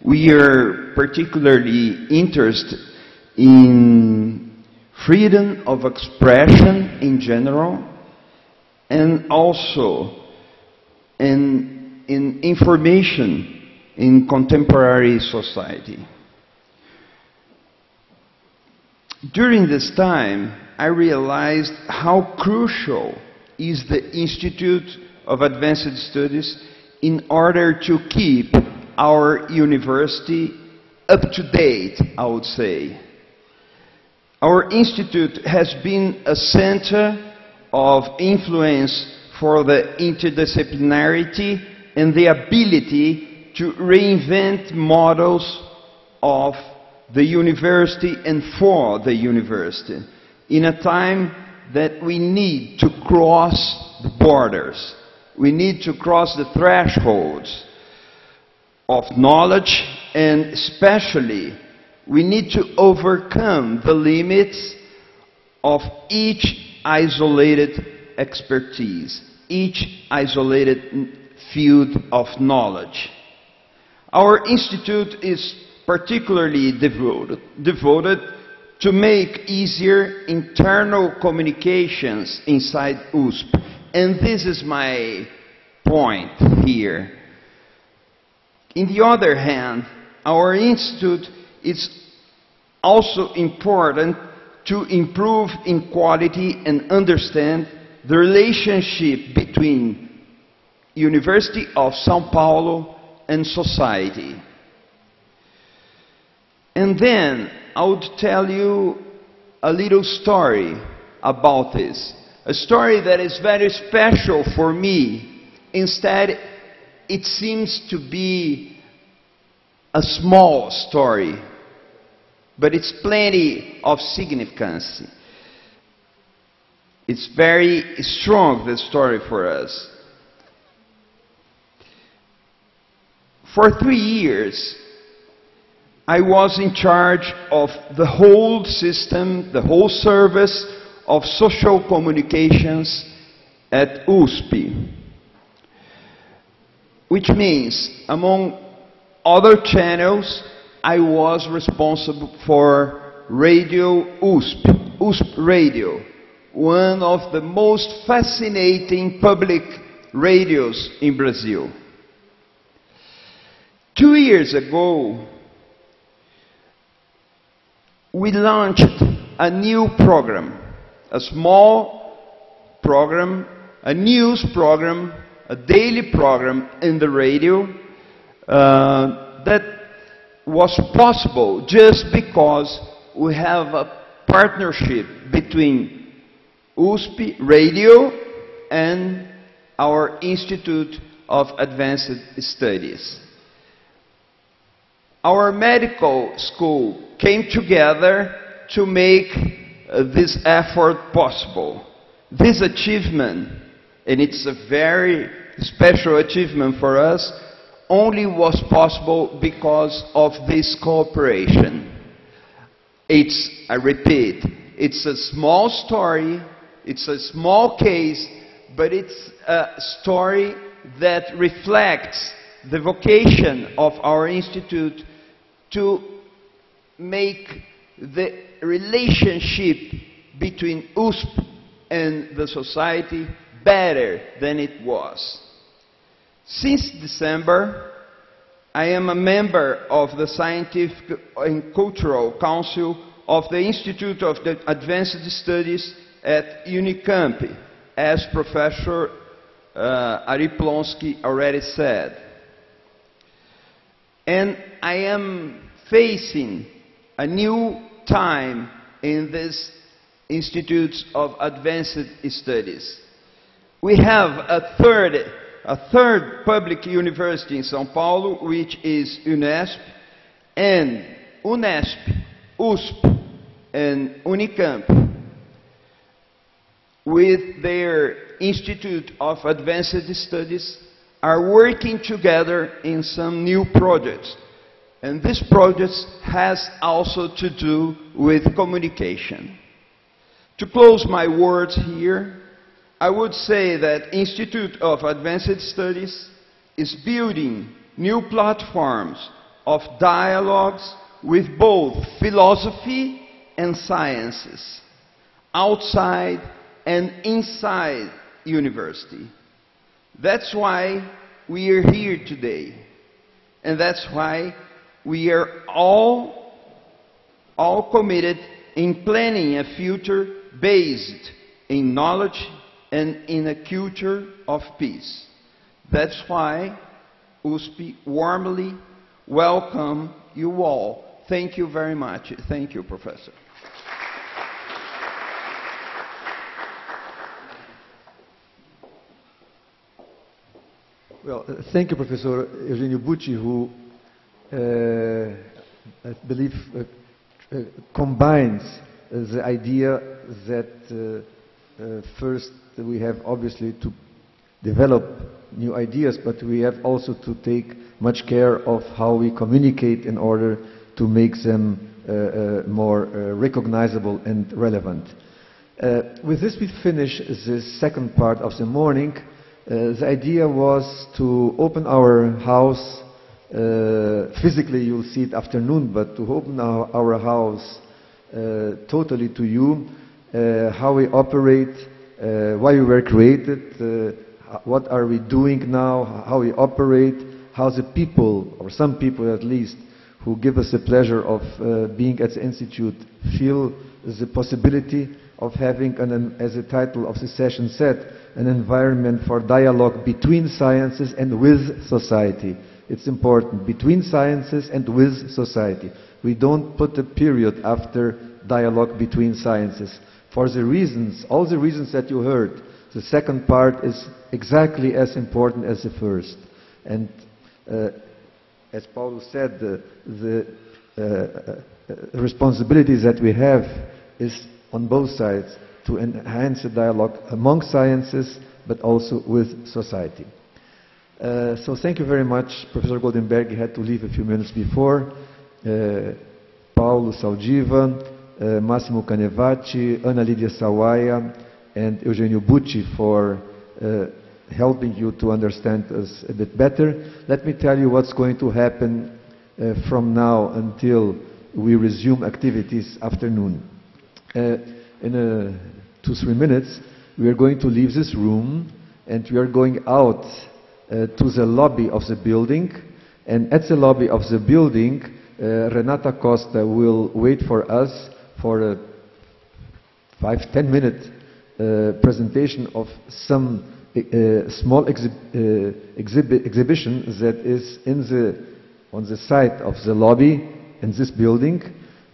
We are particularly interested in freedom of expression in general, and also in information in contemporary society. During this time, I realized how crucial is the Institute of Advanced Studies in order to keep our university up to date, I would say. Our institute has been a center of influence for the interdisciplinarity and the ability to reinvent models of the university and for the university in a time that we need to cross the borders. We need to cross the thresholds of knowledge, and especially we need to overcome the limits of each isolated expertise, each isolated field of knowledge. Our institute is particularly devoted to make easier internal communications inside USP. And this is my point here. On the other hand, our institute is also important to improve in quality and understand the relationship between University of São Paulo and society. And then I would tell you a little story about this. A story that is very special for me. Instead, it seems to be a small story, but it's plenty of significance. It's very strong, this story for us. For 3 years, I was in charge of the whole system, the whole service of Social Communications at USP. Which means, among other channels, I was responsible for Radio USP, USP Radio, one of the most fascinating public radios in Brazil. 2 years ago, we launched a new program, a small program, a news program, a daily program in the radio that was possible just because we have a partnership between USP Radio and our Institute of Advanced Studies. Our medical school came together to make this effort possible. This achievement, and it's a very special achievement for us, only was possible because of this cooperation. I repeat, it's a small story, it's a small case, but it's a story that reflects the vocation of our institute to make the relationship between USP and the society better than it was. Since December, I am a member of the Scientific and Cultural Council of the Institute of Advanced Studies at Unicamp, as Professor Ari Plonsky already said. And I am facing a new time in this Institutes of Advanced Studies. We have a third public university in São Paulo, which is Unesp, and Unesp, USP, and Unicamp, with their Institute of Advanced Studies, are working together in some new projects. And this project has also to do with communication. To close my words here, I would say that Institute of Advanced Studies is building new platforms of dialogues with both philosophy and sciences, outside and inside university. That's why we are here today. And that's why we are all committed in planning a future based in knowledge and in a culture of peace. That's why USP warmly welcome you all. Thank you very much. Thank you, Professor. Well, thank you, Professor Eugenio Bucci, who I believe combines the idea that first we have obviously to develop new ideas, but we have also to take much care of how we communicate in order to make them more recognizable and relevant. With this we finish the second part of the morning. The idea was to open our house, physically you'll see it afternoon, but to open our house totally to you, how we operate, why we were created, what are we doing now, how we operate, how the people, or some people at least, who give us the pleasure of being at the Institute feel the possibility of having, as the title of the session said, an environment for dialogue between sciences and with society. It's important, between sciences and with society. We don't put a period after dialogue between sciences. For the reasons, all the reasons that you heard, the second part is exactly as important as the first. And as Paulo said, the responsibilities that we have is on both sides, to enhance the dialogue among sciences, but also with society. So thank you very much. Professor Goldenberg had to leave a few minutes before. Paulo Saldiva, Massimo Canevati, Ana Lídia Sawaia, and Eugenio Bucci for helping you to understand us a bit better. Let me tell you what's going to happen from now until we resume activities afternoon. In 2-3 minutes, we are going to leave this room and we are going out to the lobby of the building. And at the lobby of the building, Renata Costa will wait for us for a 5-10 minute presentation of some small exhibition that is on the side of the lobby in this building,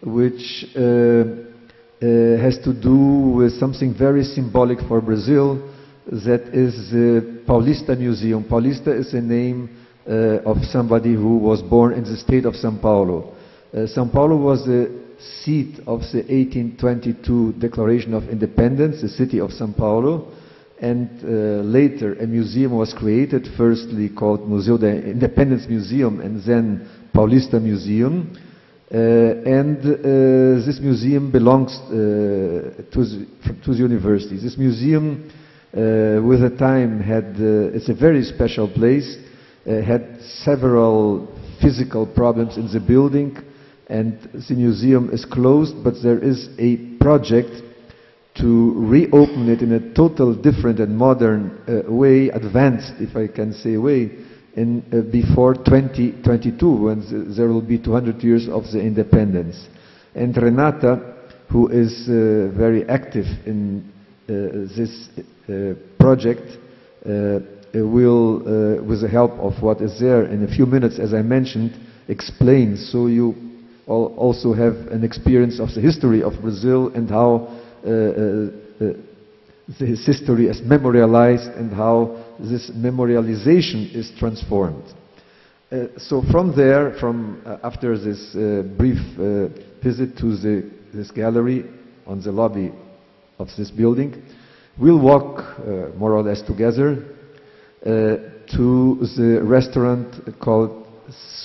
which has to do with something very symbolic for Brazil, that is the Paulista Museum. Paulista is the name of somebody who was born in the state of São Paulo. São Paulo was the seat of the 1822 Declaration of Independence, the city of São Paulo, and later a museum was created, firstly called Museu da Independence Museum and then Paulista Museum. This museum belongs to the university. This museum, with the time, it's a very special place, had several physical problems in the building, and the museum is closed, but there is a project to reopen it in a total different and modern way, advanced, if I can say, way, before 2022, when there will be 200 years of the independence. And Renata, who is very active in this project, will, with the help of what is there in a few minutes, as I mentioned, explain, so you also have an experience of the history of Brazil and how this history is memorialized and how this memorialization is transformed. So from there, after this brief visit to this gallery on the lobby of this building, we'll walk more or less together to the restaurant called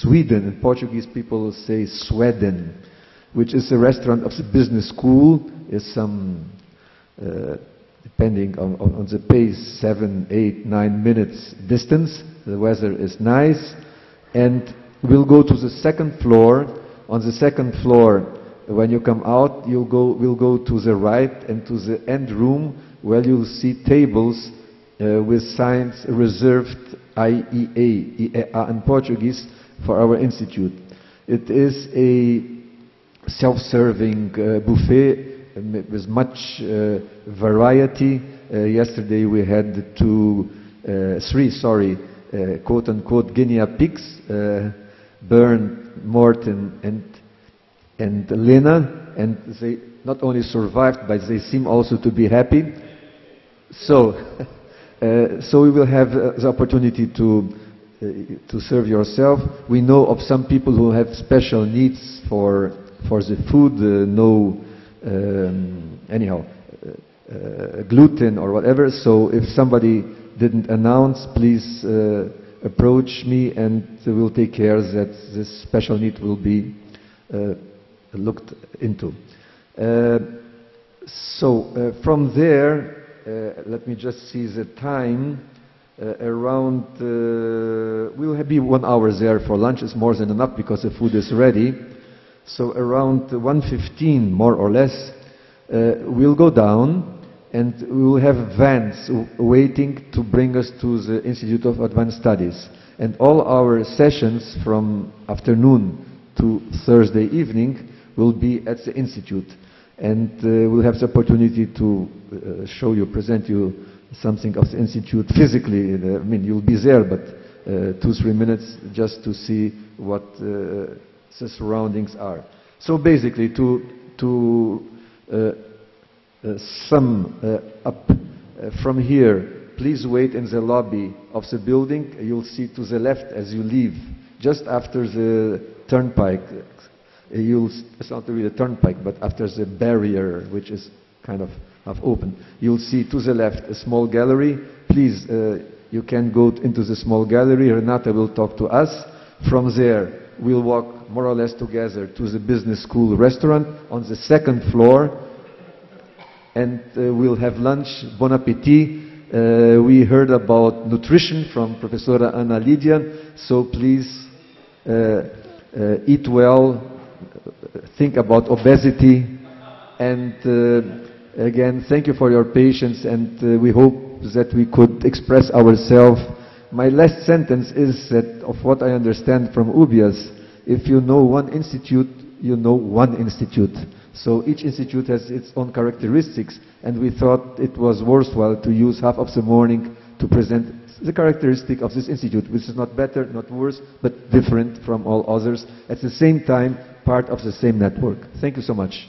Sweden. In Portuguese people say Sweden, which is a restaurant of the business school. Is some depending on the pace, 7, 8, 9 minutes distance. The weather is nice, and we'll go to the second floor. On the second floor, when you come out, we'll go to the right and to the end room, where you'll see tables with signs reserved IEA in Portuguese for our institute. It is a self-serving buffet with much variety. Yesterday we had three quote-unquote guinea pigs, Bernd, Morten, and Lena, and they not only survived, but they seem also to be happy. So we will have the opportunity to serve yourself. We know of some people who have special needs for the food, gluten or whatever. So if somebody didn't announce, please approach me, and we'll take care that this special need will be looked into. From there, let me just see the time. We'll be 1 hour there for lunch. It's more than enough because the food is ready. So around 1:15, more or less, we'll go down, and we will have vans waiting to bring us to the Institute of Advanced Studies. And all our sessions from afternoon to Thursday evening will be at the Institute. And we'll have the opportunity to present you something of the Institute physically. I mean, you'll be there, but 2-3 minutes just to see what the surroundings are. So basically, to sum up from here, please wait in the lobby of the building. You'll see to the left as you leave, just after the turnpike. It's not really a turnpike, but after the barrier, which is kind of open, you'll see to the left a small gallery. Please, you can go into the small gallery. Renata will talk to us. From there, we'll walk more or less together to the business school restaurant on the second floor, and we'll have lunch. Bon appetit. We heard about nutrition from Professora Ana Lydia, so please eat well, think about obesity, and again, thank you for your patience, and we hope that we could express ourselves. My last sentence is that of what I understand from UBIAS, if you know one institute, you know one institute. So each institute has its own characteristics, and we thought it was worthwhile to use half of the morning to present the characteristic of this institute, which is not better, not worse, but different from all others, at the same time part of the same network. Thank you so much.